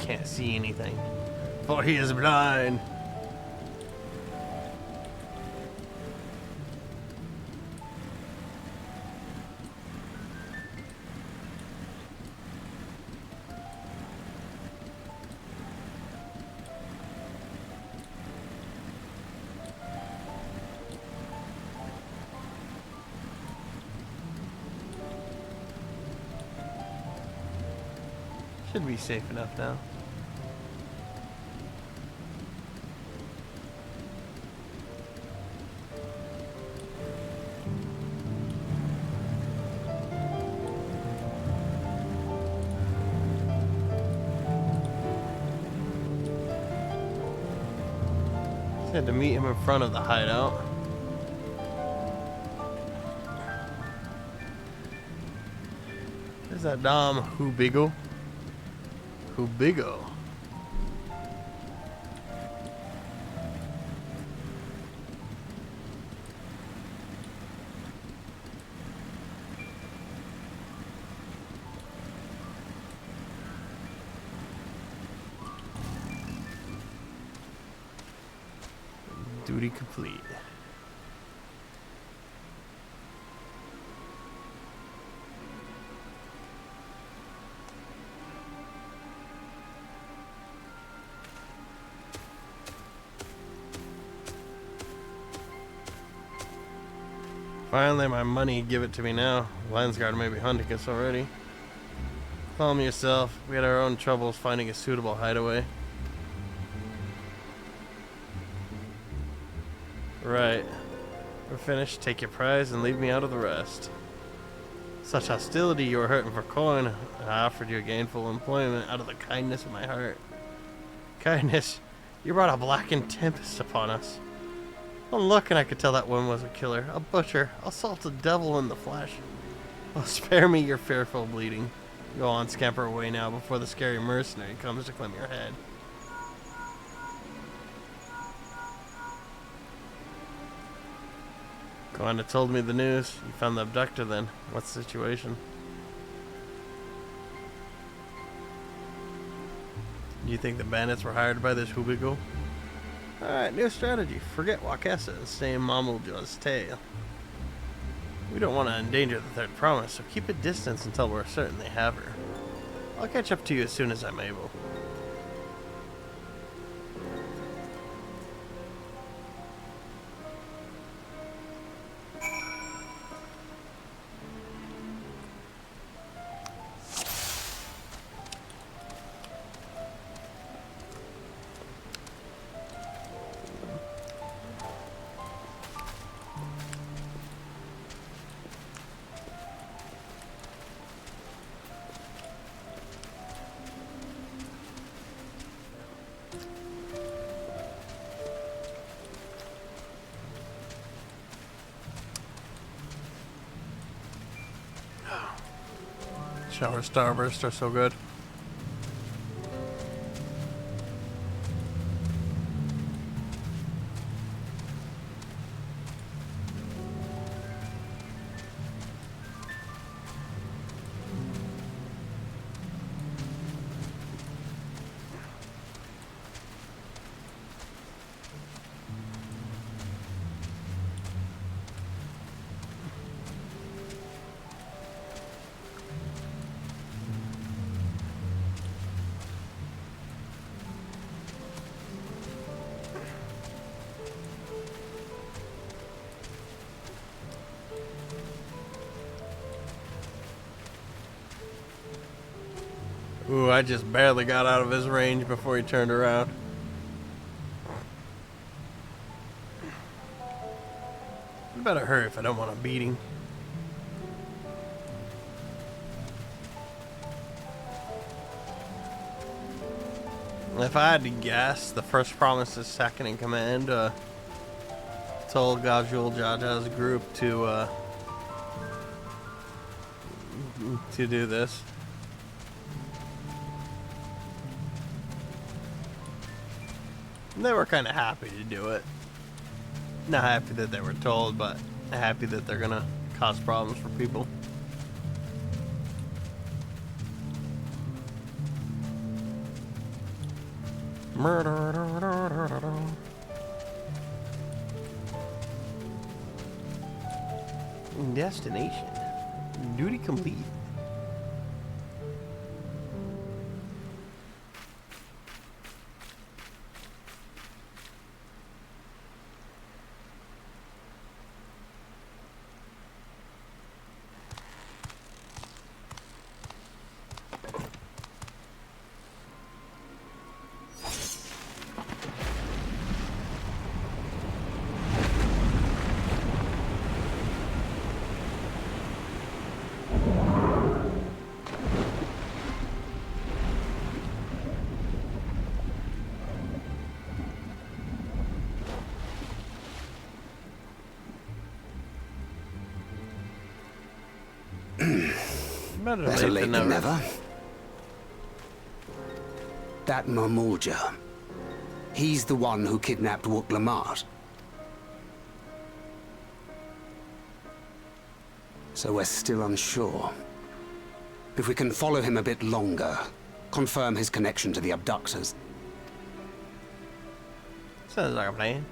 Can't see anything, for he is blind. Should be safe enough now. Had to meet him in front of the hideout. There's that Dom Hubigo. Hubigo. Duty complete. Finally, my money, give it to me now. Lensguard may be hunting us already. Calm yourself. We had our own troubles finding a suitable hideaway. Right. We're finished. Take your prize and leave me out of the rest. Such hostility, you were hurting for coin. I offered you gainful employment out of the kindness of my heart. Kindness? You brought a blackened tempest upon us. One look and I could tell that one was a killer, a butcher, assault a devil in the flesh. Oh, spare me your fearful bleeding. Go on, scamper away now before the scary mercenary comes to claim your head. Gwanda told me the news. You found the abductor then. What's the situation? You think the bandits were hired by this Hubigo? Alright, new strategy. Forget Wakesa and stay in Mamulja's tail. We don't want to endanger the third promise, so keep a distance until we're certain they have her. I'll catch up to you as soon as I'm able. Shower Starburst are so good. Ooh, I just barely got out of his range before he turned around. I better hurry if I don't want a beating. If I had to guess, the first promise is second in command told Gajul Jaja's group to do this. And they were kind of happy to do it. Not happy that they were told, but happy that they're gonna cause problems for people. Destination. Duty complete. Better late than never. That Mamulja, he's the one who kidnapped Wuk Lamat. So we're still unsure. If we can follow him a bit longer, confirm his connection to the abductors. Sounds like a plan.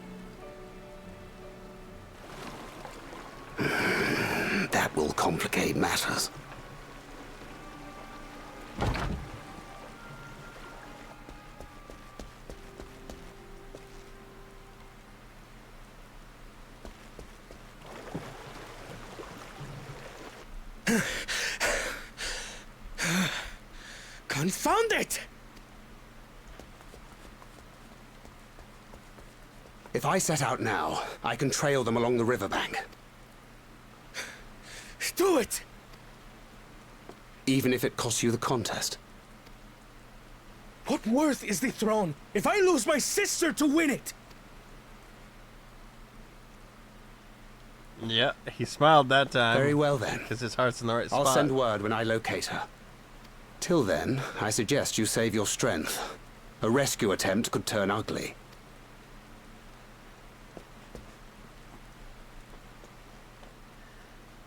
That will complicate matters. Confound it! If I set out now, I can trail them along the riverbank. Do it! Even if it costs you the contest. What worth is the throne if I lose my sister to win it? Yeah, he smiled that time. Very well then. Because his heart's in the right spot. I'll send word when I locate her. Till then, I suggest you save your strength. A rescue attempt could turn ugly.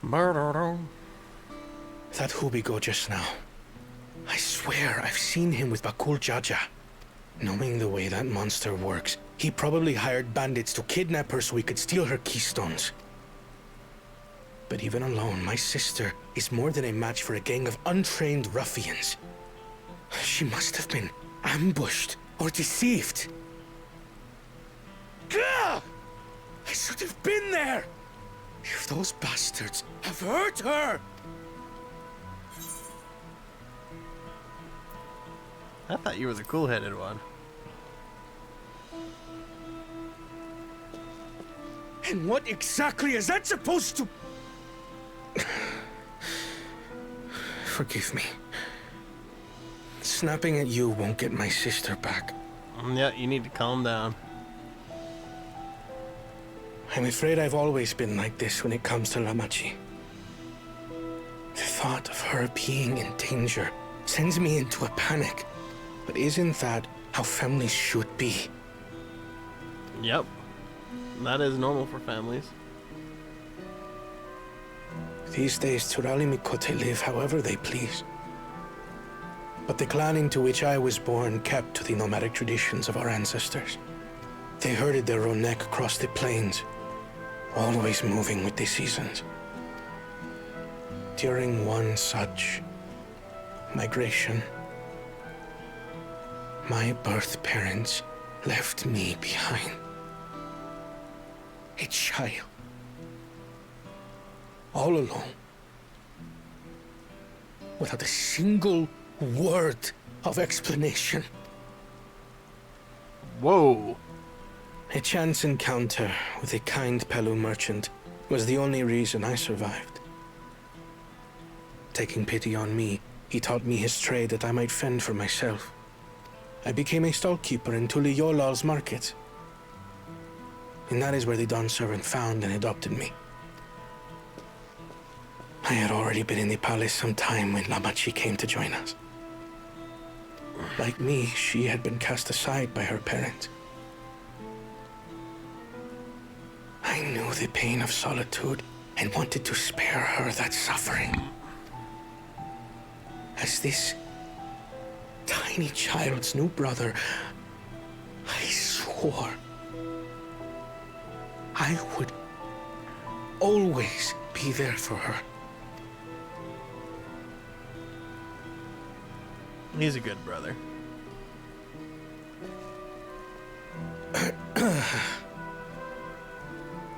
Murder. That Hubigo just now. I swear I've seen him with Bakul Jaja. Knowing the way that monster works, he probably hired bandits to kidnap her so he could steal her keystones. But even alone, my sister is more than a match for a gang of untrained ruffians. She must have been ambushed or deceived. Gah! I should have been there! If those bastards have hurt her! I thought you were the cool-headed one. And what exactly is that supposed to... Forgive me. Snapping at you won't get my sister back. Yeah, you need to calm down. I'm afraid I've always been like this when it comes to Lamachi. The thought of her being in danger sends me into a panic. But isn't that how families should be? Yep. That is normal for families. These days, Turali Mikote live however they please. But the clan into which I was born kept to the nomadic traditions of our ancestors. They herded their own neck across the plains, always moving with the seasons. During one such migration, my birth parents left me behind. A child. All alone. Without a single word of explanation. Whoa. A chance encounter with a kind Pelu merchant was the only reason I survived. Taking pity on me, he taught me his trade that I might fend for myself. I became a stallkeeper in Tuliyolal's market. And that is where the Dawn servant found and adopted me. I had already been in the palace some time when Lamachi came to join us. Like me, she had been cast aside by her parents. I knew the pain of solitude and wanted to spare her that suffering. As this tiny child's new brother, I swore I would always be there for her. He's a good brother.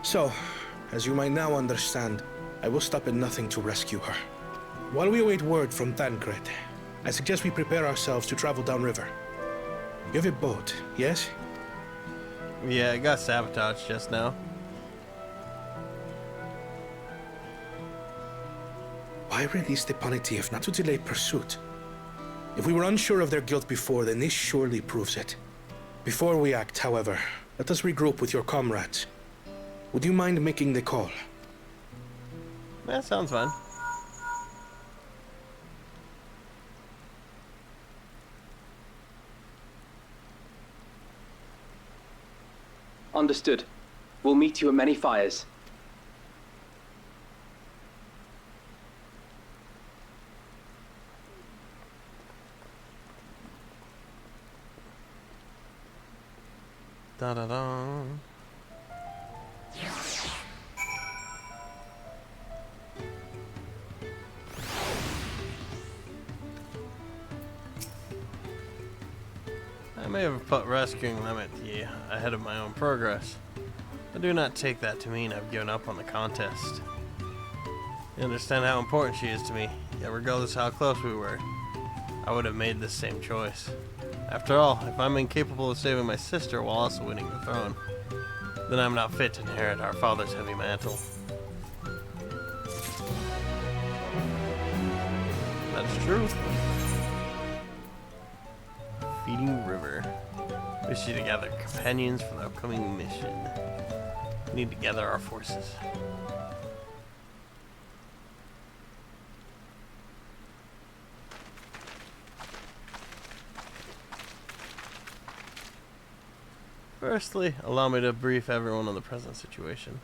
So, as you might now understand, I will stop at nothing to rescue her. While we await word from Thancred, I suggest we prepare ourselves to travel downriver. You have a boat, yes? Yeah, I got sabotaged just now. Why release the Panity if not to delay pursuit? If we were unsure of their guilt before, then this surely proves it. Before we act, however, let us regroup with your comrades. Would you mind making the call? That sounds fun. Understood. We'll meet you at many fires. Da-da-da. I may have put rescuing Lamat ahead of my own progress, but do not take that to mean I've given up on the contest. You understand how important she is to me, yet regardless how close we were, I would have made this same choice. After all, if I'm incapable of saving my sister while also winning the throne, then I'm not fit to inherit our father's heavy mantle. That's true. Feeding River. Wish you to gather companions for the upcoming mission. We need to gather our forces. Firstly, allow me to brief everyone on the present situation.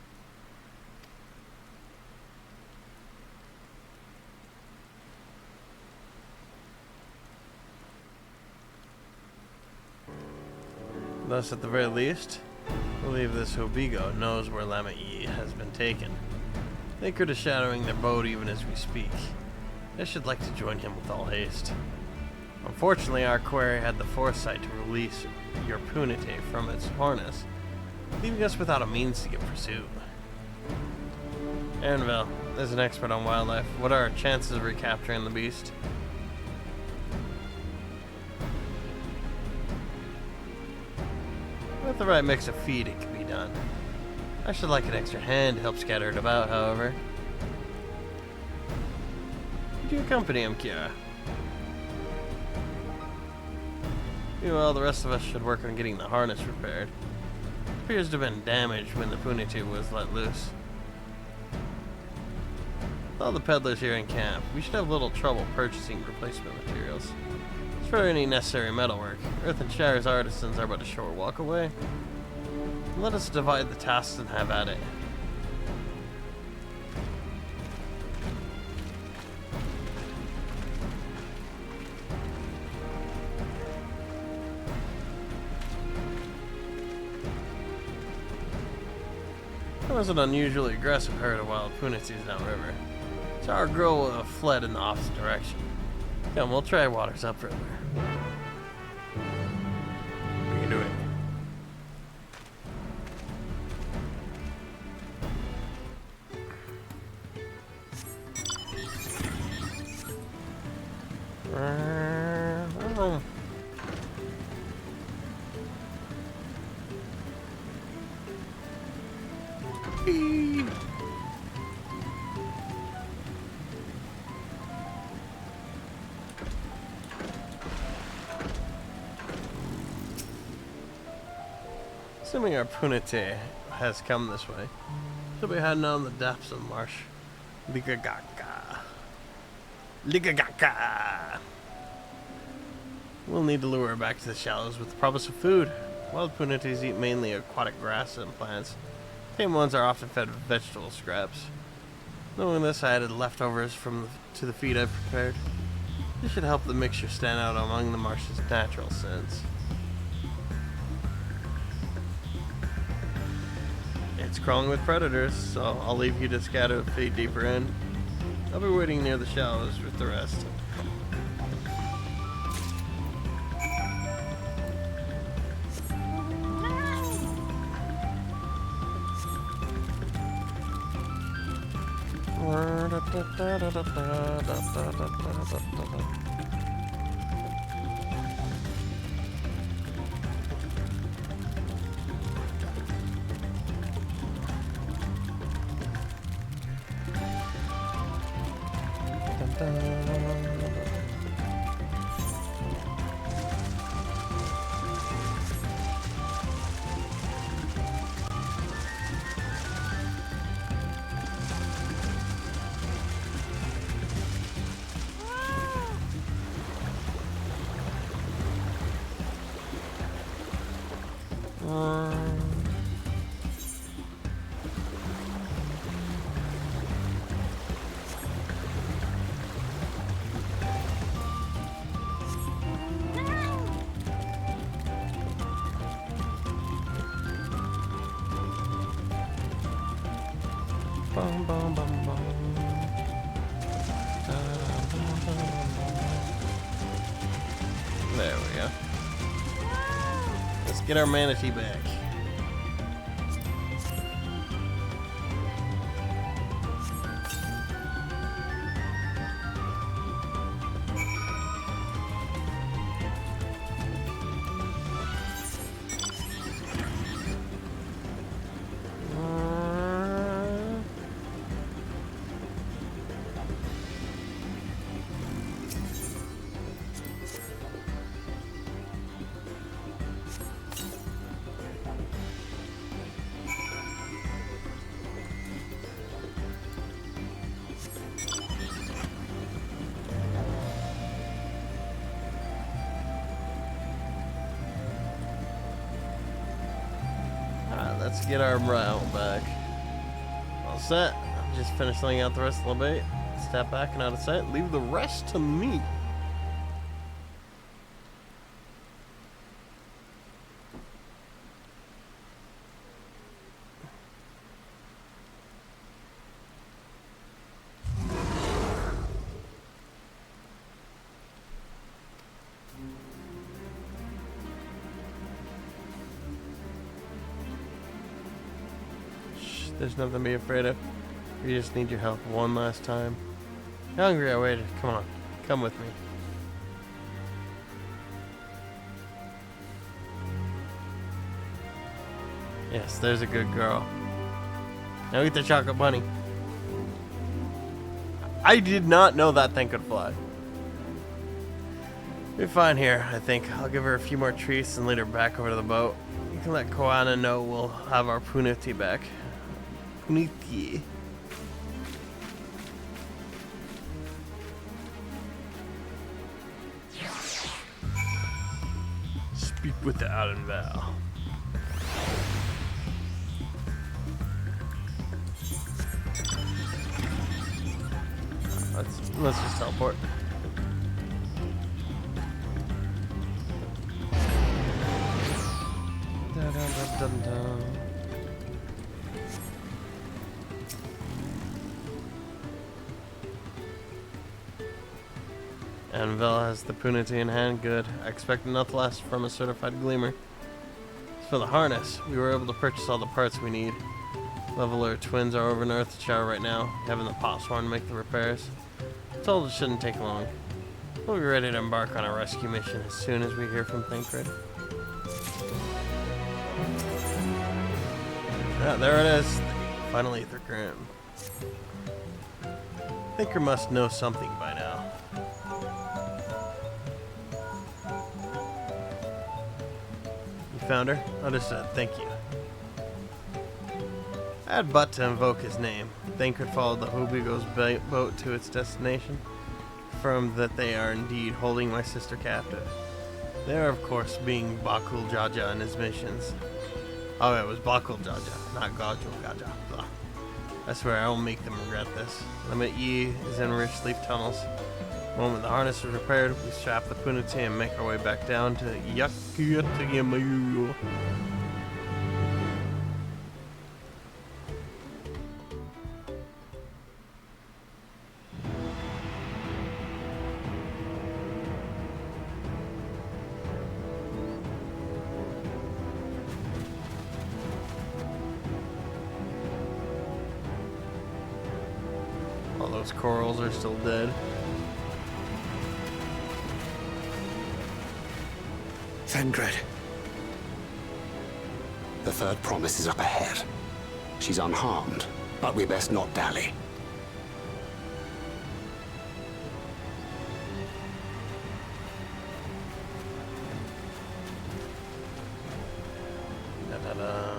Thus, at the very least, I believe this Hobigo knows where Lamat has been taken. They could be shadowing their boat even as we speak. I should like to join him with all haste. Unfortunately, our quarry had the foresight to release your punite from its harness, leaving us without a means to get pursuit. Aaronville, as an expert on wildlife, what are our chances of recapturing the beast? With the right mix of feed, it can be done. I should like an extra hand to help scatter it about, however. Would you accompany him, Kiara? Meanwhile, the rest of us should work on getting the harness repaired. It appears to have been damaged when the punity was let loose. With all the peddlers here in camp, we should have little trouble purchasing replacement materials. As for any necessary metalwork, Earth and Shire's artisans are but a short walk away. Let us divide the tasks and have at it. There was an unusually aggressive herd of wild punities downriver, so our girl would have fled in the opposite direction. Come, we'll try waters upriver. We can do it. Assuming our punite has come this way, she'll be heading on the depths of marsh. Ligagaka. Ligagaka. We'll need to lure her back to the shallows with the promise of food. Wild punites eat mainly aquatic grass and plants. Tame ones are often fed vegetable scraps. Knowing this, I added leftovers to the feed I've prepared. This should help the mixture stand out among the marsh's natural scents. It's crawling with predators, so I'll leave you to scatter the feed deeper in. I'll be waiting near the shallows with the rest. Bum, bum, bum, bum. There we go. Let's get our manatee back. Let's get our route back. All set. Just finished laying out the rest of the bait. Step back and out of sight. Leave the rest to me. There's nothing to be afraid of. We just need your help one last time. You're hungry, I waited. Come on. Come with me. Yes, there's a good girl. Now eat the chocolate bunny. I did not know that thing could fly. We'll be fine here, I think. I'll give her a few more treats and lead her back over to the boat. You can let Koana know we'll have our puniti back. Puniti. Speak with the Allen Val. Let's just teleport. Dun, dun, dun, dun, dun. Anvil has the puniti in hand. Good. I expect nothing less from a certified gleamer. As for the harness, we were able to purchase all the parts we need. Leveler twins are over in Earthshire right now, having the Potsworn make the repairs. Told it shouldn't take long. We'll be ready to embark on a rescue mission as soon as we hear from Thancred. Yeah, there it is. Final ether current. Thinker must know something by now. You found her? Understood. Thank you. I had but to invoke his name. Then could follow the Hobigo's boat to its destination. Confirm that they are indeed holding my sister captive. They are, of course, being Bakul Jaja and his missions. Oh, it was Bakul Jaja, not Gajul Gaja. Blah. I swear I will make them regret this. Limit Yi is in rich sleep tunnels. The moment the harness is repaired, we strap the Punute and make our way back down to Yakyatagamayu. All those corals are still dead. Thangred. The third promise is up ahead. She's unharmed, but we best not dally. Da-da-da.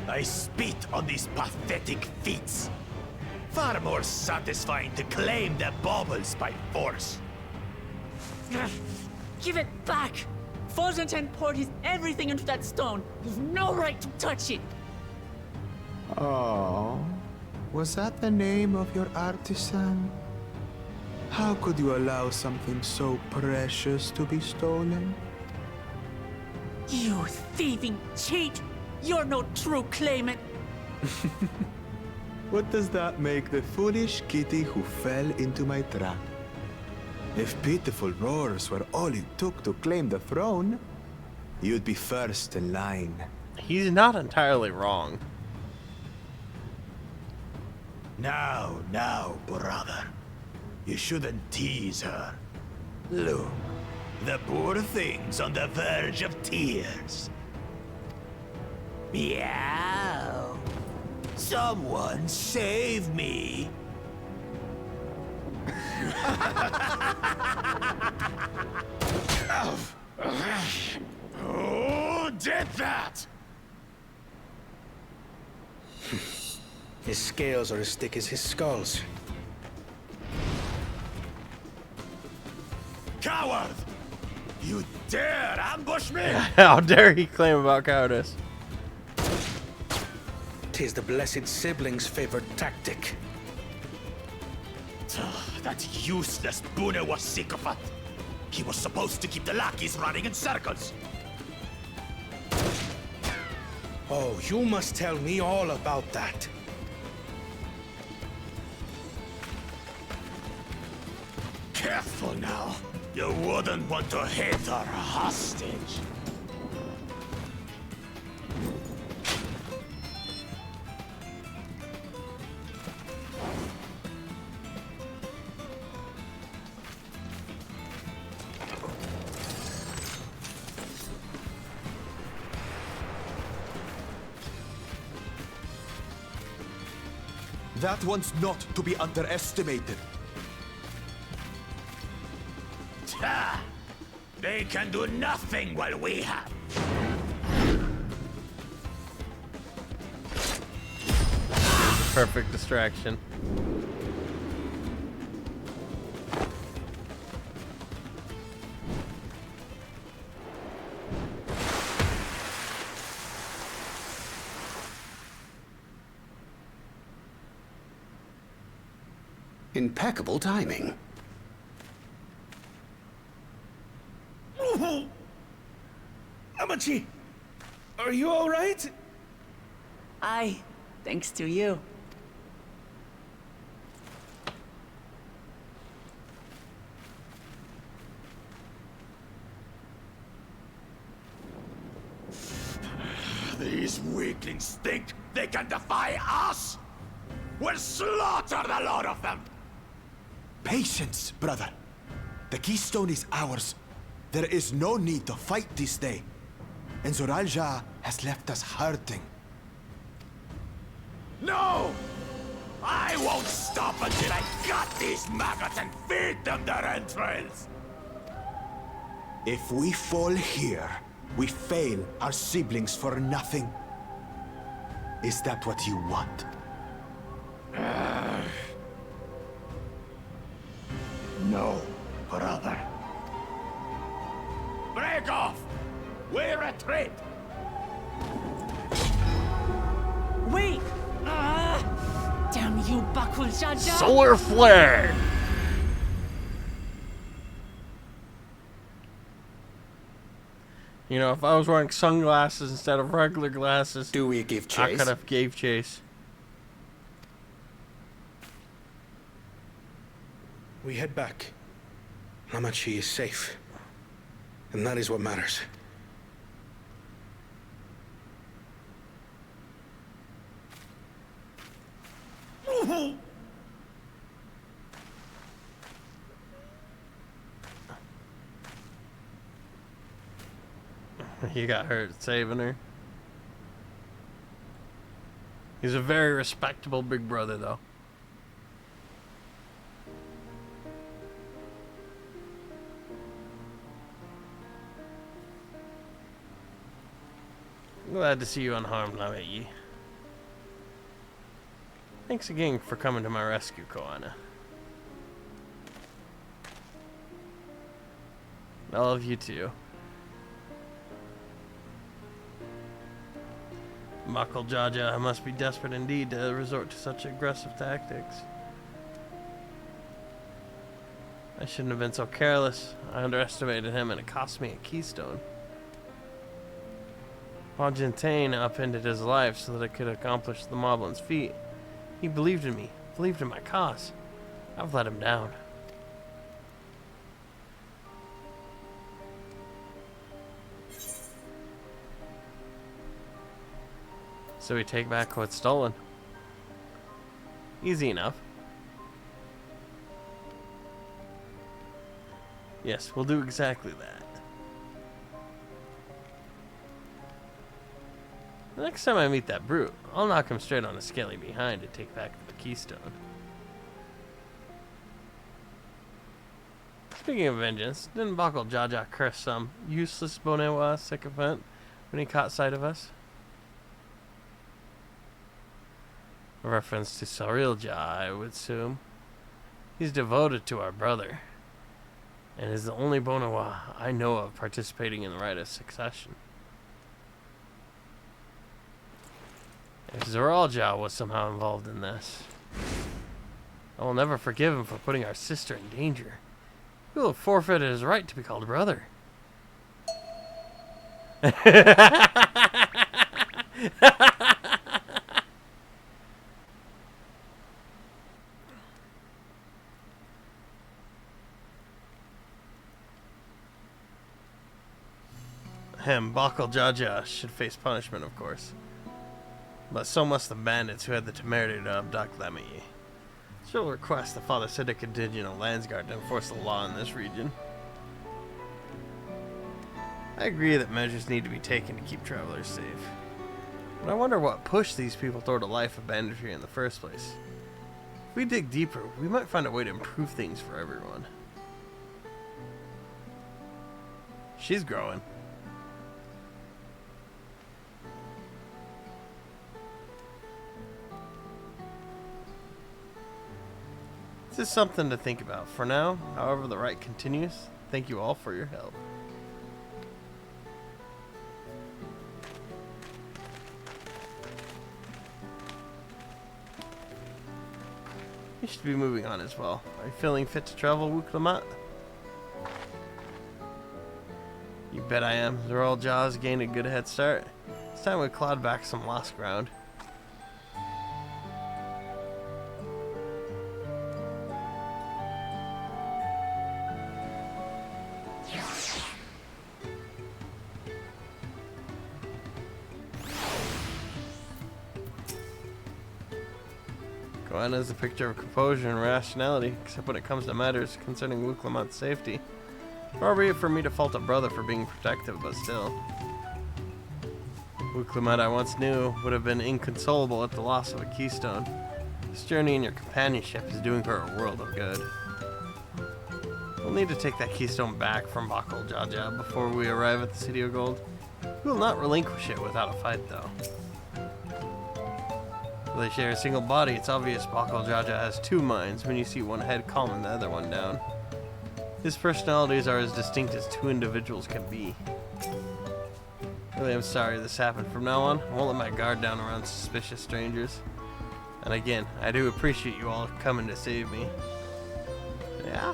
I spit on these pathetic feats. Far more satisfying to claim their baubles by force. Give it back! Forzanten poured his everything into that stone. You've no right to touch it! Oh, was that the name of your artisan? How could you allow something so precious to be stolen? You thieving cheat! You're no true claimant! What does that make the foolish kitty who fell into my trap? If pitiful roars were all it took to claim the throne, you'd be first in line. He's not entirely wrong. Now, brother. You shouldn't tease her. Look, the poor thing's on the verge of tears. Meow. Someone save me. Who did that? His scales are as thick as his skulls. Coward! You dare ambush me? How dare he claim about cowardice? 'Tis the blessed sibling's favorite tactic. That useless Bune was sycophant. He was supposed to keep the lackeys running in circles. Oh, you must tell me all about that. Careful now. You wouldn't want to hit her hostage. That one's not to be underestimated. Ha! They can do nothing while we have. Perfect distraction. Impeccable timing. Amachi, are you all right? Aye, thanks to you. These weaklings think they can defy us? We'll slaughter the lot of them! Patience, brother. The keystone is ours. There is no need to fight this day. and Zoralja has left us hurting. No! I won't stop until I gut these maggots and feed them their entrails! If we fall here, we fail our siblings for nothing. Is that what you want? No, brother. Break off! We retreat! Wait! Damn you, Bakul Jaja! Solar flare! You know, if I was wearing sunglasses instead of regular glasses, Do we give I chase? could have gave chase. We head back. Namachi is safe. And that is what matters. He got hurt saving her. He's a very respectable big brother, though. Glad to see you unharmed, Lamat. Thanks again for coming to my rescue, Koana. I love you too. Makal Jaja must be desperate indeed to resort to such aggressive tactics. I shouldn't have been so careless. I underestimated him and it cost me a keystone. Jintain upended his life so that I could accomplish the Moblin's feat. He believed in me, believed in my cause. I've let him down. So we take back what's stolen. Easy enough. Yes, we'll do exactly that. The next time I meet that brute, I'll knock him straight on the skelly behind to take back the keystone. Speaking of vengeance, didn't Bakul Jaja curse some useless Bonewa sycophant when he caught sight of us? A reference to Sarilja, I would assume. He's devoted to our brother, and is the only Bonewa I know of participating in the rite of succession. If Zoralja was somehow involved in this, I will never forgive him for putting our sister in danger. He will have forfeited his right to be called brother. Bakul Jaja should face punishment, of course. But so must the bandits who had the temerity to abduct Lamat. She'll request the Father send a contingent of Landsguard to enforce the law in this region. I agree that measures need to be taken to keep travelers safe. But I wonder what pushed these people toward a life of banditry in the first place. If we dig deeper, we might find a way to improve things for everyone. She's growing. This is something to think about. For now, however the rite continues, thank you all for your help. You should be moving on as well. Are you feeling fit to travel, Wuk Lamat? You bet I am. Zoralja's gained a good head start. It's time we clawed back some lost ground. Koana is a picture of composure and rationality, except when it comes to matters concerning Wuk Lamat's safety. Far be it for me to fault a brother for being protective, but still. Wuk Lamat I once knew would have been inconsolable at the loss of a keystone. This journey and your companionship is doing her a world of good. We'll need to take that keystone back from Bakul Jaja before we arrive at the City of Gold. We will not relinquish it without a fight, though. Though they share a single body, it's obvious Bakul Jaja has two minds when you see one head calm and the other one down. His personalities are as distinct as two individuals can be. Really, I'm sorry this happened. From now on, I won't let my guard down around suspicious strangers. And again, I do appreciate you all coming to save me. Yeah.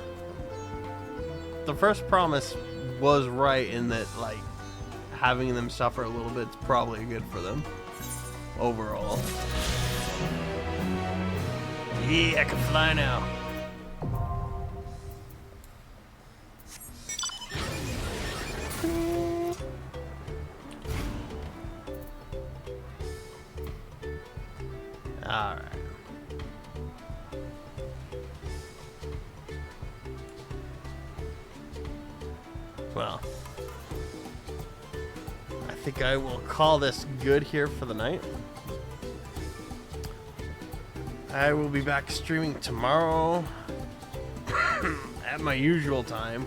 The first promise was right in that, like, having them suffer a little bit is probably good for them. Overall. Yeah, I can fly now. Alright. Well, I think I will call this good here for the night. I will be back streaming tomorrow at my usual time,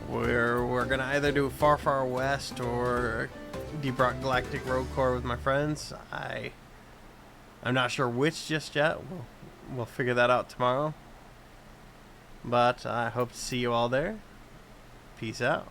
where we're gonna either do Far Far West or Deep Rock Galactic Road Core with my friends. I'm not sure which just yet. We'll figure that out tomorrow. But I hope to see you all there. Peace out.